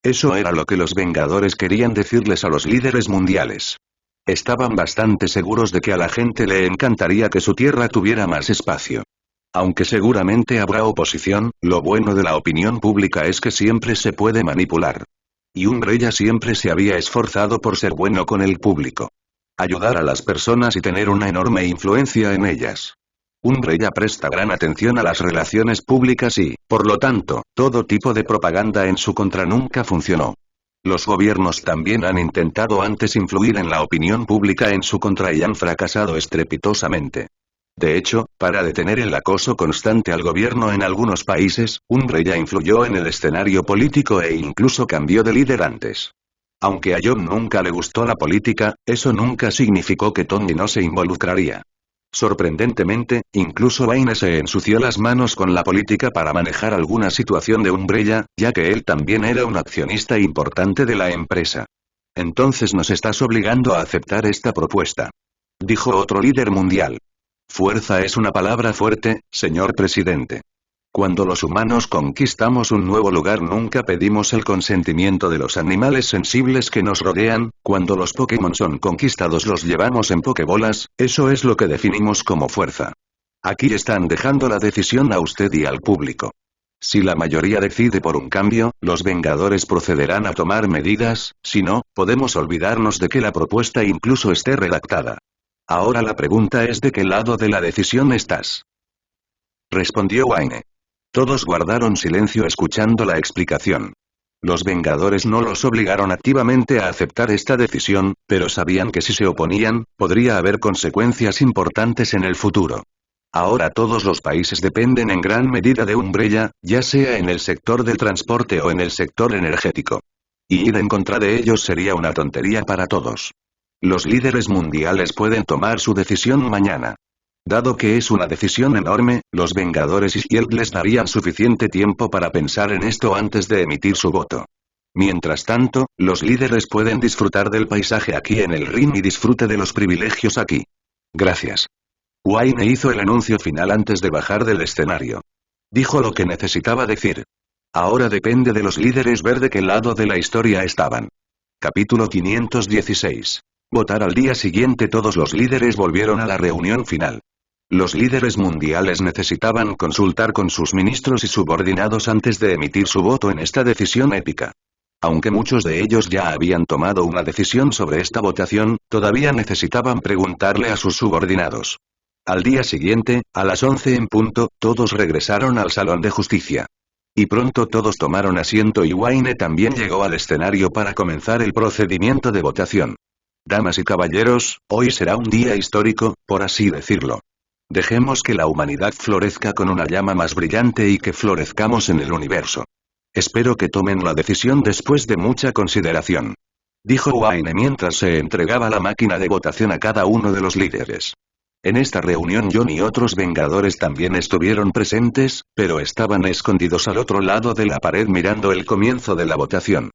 Eso era lo que los Vengadores querían decirles a los líderes mundiales. Estaban bastante seguros de que a la gente le encantaría que su tierra tuviera más espacio. Aunque seguramente habrá oposición, lo bueno de la opinión pública es que siempre se puede manipular. Y Umbrella siempre se había esforzado por ser bueno con el público. Ayudar a las personas y tener una enorme influencia en ellas. Umbrella presta gran atención a las relaciones públicas y, por lo tanto, todo tipo de propaganda en su contra nunca funcionó. Los gobiernos también han intentado antes influir en la opinión pública en su contra y han fracasado estrepitosamente. De hecho, para detener el acoso constante al gobierno en algunos países, Umbrella influyó en el escenario político e incluso cambió de líder antes. Aunque a John nunca le gustó la política, eso nunca significó que Tony no se involucraría. Sorprendentemente, incluso Wayne se ensució las manos con la política para manejar alguna situación de Umbrella, ya que él también era un accionista importante de la empresa. Entonces nos estás obligando a aceptar esta propuesta. Dijo otro líder mundial. Fuerza es una palabra fuerte, señor presidente. Cuando los humanos conquistamos un nuevo lugar nunca pedimos el consentimiento de los animales sensibles que nos rodean, cuando los Pokémon son conquistados los llevamos en Pokébolas, eso es lo que definimos como fuerza. Aquí están dejando la decisión a usted y al público. Si la mayoría decide por un cambio, los Vengadores procederán a tomar medidas, si no, podemos olvidarnos de que la propuesta incluso esté redactada. Ahora la pregunta es ¿de qué lado de la decisión estás? Respondió Wayne. Todos guardaron silencio escuchando la explicación. Los Vengadores no los obligaron activamente a aceptar esta decisión, pero sabían que si se oponían, podría haber consecuencias importantes en el futuro. Ahora todos los países dependen en gran medida de Umbrella, ya sea en el sector del transporte o en el sector energético. Y ir en contra de ellos sería una tontería para todos. Los líderes mundiales pueden tomar su decisión mañana. Dado que es una decisión enorme, los Vengadores y Shield les darían suficiente tiempo para pensar en esto antes de emitir su voto. Mientras tanto, los líderes pueden disfrutar del paisaje aquí en el ring y disfrute de los privilegios aquí. Gracias. Wayne hizo el anuncio final antes de bajar del escenario. Dijo lo que necesitaba decir. Ahora depende de los líderes ver de qué lado de la historia estaban. Capítulo 516. Votar al día siguiente todos los líderes volvieron a la reunión final. Los líderes mundiales necesitaban consultar con sus ministros y subordinados antes de emitir su voto en esta decisión épica. Aunque muchos de ellos ya habían tomado una decisión sobre esta votación, todavía necesitaban preguntarle a sus subordinados. Al día siguiente, a las 11 en punto, todos regresaron al salón de justicia. Y pronto todos tomaron asiento y Wayne también llegó al escenario para comenzar el procedimiento de votación. Damas y caballeros, hoy será un día histórico, por así decirlo. Dejemos que la humanidad florezca con una llama más brillante y que florezcamos en el universo. Espero que tomen la decisión después de mucha consideración. Dijo Wayne mientras se entregaba la máquina de votación a cada uno de los líderes. En esta reunión John y otros Vengadores también estuvieron presentes, pero estaban escondidos al otro lado de la pared mirando el comienzo de la votación.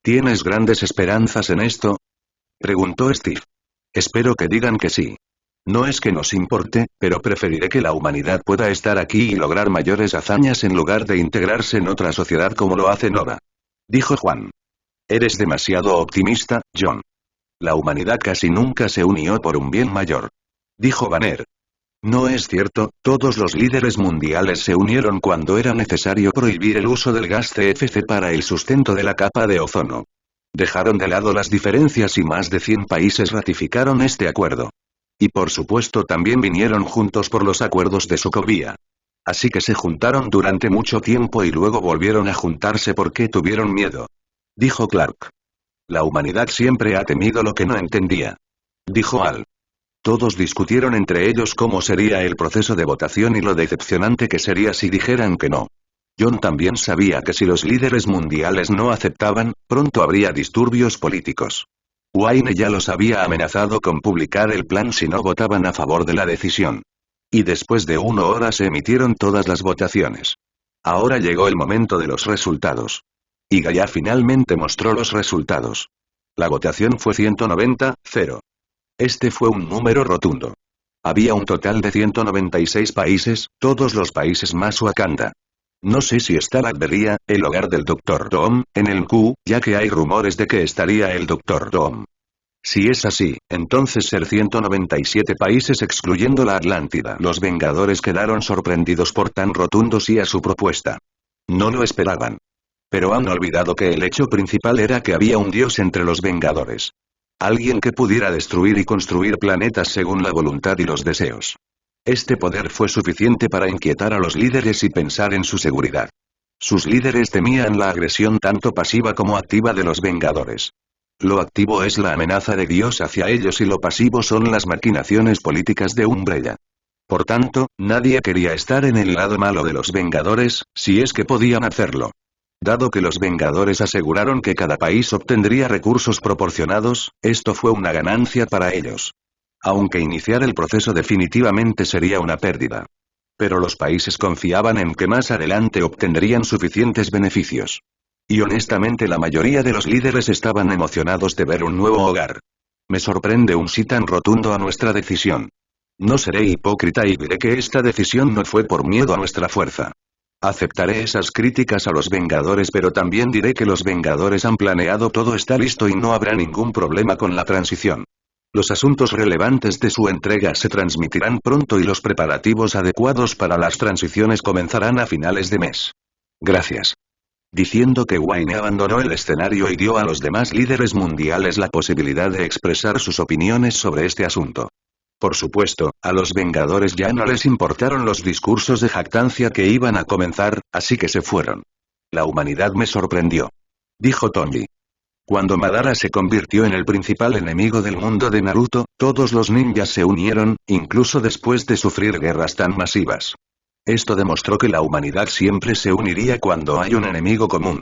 ¿Tienes grandes esperanzas en esto?, preguntó Steve. Espero que digan que sí. No es que nos importe, pero preferiré que la humanidad pueda estar aquí y lograr mayores hazañas en lugar de integrarse en otra sociedad como lo hace Nova. Dijo Juan. Eres demasiado optimista, John. La humanidad casi nunca se unió por un bien mayor. Dijo Banner. No es cierto, todos los líderes mundiales se unieron cuando era necesario prohibir el uso del gas CFC para el sustento de la capa de ozono. Dejaron de lado las diferencias y más de 100 países ratificaron este acuerdo. Y por supuesto también vinieron juntos por los acuerdos de Sokovia. Así que se juntaron durante mucho tiempo y luego volvieron a juntarse porque tuvieron miedo. Dijo Clark. La humanidad siempre ha temido lo que no entendía. Dijo Al. Todos discutieron entre ellos cómo sería el proceso de votación y lo decepcionante que sería si dijeran que no. John también sabía que si los líderes mundiales no aceptaban, pronto habría disturbios políticos. Wayne ya los había amenazado con publicar el plan si no votaban a favor de la decisión. Y después de 1 hora se emitieron todas las votaciones. Ahora llegó el momento de los resultados. Y Gaia finalmente mostró los resultados. La votación fue 190-0. Este fue un número rotundo. Había un total de 196 países, todos los países más Wakanda. No sé si está Latveria, el hogar del Dr. Doom, en el Q, ya que hay rumores de que estaría el Dr. Doom. Si es así, entonces ser 197 países excluyendo la Atlántida. Los Vengadores quedaron sorprendidos por tan rotundo sí a su propuesta. No lo esperaban. Pero han olvidado que el hecho principal era que había un dios entre los Vengadores. Alguien que pudiera destruir y construir planetas según la voluntad y los deseos. Este poder fue suficiente para inquietar a los líderes y pensar en su seguridad. Sus líderes temían la agresión tanto pasiva como activa de los Vengadores. Lo activo es la amenaza de Dios hacia ellos y lo pasivo son las maquinaciones políticas de Umbrella. Por tanto, nadie quería estar en el lado malo de los Vengadores, si es que podían hacerlo. Dado que los Vengadores aseguraron que cada país obtendría recursos proporcionados, esto fue una ganancia para ellos. Aunque iniciar el proceso definitivamente sería una pérdida. Pero los países confiaban en que más adelante obtendrían suficientes beneficios. Y honestamente la mayoría de los líderes estaban emocionados de ver un nuevo hogar. Me sorprende un sí tan rotundo a nuestra decisión. No seré hipócrita y diré que esta decisión no fue por miedo a nuestra fuerza. Aceptaré esas críticas a los Vengadores, pero también diré que los Vengadores han planeado todo, está listo y no habrá ningún problema con la transición. Los asuntos relevantes de su entrega se transmitirán pronto y los preparativos adecuados para las transiciones comenzarán a finales de mes. Gracias. Diciendo que Wayne abandonó el escenario y dio a los demás líderes mundiales la posibilidad de expresar sus opiniones sobre este asunto. Por supuesto, a los Vengadores ya no les importaron los discursos de jactancia que iban a comenzar, así que se fueron. La humanidad me sorprendió. Dijo Tonji. Cuando Madara se convirtió en el principal enemigo del mundo de Naruto, todos los ninjas se unieron, incluso después de sufrir guerras tan masivas. Esto demostró que la humanidad siempre se uniría cuando hay un enemigo común.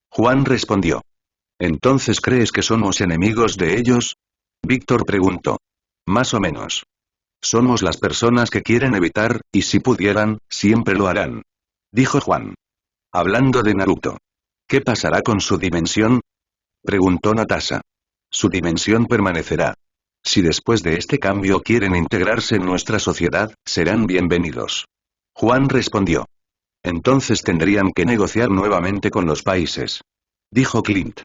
Juan respondió. ¿Entonces crees que somos enemigos de ellos? Víctor preguntó. Más o menos. Somos las personas que quieren evitar, y si pudieran, siempre lo harán. Dijo Juan. Hablando de Naruto. ¿Qué pasará con su dimensión? Preguntó Natasha. Su dimensión permanecerá. Si después de este cambio quieren integrarse en nuestra sociedad, serán bienvenidos. Juan respondió. Entonces tendrían que negociar nuevamente con los países. Dijo Clint.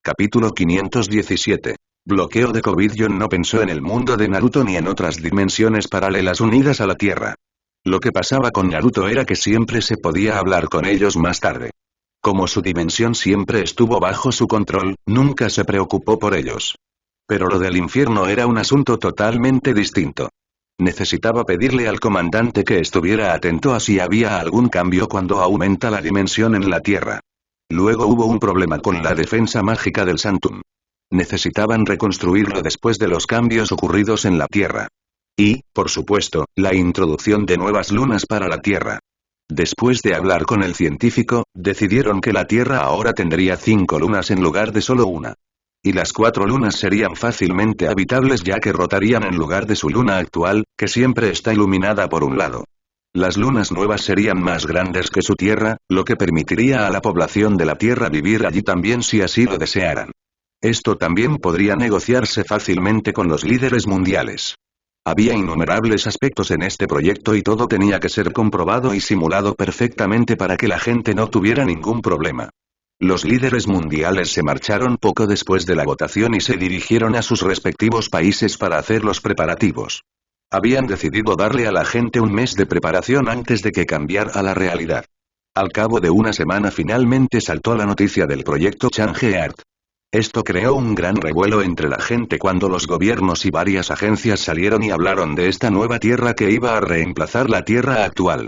Capítulo 517. Bloqueo de COVID. John no pensó en el mundo de Naruto ni en otras dimensiones paralelas unidas a la Tierra. Lo que pasaba con Naruto era que siempre se podía hablar con ellos más tarde. Como su dimensión siempre estuvo bajo su control, nunca se preocupó por ellos. Pero lo del infierno era un asunto totalmente distinto. Necesitaba pedirle al comandante que estuviera atento a si había algún cambio cuando aumenta la dimensión en la Tierra. Luego hubo un problema con la defensa mágica del Santum. Necesitaban reconstruirlo después de los cambios ocurridos en la Tierra. Y, por supuesto, la introducción de nuevas lunas para la Tierra. Después de hablar con el científico, decidieron que la Tierra ahora tendría 5 lunas en lugar de solo una. Y las 4 lunas serían fácilmente habitables ya que rotarían en lugar de su luna actual, que siempre está iluminada por un lado. Las lunas nuevas serían más grandes que su Tierra, lo que permitiría a la población de la Tierra vivir allí también si así lo desearan. Esto también podría negociarse fácilmente con los líderes mundiales. Había innumerables aspectos en este proyecto y todo tenía que ser comprobado y simulado perfectamente para que la gente no tuviera ningún problema. Los líderes mundiales se marcharon poco después de la votación y se dirigieron a sus respectivos países para hacer los preparativos. Habían decidido darle a la gente un mes de preparación antes de que cambiara la realidad. Al cabo de una semana finalmente saltó la noticia del proyecto Changeart. Esto creó un gran revuelo entre la gente cuando los gobiernos y varias agencias salieron y hablaron de esta nueva tierra que iba a reemplazar la tierra actual.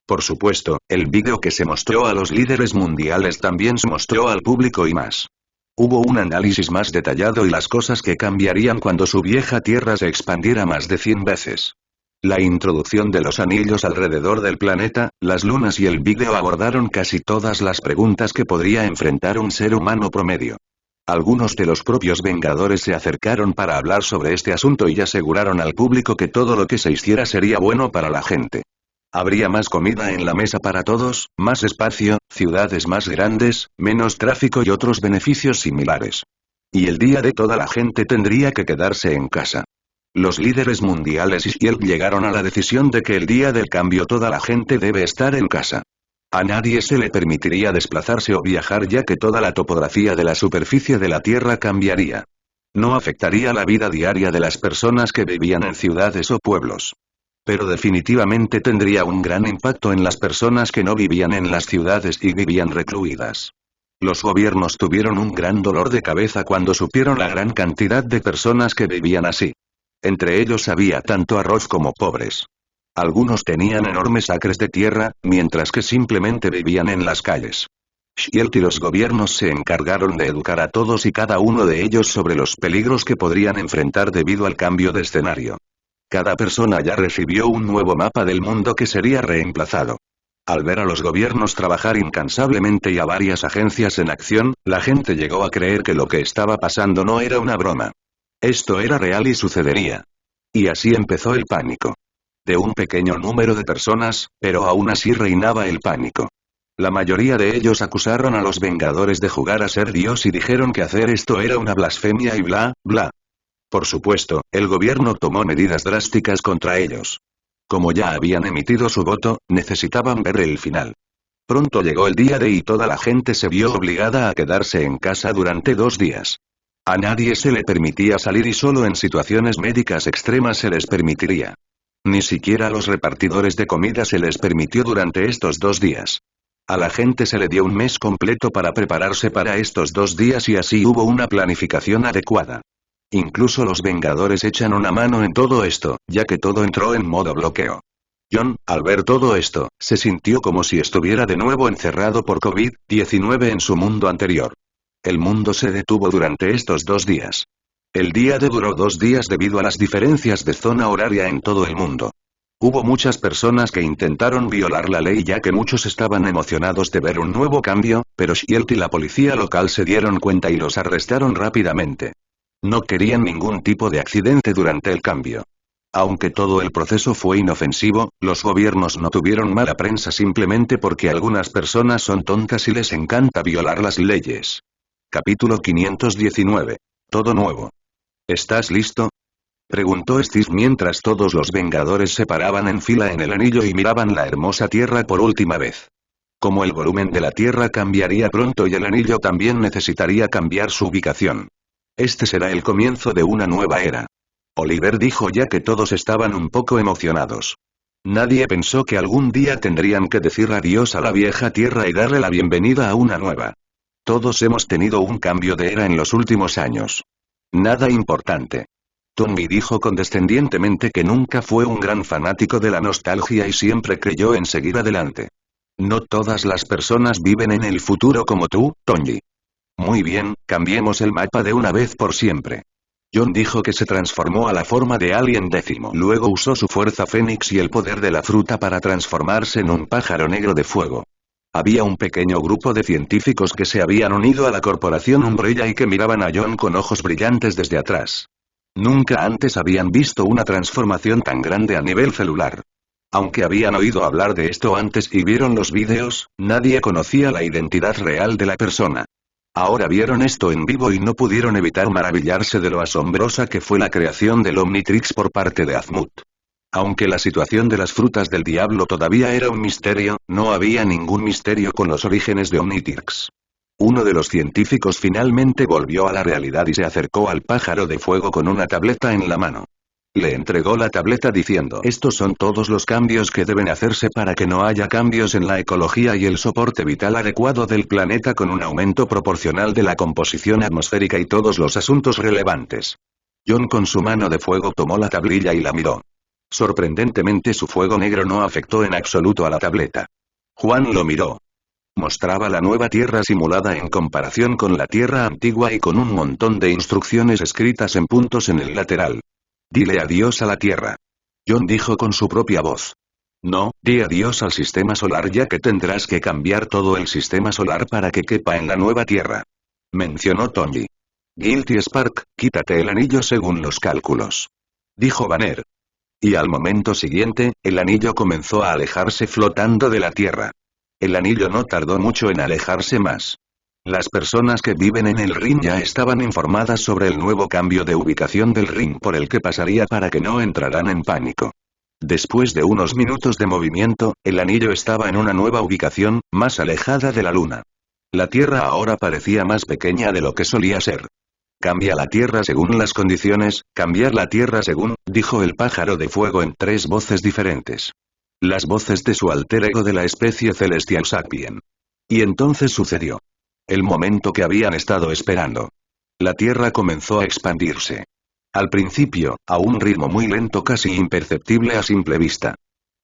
Por supuesto, el vídeo que se mostró a los líderes mundiales también se mostró al público y más. Hubo un análisis más detallado y las cosas que cambiarían cuando su vieja tierra se expandiera más de 100 veces. La introducción de los anillos alrededor del planeta, las lunas y el vídeo abordaron casi todas las preguntas que podría enfrentar un ser humano promedio. Algunos de los propios Vengadores se acercaron para hablar sobre este asunto y aseguraron al público que todo lo que se hiciera sería bueno para la gente. Habría más comida en la mesa para todos, más espacio, ciudades más grandes, menos tráfico y otros beneficios similares. Y el día de toda la gente tendría que quedarse en casa. Los líderes mundiales y Shield llegaron a la decisión de que el día del cambio toda la gente debe estar en casa. A nadie se le permitiría desplazarse o viajar ya que toda la topografía de la superficie de la Tierra cambiaría. No afectaría la vida diaria de las personas que vivían en ciudades o pueblos. Pero definitivamente tendría un gran impacto en las personas que no vivían en las ciudades y vivían recluidas. Los gobiernos tuvieron un gran dolor de cabeza cuando supieron la gran cantidad de personas que vivían así. Entre ellos había tanto arroz como pobres. Algunos tenían enormes acres de tierra, mientras que simplemente vivían en las calles. Shield y los gobiernos se encargaron de educar a todos y cada uno de ellos sobre los peligros que podrían enfrentar debido al cambio de escenario. Cada persona ya recibió un nuevo mapa del mundo que sería reemplazado. Al ver a los gobiernos trabajar incansablemente y a varias agencias en acción, la gente llegó a creer que lo que estaba pasando no era una broma. Esto era real y sucedería. Y así empezó el pánico. De un pequeño número de personas, pero aún así reinaba el pánico. La mayoría de ellos acusaron a los Vengadores de jugar a ser Dios y dijeron que hacer esto era una blasfemia y bla, bla. Por supuesto, el gobierno tomó medidas drásticas contra ellos. Como ya habían emitido su voto, necesitaban ver el final. Pronto llegó el día D y toda la gente se vio obligada a quedarse en casa durante 2 días. A nadie se le permitía salir y solo en situaciones médicas extremas se les permitiría. Ni siquiera a los repartidores de comida se les permitió durante estos 2 días. A la gente se le dio un mes completo para prepararse para estos 2 días y así hubo una planificación adecuada. Incluso los Vengadores echan una mano en todo esto, ya que todo entró en modo bloqueo. John, al ver todo esto, se sintió como si estuviera de nuevo encerrado por COVID-19 en su mundo anterior. El mundo se detuvo durante estos 2 días. El día D duró 2 días debido a las diferencias de zona horaria en todo el mundo. Hubo muchas personas que intentaron violar la ley ya que muchos estaban emocionados de ver un nuevo cambio, pero Shield y la policía local se dieron cuenta y los arrestaron rápidamente. No querían ningún tipo de accidente durante el cambio. Aunque todo el proceso fue inofensivo, los gobiernos no tuvieron mala prensa simplemente porque algunas personas son tontas y les encanta violar las leyes. Capítulo 519. Todo nuevo. ¿Estás listo? Preguntó Steve mientras todos los Vengadores se paraban en fila en el anillo y miraban la hermosa Tierra por última vez. Como el volumen de la Tierra cambiaría pronto y el anillo también necesitaría cambiar su ubicación. Este será el comienzo de una nueva era. Oliver dijo ya que todos estaban un poco emocionados. Nadie pensó que algún día tendrían que decir adiós a la vieja Tierra y darle la bienvenida a una nueva. Todos hemos tenido un cambio de era en los últimos años. Nada importante. Tommy dijo condescendientemente que nunca fue un gran fanático de la nostalgia y siempre creyó en seguir adelante. No todas las personas viven en el futuro como tú, Tommy. Muy bien, cambiemos el mapa de una vez por siempre. John dijo que se transformó a la forma de Alien Décimo. Luego usó su fuerza Fénix y el poder de la fruta para transformarse en un pájaro negro de fuego. Había un pequeño grupo de científicos que se habían unido a la corporación Umbrella y que miraban a John con ojos brillantes desde atrás. Nunca antes habían visto una transformación tan grande a nivel celular. Aunque habían oído hablar de esto antes y vieron los vídeos, nadie conocía la identidad real de la persona. Ahora vieron esto en vivo y no pudieron evitar maravillarse de lo asombrosa que fue la creación del Omnitrix por parte de Azimuth. Aunque la situación de las frutas del diablo todavía era un misterio, no había ningún misterio con los orígenes de Omnitrix. Uno de los científicos finalmente volvió a la realidad y se acercó al pájaro de fuego con una tableta en la mano. Le entregó la tableta diciendo: estos son todos los cambios que deben hacerse para que no haya cambios en la ecología y el soporte vital adecuado del planeta con un aumento proporcional de la composición atmosférica y todos los asuntos relevantes. John con su mano de fuego tomó la tablilla y la miró. Sorprendentemente su fuego negro no afectó en absoluto a la tableta. Juan lo miró. Mostraba la nueva Tierra simulada en comparación con la Tierra antigua y con un montón de instrucciones escritas en puntos en el lateral. Dile adiós a la Tierra. John dijo con su propia voz. No, di adiós al sistema solar ya que tendrás que cambiar todo el sistema solar para que quepa en la nueva Tierra. Mencionó Tommy. Guilty Spark, quítate el anillo según los cálculos. Dijo Banner. Y al momento siguiente, el anillo comenzó a alejarse flotando de la Tierra. El anillo no tardó mucho en alejarse más. Las personas que viven en el ring ya estaban informadas sobre el nuevo cambio de ubicación del ring por el que pasaría para que no entraran en pánico. Después de unos minutos de movimiento, el anillo estaba en una nueva ubicación, más alejada de la luna. La Tierra ahora parecía más pequeña de lo que solía ser. Cambia la Tierra según las condiciones, cambiar la Tierra según, dijo el pájaro de fuego en 3 voces diferentes. Las voces de su alter ego de la especie Celestial Sapien. Y entonces sucedió. El momento que habían estado esperando. La Tierra comenzó a expandirse. Al principio, a un ritmo muy lento, casi imperceptible a simple vista.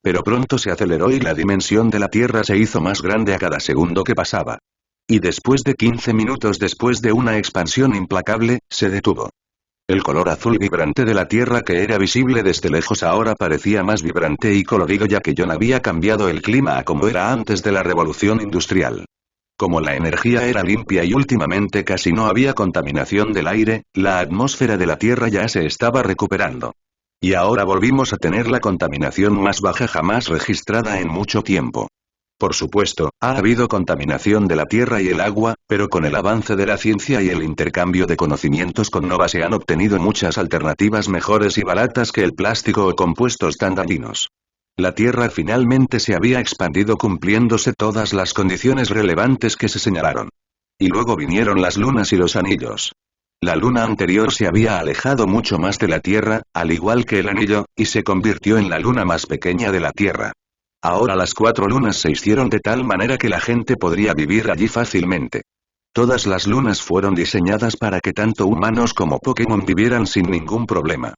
Pero pronto se aceleró y la dimensión de la Tierra se hizo más grande a cada segundo que pasaba. Y después de 15 minutos después de una expansión implacable, se detuvo. El color azul vibrante de la Tierra que era visible desde lejos ahora parecía más vibrante y colorido ya que John había cambiado el clima a como era antes de la revolución industrial. Como la energía era limpia y últimamente casi no había contaminación del aire, la atmósfera de la Tierra ya se estaba recuperando. Y ahora volvimos a tener la contaminación más baja jamás registrada en mucho tiempo. Por supuesto, ha habido contaminación de la tierra y el agua, pero con el avance de la ciencia y el intercambio de conocimientos con Nova se han obtenido muchas alternativas mejores y baratas que el plástico o compuestos tan dañinos. La Tierra finalmente se había expandido cumpliéndose todas las condiciones relevantes que se señalaron. Y luego vinieron las lunas y los anillos. La luna anterior se había alejado mucho más de la Tierra, al igual que el anillo, y se convirtió en la luna más pequeña de la Tierra. Ahora las 4 lunas se hicieron de tal manera que la gente podría vivir allí fácilmente. Todas las lunas fueron diseñadas para que tanto humanos como Pokémon vivieran sin ningún problema.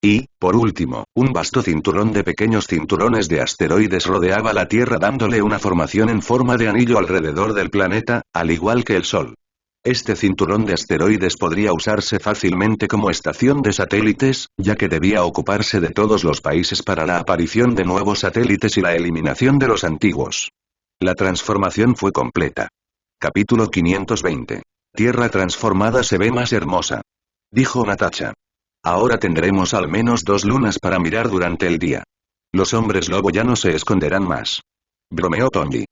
Y, por último, un vasto cinturón de pequeños cinturones de asteroides rodeaba la Tierra dándole una formación en forma de anillo alrededor del planeta, al igual que el Sol. Este cinturón de asteroides podría usarse fácilmente como estación de satélites, ya que debía ocuparse de todos los países para la aparición de nuevos satélites y la eliminación de los antiguos. La transformación fue completa. Capítulo 520. Tierra transformada se ve más hermosa. Dijo Natasha. Ahora tendremos al menos 2 lunas para mirar durante el día. Los hombres lobo ya no se esconderán más. Bromeó Tonji.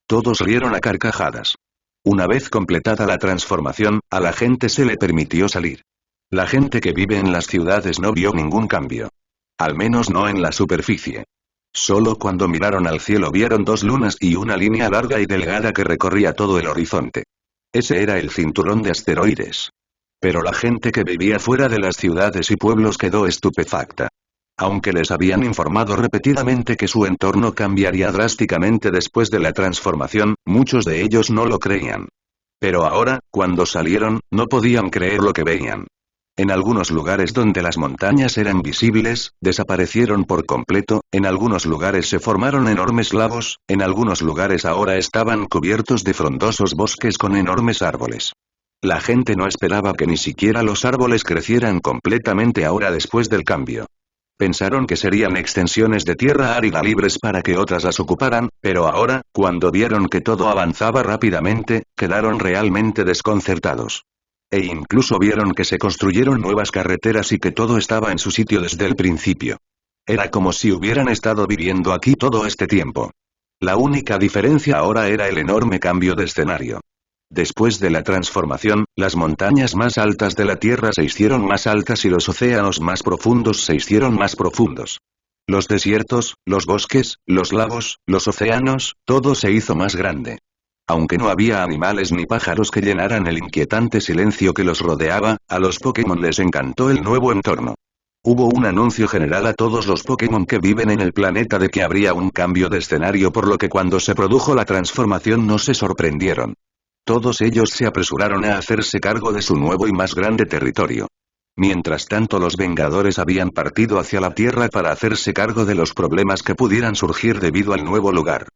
Todos rieron a carcajadas. Una vez completada la transformación, a la gente se le permitió salir. La gente que vive en las ciudades no vio ningún cambio. Al menos no en la superficie. Solo cuando miraron al cielo vieron 2 lunas y una línea larga y delgada que recorría todo el horizonte. Ese era el cinturón de asteroides. Pero la gente que vivía fuera de las ciudades y pueblos quedó estupefacta. Aunque les habían informado repetidamente que su entorno cambiaría drásticamente después de la transformación, muchos de ellos no lo creían. Pero ahora, cuando salieron, no podían creer lo que veían. En algunos lugares donde las montañas eran visibles, desaparecieron por completo, en algunos lugares se formaron enormes lagos, en algunos lugares ahora estaban cubiertos de frondosos bosques con enormes árboles. La gente no esperaba que ni siquiera los árboles crecieran completamente ahora después del cambio. Pensaron que serían extensiones de tierra árida libres para que otras las ocuparan, pero ahora, cuando vieron que todo avanzaba rápidamente, quedaron realmente desconcertados. E incluso vieron que se construyeron nuevas carreteras y que todo estaba en su sitio desde el principio. Era como si hubieran estado viviendo aquí todo este tiempo. La única diferencia ahora era el enorme cambio de escenario. Después de la transformación, las montañas más altas de la Tierra se hicieron más altas y los océanos más profundos se hicieron más profundos. Los desiertos, los bosques, los lagos, los océanos, todo se hizo más grande. Aunque no había animales ni pájaros que llenaran el inquietante silencio que los rodeaba, a los Pokémon les encantó el nuevo entorno. Hubo un anuncio general a todos los Pokémon que viven en el planeta de que habría un cambio de escenario, por lo que cuando se produjo la transformación no se sorprendieron. Todos ellos se apresuraron a hacerse cargo de su nuevo y más grande territorio. Mientras tanto los Vengadores habían partido hacia la Tierra para hacerse cargo de los problemas que pudieran surgir debido al nuevo lugar.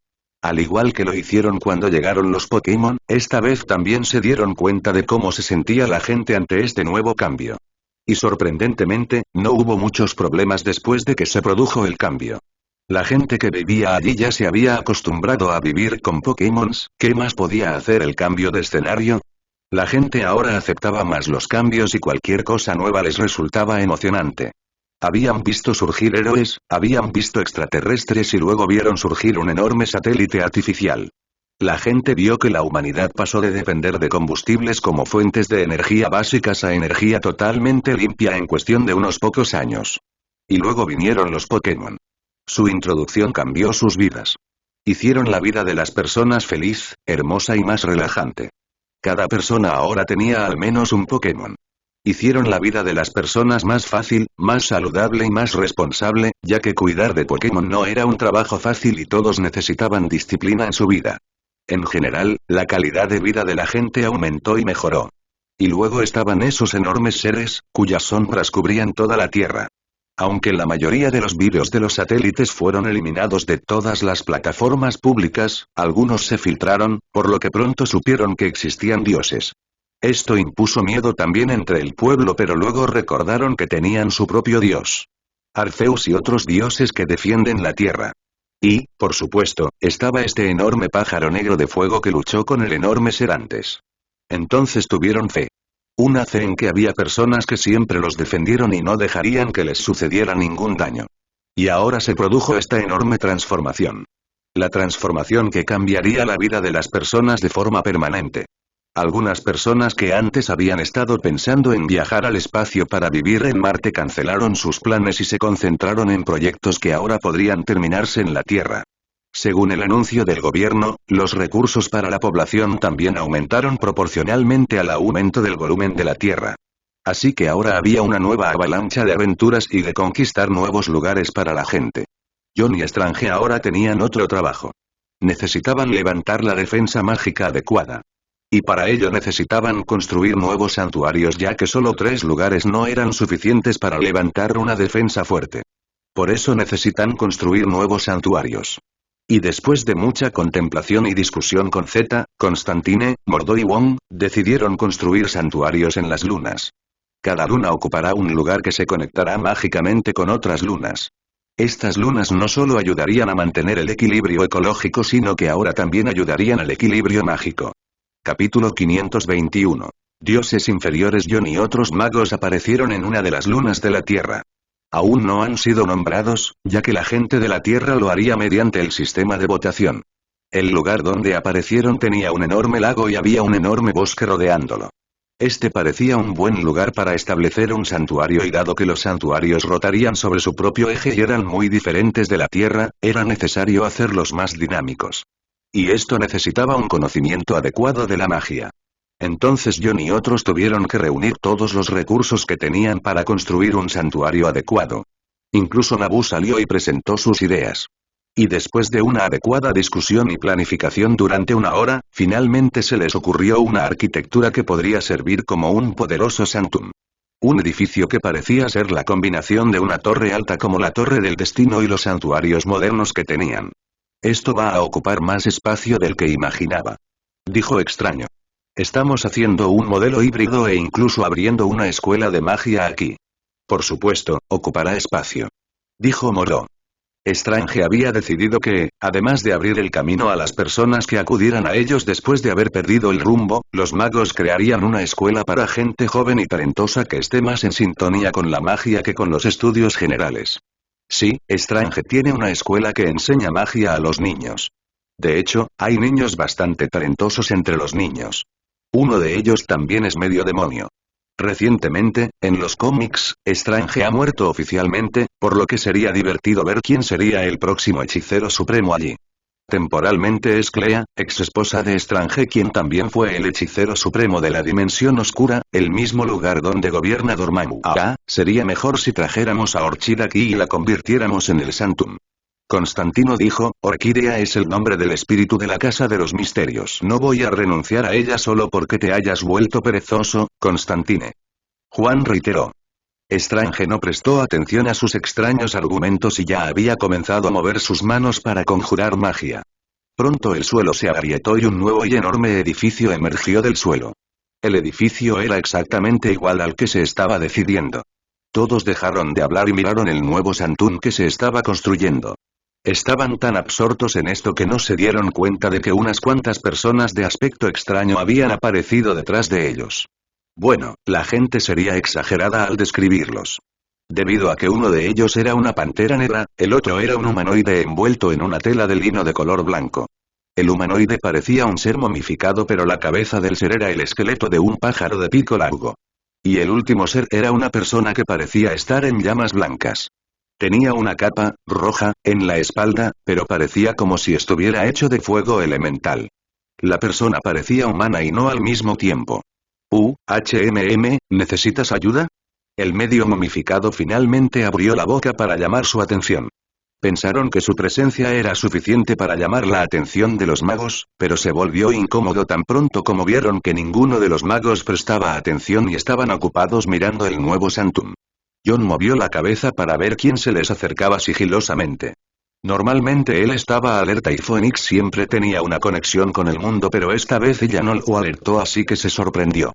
Al igual que lo hicieron cuando llegaron los Pokémon, esta vez también se dieron cuenta de cómo se sentía la gente ante este nuevo cambio. Y sorprendentemente, no hubo muchos problemas después de que se produjo el cambio. La gente que vivía allí ya se había acostumbrado a vivir con Pokémons, ¿qué más podía hacer el cambio de escenario? La gente ahora aceptaba más los cambios y cualquier cosa nueva les resultaba emocionante. Habían visto surgir héroes, habían visto extraterrestres y luego vieron surgir un enorme satélite artificial. La gente vio que la humanidad pasó de depender de combustibles como fuentes de energía básicas a energía totalmente limpia en cuestión de unos pocos años. Y luego vinieron los Pokémon. Su introducción cambió sus vidas. Hicieron la vida de las personas feliz, hermosa y más relajante. Cada persona ahora tenía al menos un Pokémon. Hicieron la vida de las personas más fácil, más saludable y más responsable, ya que cuidar de Pokémon no era un trabajo fácil y todos necesitaban disciplina en su vida. En general, la calidad de vida de la gente aumentó y mejoró. Y luego estaban esos enormes seres, cuyas sombras cubrían toda la Tierra. Aunque la mayoría de los vídeos de los satélites fueron eliminados de todas las plataformas públicas, algunos se filtraron, por lo que pronto supieron que existían dioses. Esto impuso miedo también entre el pueblo, pero luego recordaron que tenían su propio dios. Arceus y otros dioses que defienden la tierra. Y, por supuesto, estaba este enorme pájaro negro de fuego que luchó con el enorme Serantes. Entonces tuvieron fe. Una fe en que había personas que siempre los defendieron y no dejarían que les sucediera ningún daño. Y ahora se produjo esta enorme transformación. La transformación que cambiaría la vida de las personas de forma permanente. Algunas personas que antes habían estado pensando en viajar al espacio para vivir en Marte cancelaron sus planes y se concentraron en proyectos que ahora podrían terminarse en la Tierra. Según el anuncio del gobierno, los recursos para la población también aumentaron proporcionalmente al aumento del volumen de la Tierra. Así que ahora había una nueva avalancha de aventuras y de conquistar nuevos lugares para la gente. John y Strange ahora tenían otro trabajo. Necesitaban levantar la defensa mágica adecuada. Y para ello necesitaban construir nuevos santuarios, ya que solo 3 lugares no eran suficientes para levantar una defensa fuerte. Por eso necesitan construir nuevos santuarios. Y después de mucha contemplación y discusión con Z, Constantine, Mordo y Wong, decidieron construir santuarios en las lunas. Cada luna ocupará un lugar que se conectará mágicamente con otras lunas. Estas lunas no solo ayudarían a mantener el equilibrio ecológico, sino que ahora también ayudarían al equilibrio mágico. Capítulo 521. Dioses inferiores. John y otros magos aparecieron en una de las lunas de la Tierra. Aún no han sido nombrados, ya que la gente de la Tierra lo haría mediante el sistema de votación. El lugar donde aparecieron tenía un enorme lago y había un enorme bosque rodeándolo. Este parecía un buen lugar para establecer un santuario, y dado que los santuarios rotarían sobre su propio eje y eran muy diferentes de la Tierra, era necesario hacerlos más dinámicos. Y esto necesitaba un conocimiento adecuado de la magia. Entonces John y otros tuvieron que reunir todos los recursos que tenían para construir un santuario adecuado. Incluso Nabu salió y presentó sus ideas. Y después de una adecuada discusión y planificación durante 1 hora, finalmente se les ocurrió una arquitectura que podría servir como un poderoso Sanctum. Un edificio que parecía ser la combinación de una torre alta como la Torre del Destino y los santuarios modernos que tenían. Esto va a ocupar más espacio del que imaginaba. Dijo Extraño. Estamos haciendo un modelo híbrido e incluso abriendo una escuela de magia aquí. Por supuesto, ocupará espacio. Dijo Mordo. Strange había decidido que, además de abrir el camino a las personas que acudieran a ellos después de haber perdido el rumbo, los magos crearían una escuela para gente joven y talentosa que esté más en sintonía con la magia que con los estudios generales. Sí, Strange tiene una escuela que enseña magia a los niños. De hecho, hay niños bastante talentosos entre los niños. Uno de ellos también es medio demonio. Recientemente, en los cómics, Strange ha muerto oficialmente, por lo que sería divertido ver quién sería el próximo hechicero supremo allí. Temporalmente es Clea, ex esposa de Strange, quien también fue el hechicero supremo de la Dimensión Oscura, el mismo lugar donde gobierna Dormammu. Sería mejor si trajéramos a Orchid aquí y la convirtiéramos en el Sanctum. Constantino dijo, Orquídea es el nombre del espíritu de la Casa de los Misterios. No voy a renunciar a ella solo porque te hayas vuelto perezoso, Constantine. Juan reiteró. Strange no prestó atención a sus extraños argumentos y ya había comenzado a mover sus manos para conjurar magia. Pronto el suelo se agrietó y un nuevo y enorme edificio emergió del suelo. El edificio era exactamente igual al que se estaba decidiendo. Todos dejaron de hablar y miraron el nuevo Sanctum que se estaba construyendo. Estaban tan absortos en esto que no se dieron cuenta de que unas cuantas personas de aspecto extraño habían aparecido detrás de ellos. Bueno, la gente sería exagerada al describirlos. Debido a que uno de ellos era una pantera negra, el otro era un humanoide envuelto en una tela de lino de color blanco. El humanoide parecía un ser momificado, pero la cabeza del ser era el esqueleto de un pájaro de pico largo. Y el último ser era una persona que parecía estar en llamas blancas. Tenía una capa, roja, en la espalda, pero parecía como si estuviera hecho de fuego elemental. La persona parecía humana y no al mismo tiempo. ¿Necesitas ayuda? El medio momificado finalmente abrió la boca para llamar su atención. Pensaron que su presencia era suficiente para llamar la atención de los magos, pero se volvió incómodo tan pronto como vieron que ninguno de los magos prestaba atención y estaban ocupados mirando el nuevo Santum. John movió la cabeza para ver quién se les acercaba sigilosamente. Normalmente él estaba alerta y Phoenix siempre tenía una conexión con el mundo, pero esta vez ella no lo alertó, así que se sorprendió.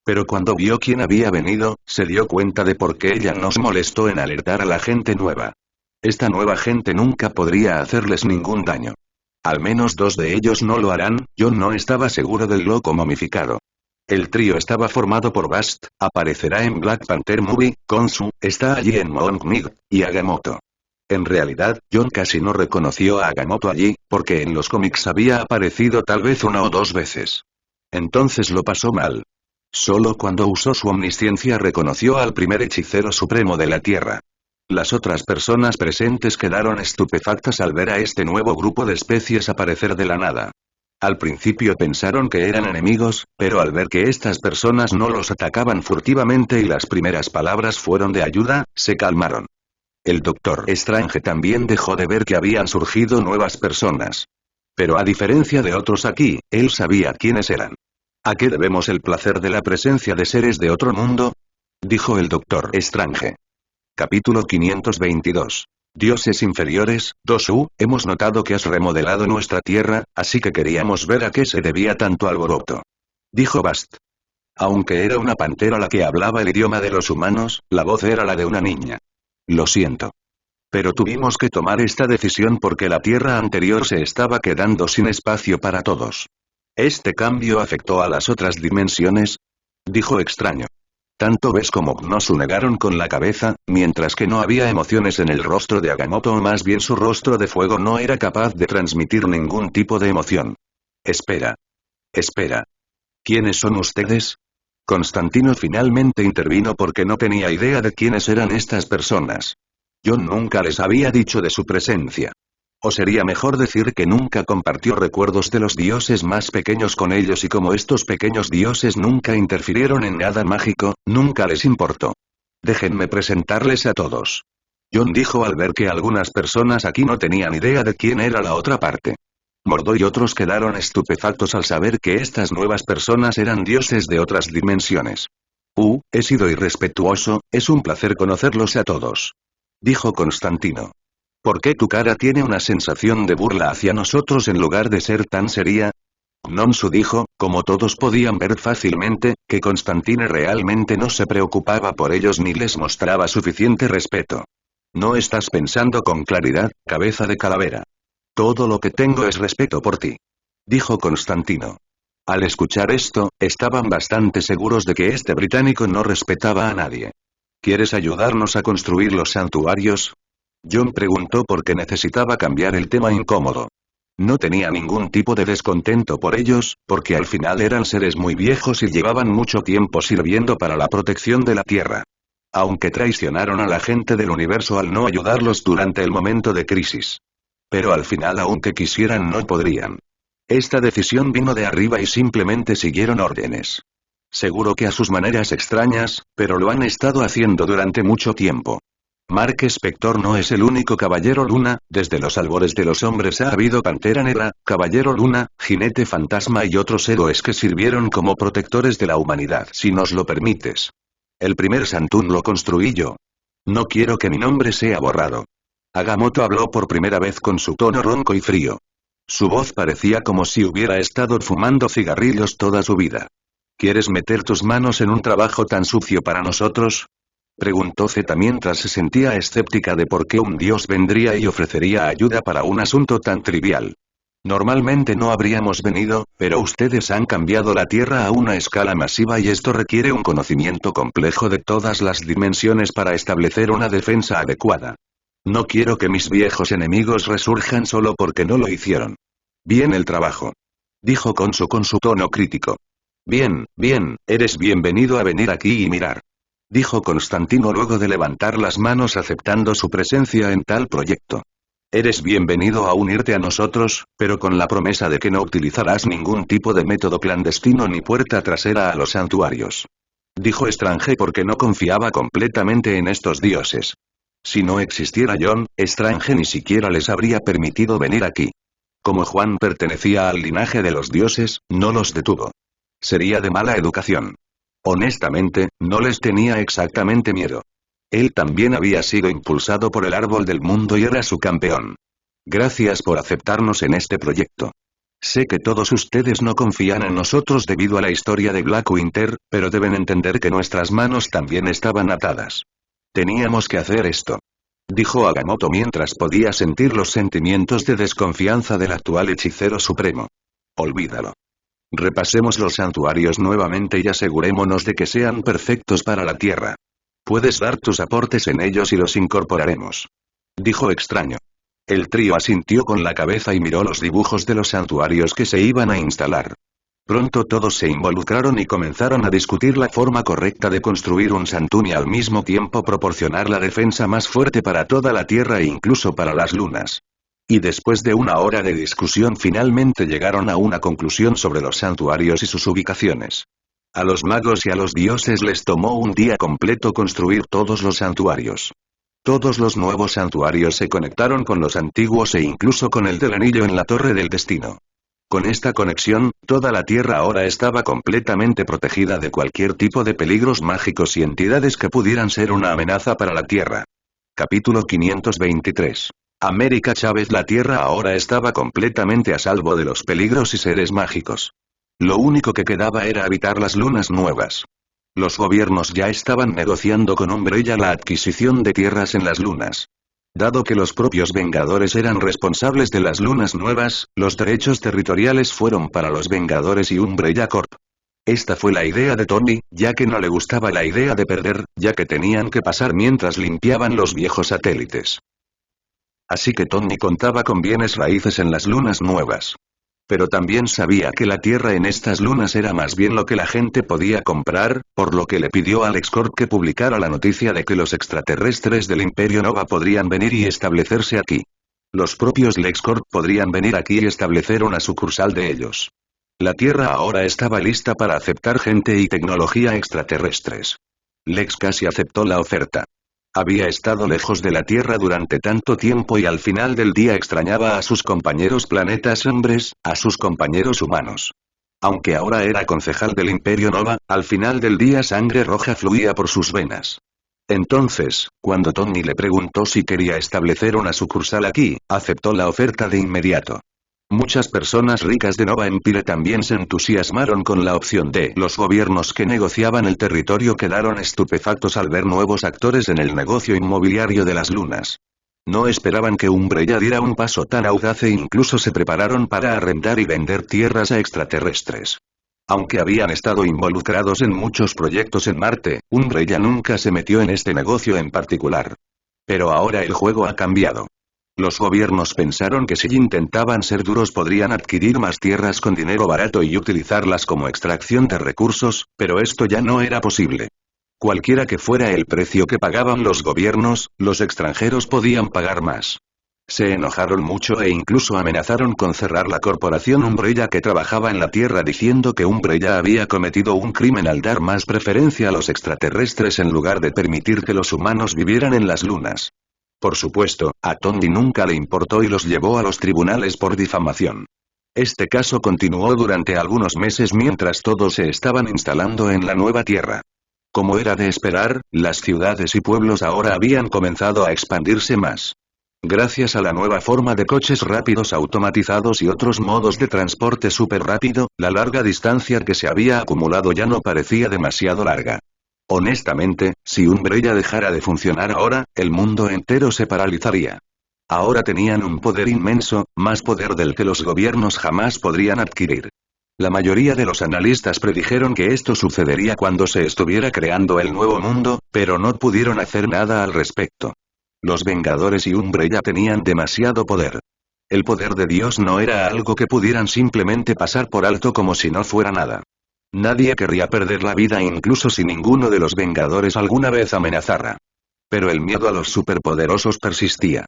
Pero cuando vio quién había venido, se dio cuenta de por qué ella no se molestó en alertar a la gente nueva. Esta nueva gente nunca podría hacerles ningún daño. Al menos 2 de ellos no lo harán. John no estaba seguro del loco momificado. El trío estaba formado por Bast, aparecerá en Black Panther Movie, Khonshu, está allí en Moon Knight, y Agamotto. En realidad, John casi no reconoció a Agamotto allí, porque en los cómics había aparecido tal vez 1 o 2 veces. Entonces lo pasó mal. Solo cuando usó su omnisciencia reconoció al primer hechicero supremo de la Tierra. Las otras personas presentes quedaron estupefactas al ver a este nuevo grupo de especies aparecer de la nada. Al principio pensaron que eran enemigos, pero al ver que estas personas no los atacaban furtivamente y las primeras palabras fueron de ayuda, se calmaron. El Doctor Strange también dejó de ver que habían surgido nuevas personas. Pero a diferencia de otros aquí, él sabía quiénes eran. ¿A qué debemos el placer de la presencia de seres de otro mundo? Dijo el Doctor Strange. Capítulo 522. Dioses inferiores. 2. Hemos notado que has remodelado nuestra tierra, así que queríamos ver a qué se debía tanto alboroto. Dijo Bast. Aunque era una pantera la que hablaba el idioma de los humanos, la voz era la de una niña. Lo siento. Pero tuvimos que tomar esta decisión porque la tierra anterior se estaba quedando sin espacio para todos. ¿Este cambio afectó a las otras dimensiones? Dijo extraño. Tanto Bes como Khonshu negaron con la cabeza, mientras que no había emociones en el rostro de Agamotto, o más bien su rostro de fuego no era capaz de transmitir ningún tipo de emoción. Espera. ¿Quiénes son ustedes? Constantino finalmente intervino porque no tenía idea de quiénes eran estas personas. John nunca les había dicho de su presencia. O sería mejor decir que nunca compartió recuerdos de los dioses más pequeños con ellos, y como estos pequeños dioses nunca interfirieron en nada mágico, nunca les importó. Déjenme presentarles a todos. John dijo al ver que algunas personas aquí no tenían idea de quién era la otra parte. Mordo y otros quedaron estupefactos al saber que estas nuevas personas eran dioses de otras dimensiones. He sido irrespetuoso, es un placer conocerlos a todos. Dijo Constantino. ¿Por qué tu cara tiene una sensación de burla hacia nosotros en lugar de ser tan seria? Khonshu dijo, como todos podían ver fácilmente, que Constantine realmente no se preocupaba por ellos ni les mostraba suficiente respeto. No estás pensando con claridad, cabeza de calavera. Todo lo que tengo es respeto por ti. Dijo Constantino. Al escuchar esto, estaban bastante seguros de que este británico no respetaba a nadie. ¿Quieres ayudarnos a construir los santuarios? John preguntó porque necesitaba cambiar el tema incómodo. No tenía ningún tipo de descontento por ellos, porque al final eran seres muy viejos y llevaban mucho tiempo sirviendo para la protección de la Tierra. Aunque traicionaron a la gente del universo al no ayudarlos durante el momento de crisis. Pero al final, aunque quisieran, no podrían. Esta decisión vino de arriba y simplemente siguieron órdenes. Seguro que a sus maneras extrañas, pero lo han estado haciendo durante mucho tiempo. Mark Spector no es el único Caballero Luna, desde los albores de los hombres ha habido Pantera Negra, Caballero Luna, Jinete Fantasma y otros héroes que sirvieron como protectores de la humanidad. Si nos lo permites. El primer Santum lo construí yo. No quiero que mi nombre sea borrado. Agamotto habló por primera vez con su tono ronco y frío. Su voz parecía como si hubiera estado fumando cigarrillos toda su vida. ¿Quieres meter tus manos en un trabajo tan sucio para nosotros? Preguntó Zeta mientras se sentía escéptica de por qué un dios vendría y ofrecería ayuda para un asunto tan trivial. Normalmente no habríamos venido, pero ustedes han cambiado la Tierra a una escala masiva y esto requiere un conocimiento complejo de todas las dimensiones para establecer una defensa adecuada. No quiero que mis viejos enemigos resurjan solo porque no lo hicieron. Bien el trabajo. Dijo Khonsu con su tono crítico. Bien, bien, eres bienvenido a venir aquí y mirar. Dijo Constantino luego de levantar las manos aceptando su presencia en tal proyecto. Eres bienvenido a unirte a nosotros, pero con la promesa de que no utilizarás ningún tipo de método clandestino ni puerta trasera a los santuarios. Dijo Strange porque no confiaba completamente en estos dioses. Si no existiera John, Strange ni siquiera les habría permitido venir aquí. Como Juan pertenecía al linaje de los dioses, no los detuvo. Sería de mala educación. Honestamente, no les tenía exactamente miedo. Él también había sido impulsado por el árbol del mundo y era su campeón. Gracias por aceptarnos en este proyecto. Sé que todos ustedes no confían en nosotros debido a la historia de Blackwinter, pero deben entender que nuestras manos también estaban atadas. Teníamos que hacer esto. Dijo Agamotto mientras podía sentir los sentimientos de desconfianza del actual hechicero supremo. Olvídalo. Repasemos los santuarios nuevamente y asegurémonos de que sean perfectos para la Tierra. Puedes dar tus aportes en ellos y los incorporaremos. Dijo extraño. El trío asintió con la cabeza y miró los dibujos de los santuarios que se iban a instalar. Pronto todos se involucraron y comenzaron a discutir la forma correcta de construir un santún y al mismo tiempo proporcionar la defensa más fuerte para toda la Tierra e incluso para las lunas. Y después de una hora de discusión finalmente llegaron a una conclusión sobre los santuarios y sus ubicaciones. A los magos y a los dioses les tomó un día completo construir todos los santuarios. Todos los nuevos santuarios se conectaron con los antiguos e incluso con el del anillo en la Torre del Destino. Con esta conexión, toda la Tierra ahora estaba completamente protegida de cualquier tipo de peligros mágicos y entidades que pudieran ser una amenaza para la Tierra. Capítulo 523. América Chávez. La Tierra ahora estaba completamente a salvo de los peligros y seres mágicos. Lo único que quedaba era habitar las lunas nuevas. Los gobiernos ya estaban negociando con Umbrella la adquisición de tierras en las lunas. Dado que los propios Vengadores eran responsables de las lunas nuevas, los derechos territoriales fueron para los Vengadores y Umbrella Corp. Esta fue la idea de Tony, ya que no le gustaba la idea de perder, ya que tenían que pasar mientras limpiaban los viejos satélites. Así que Tony contaba con bienes raíces en las lunas nuevas. Pero también sabía que la tierra en estas lunas era más bien lo que la gente podía comprar, por lo que le pidió a LexCorp que publicara la noticia de que los extraterrestres del Imperio Nova podrían venir y establecerse aquí. Los propios LexCorp podrían venir aquí y establecer una sucursal de ellos. La Tierra ahora estaba lista para aceptar gente y tecnología extraterrestres. Lex casi aceptó la oferta. Había estado lejos de la Tierra durante tanto tiempo y al final del día extrañaba a sus compañeros planetas hombres, a sus compañeros humanos. Aunque ahora era concejal del Imperio Nova, al final del día sangre roja fluía por sus venas. Entonces, cuando Tony le preguntó si quería establecer una sucursal aquí, aceptó la oferta de inmediato. Muchas personas ricas de Nova Empire también se entusiasmaron con la opción de los gobiernos que negociaban el territorio quedaron estupefactos al ver nuevos actores en el negocio inmobiliario de las lunas. No esperaban que Umbrella diera un paso tan audaz e incluso se prepararon para arrendar y vender tierras a extraterrestres. Aunque habían estado involucrados en muchos proyectos en Marte, Umbrella nunca se metió en este negocio en particular. Pero ahora el juego ha cambiado. Los gobiernos pensaron que si intentaban ser duros podrían adquirir más tierras con dinero barato y utilizarlas como extracción de recursos, pero esto ya no era posible. Cualquiera que fuera el precio que pagaban los gobiernos, los extranjeros podían pagar más. Se enojaron mucho e incluso amenazaron con cerrar la corporación Umbrella que trabajaba en la Tierra diciendo que Umbrella había cometido un crimen al dar más preferencia a los extraterrestres en lugar de permitir que los humanos vivieran en las lunas. Por supuesto, a Tony nunca le importó y los llevó a los tribunales por difamación. Este caso continuó durante algunos meses mientras todos se estaban instalando en la nueva Tierra. Como era de esperar, las ciudades y pueblos ahora habían comenzado a expandirse más. Gracias a la nueva forma de coches rápidos automatizados y otros modos de transporte súper rápido, la larga distancia que se había acumulado ya no parecía demasiado larga. Honestamente, si Umbrella dejara de funcionar ahora, el mundo entero se paralizaría. Ahora tenían un poder inmenso, más poder del que los gobiernos jamás podrían adquirir. La mayoría de los analistas predijeron que esto sucedería cuando se estuviera creando el nuevo mundo, pero no pudieron hacer nada al respecto. Los Vengadores y Umbrella tenían demasiado poder. El poder de Dios no era algo que pudieran simplemente pasar por alto como si no fuera nada. Nadie querría perder la vida incluso si ninguno de los Vengadores alguna vez amenazara. Pero el miedo a los superpoderosos persistía.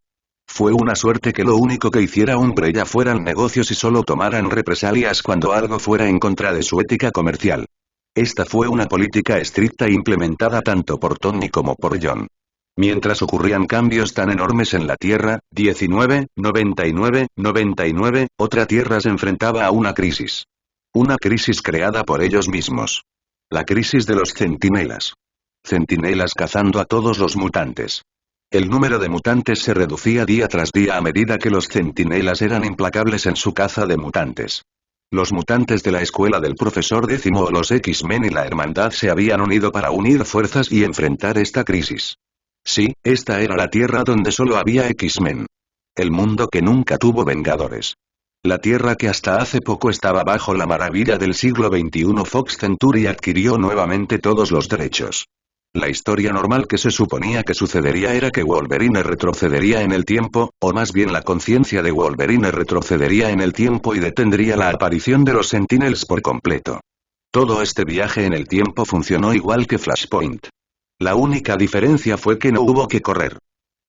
Fue una suerte que lo único que hiciera Umbrella fueran negocios y solo tomaran represalias cuando algo fuera en contra de su ética comercial. Esta fue una política estricta implementada tanto por Tony como por John. Mientras ocurrían cambios tan enormes en la Tierra, 19, 99, 99, otra Tierra se enfrentaba a una crisis. Una crisis creada por ellos mismos. La crisis de los centinelas. Centinelas cazando a todos los mutantes. El número de mutantes se reducía día tras día a medida que los centinelas eran implacables en su caza de mutantes. Los mutantes de la escuela del profesor Décimo o los X-Men y la Hermandad se habían unido para unir fuerzas y enfrentar esta crisis. Sí, esta era la Tierra donde solo había X-Men. El mundo que nunca tuvo Vengadores. La Tierra que hasta hace poco estaba bajo la maravilla del siglo XXI. Fox Century adquirió nuevamente todos los derechos. La historia normal que se suponía que sucedería era que Wolverine retrocedería en el tiempo, o más bien la conciencia de Wolverine retrocedería en el tiempo y detendría la aparición de los Sentinels por completo. Todo este viaje en el tiempo funcionó igual que Flashpoint. La única diferencia fue que no hubo que correr.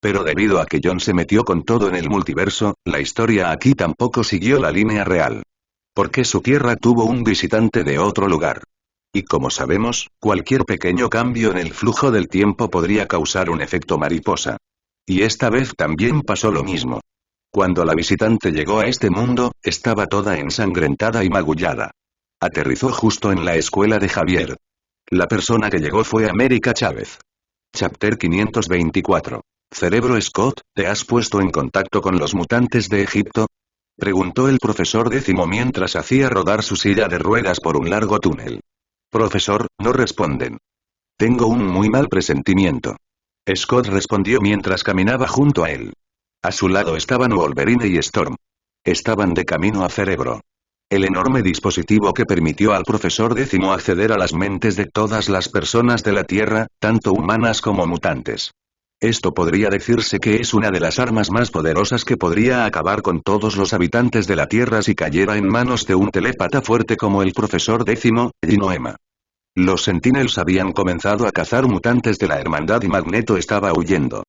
Pero debido a que John se metió con todo en el multiverso, la historia aquí tampoco siguió la línea real. Porque su Tierra tuvo un visitante de otro lugar. Y como sabemos, cualquier pequeño cambio en el flujo del tiempo podría causar un efecto mariposa. Y esta vez también pasó lo mismo. Cuando la visitante llegó a este mundo, estaba toda ensangrentada y magullada. Aterrizó justo en la escuela de Javier. La persona que llegó fue América Chávez. Chapter 524. Cerebro Scott, ¿te has puesto en contacto con los mutantes de Egipto? Preguntó el profesor Décimo mientras hacía rodar su silla de ruedas por un largo túnel. Profesor, no responden. Tengo un muy mal presentimiento. Scott respondió mientras caminaba junto a él. A su lado estaban Wolverine y Storm. Estaban de camino a Cerebro. El enorme dispositivo que permitió al profesor Décimo acceder a las mentes de todas las personas de la Tierra, tanto humanas como mutantes. Esto podría decirse que es una de las armas más poderosas que podría acabar con todos los habitantes de la Tierra si cayera en manos de un telépata fuerte como el profesor Décimo, Ginoema. Los Sentinels habían comenzado a cazar mutantes de la Hermandad y Magneto estaba huyendo.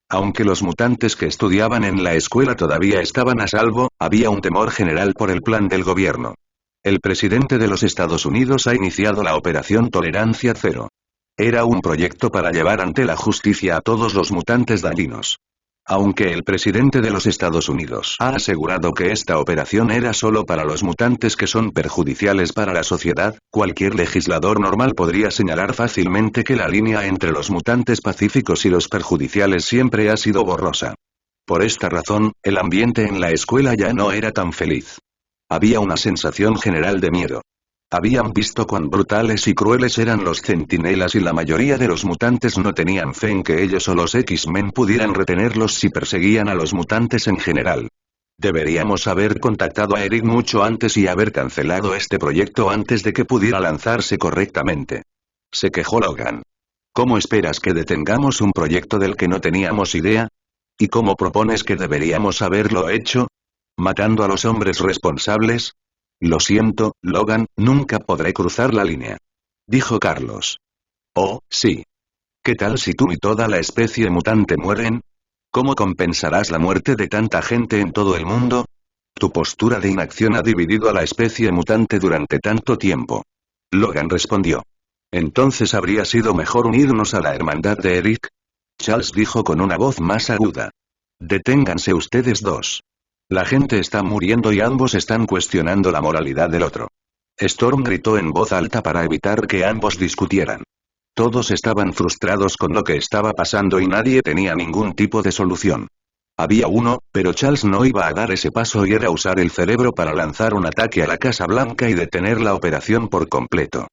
Aunque los mutantes que estudiaban en la escuela todavía estaban a salvo, había un temor general por el plan del gobierno. El presidente de los Estados Unidos ha iniciado la Operación Tolerancia Cero. Era un proyecto para llevar ante la justicia a todos los mutantes dañinos. Aunque el presidente de los Estados Unidos ha asegurado que esta operación era solo para los mutantes que son perjudiciales para la sociedad, cualquier legislador normal podría señalar fácilmente que la línea entre los mutantes pacíficos y los perjudiciales siempre ha sido borrosa. Por esta razón, el ambiente en la escuela ya no era tan feliz. Había una sensación general de miedo. Habían visto cuán brutales y crueles eran los centinelas y la mayoría de los mutantes no tenían fe en que ellos o los X-Men pudieran retenerlos si perseguían a los mutantes en general. Deberíamos haber contactado a Eric mucho antes y haber cancelado este proyecto antes de que pudiera lanzarse correctamente. Se quejó Logan. ¿Cómo esperas que detengamos un proyecto del que no teníamos idea? ¿Y cómo propones que deberíamos haberlo hecho? ¿Matando a los hombres responsables? Lo siento, Logan, nunca podré cruzar la línea. Dijo Carlos. Oh, sí. ¿Qué tal si tú y toda la especie mutante mueren? ¿Cómo compensarás la muerte de tanta gente en todo el mundo? Tu postura de inacción ha dividido a la especie mutante durante tanto tiempo. Logan respondió. ¿Entonces habría sido mejor unirnos a la hermandad de Eric? Charles dijo con una voz más aguda. Deténganse ustedes dos. La gente está muriendo y ambos están cuestionando la moralidad del otro. Storm gritó en voz alta para evitar que ambos discutieran. Todos estaban frustrados con lo que estaba pasando y nadie tenía ningún tipo de solución. Había uno, pero Charles no iba a dar ese paso y era usar el cerebro para lanzar un ataque a la Casa Blanca y detener la operación por completo.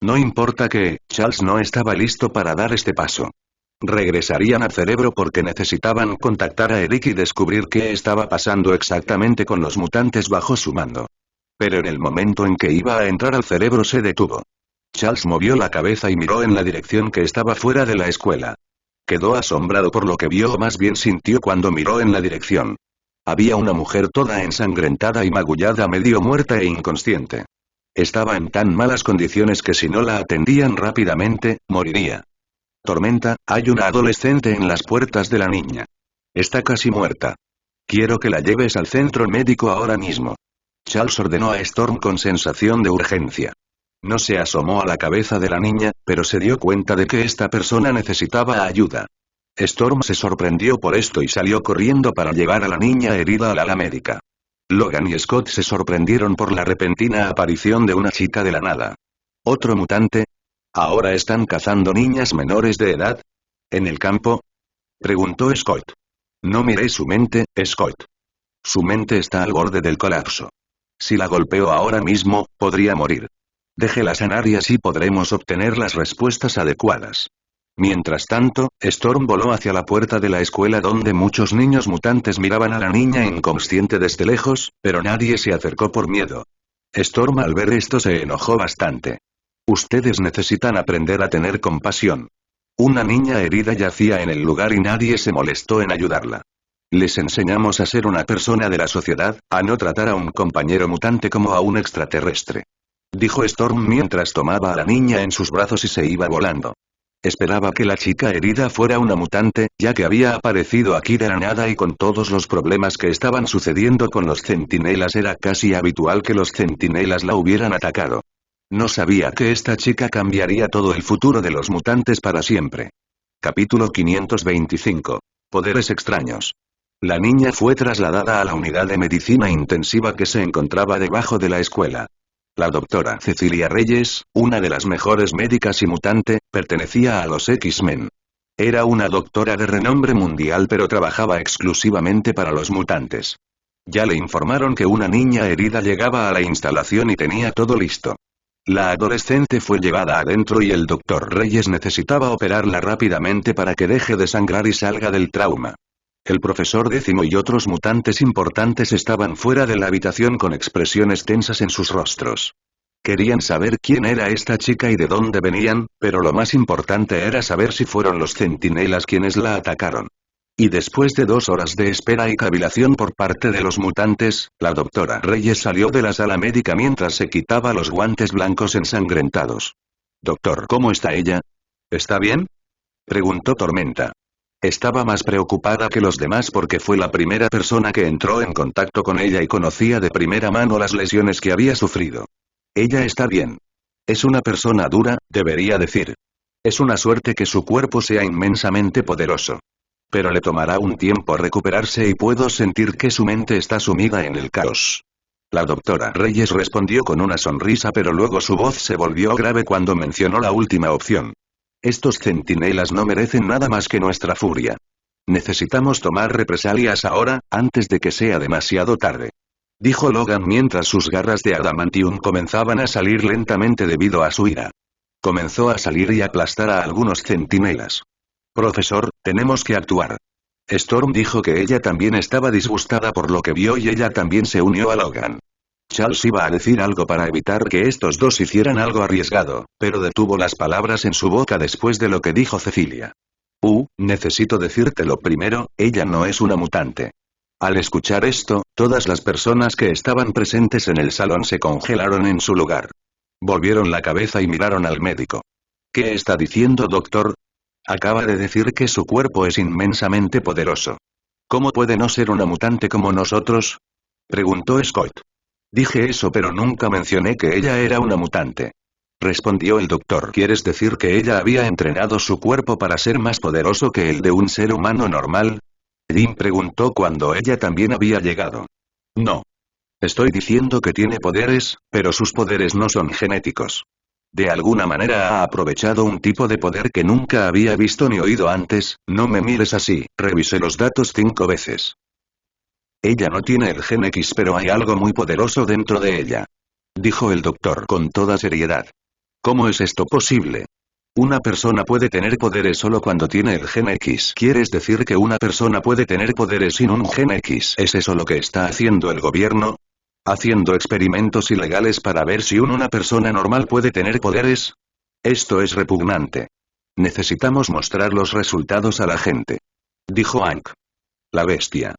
No importa que, Charles no estaba listo para dar este paso. Regresarían al cerebro porque necesitaban contactar a Eric y descubrir qué estaba pasando exactamente con los mutantes bajo su mando. Pero en el momento en que iba a entrar al cerebro se detuvo. Charles movió la cabeza y miró en la dirección que estaba fuera de la escuela. Quedó asombrado por lo que vio o más bien sintió cuando miró en la dirección. Había una mujer toda ensangrentada y magullada, medio muerta e inconsciente. Estaba en tan malas condiciones que si no la atendían rápidamente, moriría. Tormenta, hay una adolescente en las puertas de la niña. Está casi muerta. Quiero que la lleves al centro médico ahora mismo. Charles ordenó a Storm con sensación de urgencia. No se asomó a la cabeza de la niña, pero se dio cuenta de que esta persona necesitaba ayuda. Storm se sorprendió por esto y salió corriendo para llevar a la niña herida al ala médica. Logan y Scott se sorprendieron por la repentina aparición de una chica de la nada. ¿Otro mutante? ¿Ahora están cazando niñas menores de edad? ¿En el campo?, preguntó Scott. No miré su mente, Scott. Su mente está al borde del colapso. Si la golpeo ahora mismo, podría morir. Déjela sanar y así podremos obtener las respuestas adecuadas. Mientras tanto, Storm voló hacia la puerta de la escuela donde muchos niños mutantes miraban a la niña inconsciente desde lejos, pero nadie se acercó por miedo. Storm al ver esto se enojó bastante. Ustedes necesitan aprender a tener compasión. Una niña herida yacía en el lugar y nadie se molestó en ayudarla. Les enseñamos a ser una persona de la sociedad, a no tratar a un compañero mutante como a un extraterrestre. Dijo Storm mientras tomaba a la niña en sus brazos y se iba volando. Esperaba que la chica herida fuera una mutante, ya que había aparecido aquí de la nada y con todos los problemas que estaban sucediendo con los centinelas era casi habitual que los centinelas la hubieran atacado. No sabía que esta chica cambiaría todo el futuro de los mutantes para siempre. Capítulo 525. Poderes extraños. La niña fue trasladada a la unidad de medicina intensiva que se encontraba debajo de la escuela. La doctora Cecilia Reyes, una de las mejores médicas y mutante, pertenecía a los X-Men. Era una doctora de renombre mundial pero trabajaba exclusivamente para los mutantes. Ya le informaron que una niña herida llegaba a la instalación y tenía todo listo. La adolescente fue llevada adentro y el doctor Reyes necesitaba operarla rápidamente para que deje de sangrar y salga del trauma. El profesor Décimo y otros mutantes importantes estaban fuera de la habitación con expresiones tensas en sus rostros. Querían saber quién era esta chica y de dónde venían, pero lo más importante era saber si fueron los centinelas quienes la atacaron. Y después de 2 horas de espera y cavilación por parte de los mutantes, la doctora Reyes salió de la sala médica mientras se quitaba los guantes blancos ensangrentados. «Doctor, ¿cómo está ella? ¿Está bien?», preguntó Tormenta. Estaba más preocupada que los demás porque fue la primera persona que entró en contacto con ella y conocía de primera mano las lesiones que había sufrido. Ella está bien. Es una persona dura, debería decir. Es una suerte que su cuerpo sea inmensamente poderoso. Pero le tomará un tiempo recuperarse y puedo sentir que su mente está sumida en el caos. La doctora Reyes respondió con una sonrisa pero luego su voz se volvió grave cuando mencionó la última opción. Estos centinelas no merecen nada más que nuestra furia. Necesitamos tomar represalias ahora, antes de que sea demasiado tarde. Dijo Logan mientras sus garras de adamantium comenzaban a salir lentamente debido a su ira. Comenzó a salir y aplastar a algunos centinelas. Profesor, tenemos que actuar. Storm dijo que ella también estaba disgustada por lo que vio y ella también se unió a Logan. Charles iba a decir algo para evitar que estos dos hicieran algo arriesgado, pero detuvo las palabras en su boca después de lo que dijo Cecilia. Necesito decírtelo primero, ella no es una mutante. Al escuchar esto, todas las personas que estaban presentes en el salón se congelaron en su lugar. Volvieron la cabeza y miraron al médico. ¿Qué está diciendo, doctor? Acaba de decir que su cuerpo es inmensamente poderoso. ¿Cómo puede no ser una mutante como nosotros?, preguntó Scott. Dije eso pero nunca mencioné que ella era una mutante. Respondió el doctor. ¿Quieres decir que ella había entrenado su cuerpo para ser más poderoso que el de un ser humano normal? Jim preguntó cuando ella también había llegado. No. Estoy diciendo que tiene poderes, pero sus poderes no son genéticos. De alguna manera ha aprovechado un tipo de poder que nunca había visto ni oído antes. No me mires así, revisé los datos 5 veces. Ella no tiene el gen X pero hay algo muy poderoso dentro de ella. Dijo el doctor con toda seriedad. ¿Cómo es esto posible? Una persona puede tener poderes solo cuando tiene el gen X. ¿Quieres decir que una persona puede tener poderes sin un gen X? ¿Es eso lo que está haciendo el gobierno? ¿Haciendo experimentos ilegales para ver si una persona normal puede tener poderes? Esto es repugnante. Necesitamos mostrar los resultados a la gente. Dijo Hank. La bestia.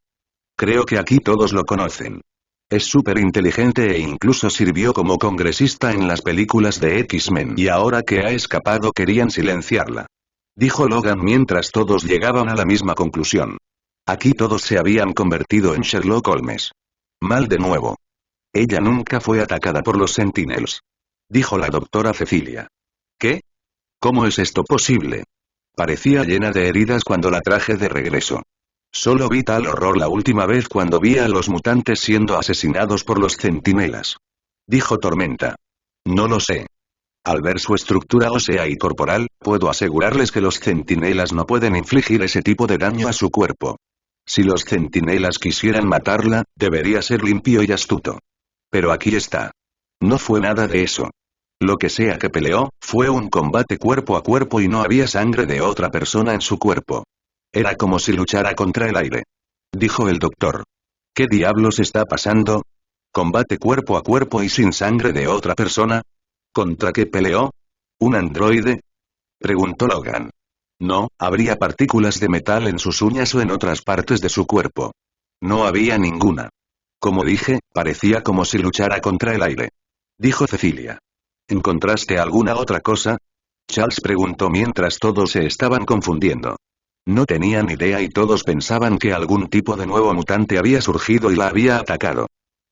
Creo que aquí todos lo conocen. Es súper inteligente e incluso sirvió como congresista en las películas de X-Men y ahora que ha escapado querían silenciarla. Dijo Logan mientras todos llegaban a la misma conclusión. Aquí todos se habían convertido en Sherlock Holmes. Mal de nuevo. Ella nunca fue atacada por los Sentinels. Dijo la doctora Cecilia. ¿Qué? ¿Cómo es esto posible? Parecía llena de heridas cuando la traje de regreso. Solo vi tal horror la última vez cuando vi a los mutantes siendo asesinados por los centinelas. Dijo Tormenta. No lo sé. Al ver su estructura ósea y corporal, puedo asegurarles que los centinelas no pueden infligir ese tipo de daño a su cuerpo. Si los centinelas quisieran matarla, debería ser limpio y astuto. Pero aquí está. No fue nada de eso. Lo que sea que peleó, fue un combate cuerpo a cuerpo y no había sangre de otra persona en su cuerpo. Era como si luchara contra el aire. Dijo el doctor. ¿Qué diablos está pasando? ¿Combate cuerpo a cuerpo y sin sangre de otra persona? ¿Contra qué peleó? ¿Un androide? Preguntó Logan. No, habría partículas de metal en sus uñas o en otras partes de su cuerpo. No había ninguna. Como dije, parecía como si luchara contra el aire. Dijo Cecilia. ¿Encontraste alguna otra cosa? Charles preguntó mientras todos se estaban confundiendo. No tenían idea y todos pensaban que algún tipo de nuevo mutante había surgido y la había atacado.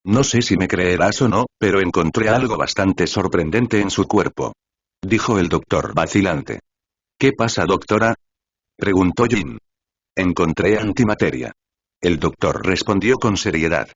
No sé si me creerás o no, pero encontré algo bastante sorprendente en su cuerpo. Dijo el doctor vacilante. ¿Qué pasa, doctora? Preguntó Jean. Encontré antimateria. El doctor respondió con seriedad.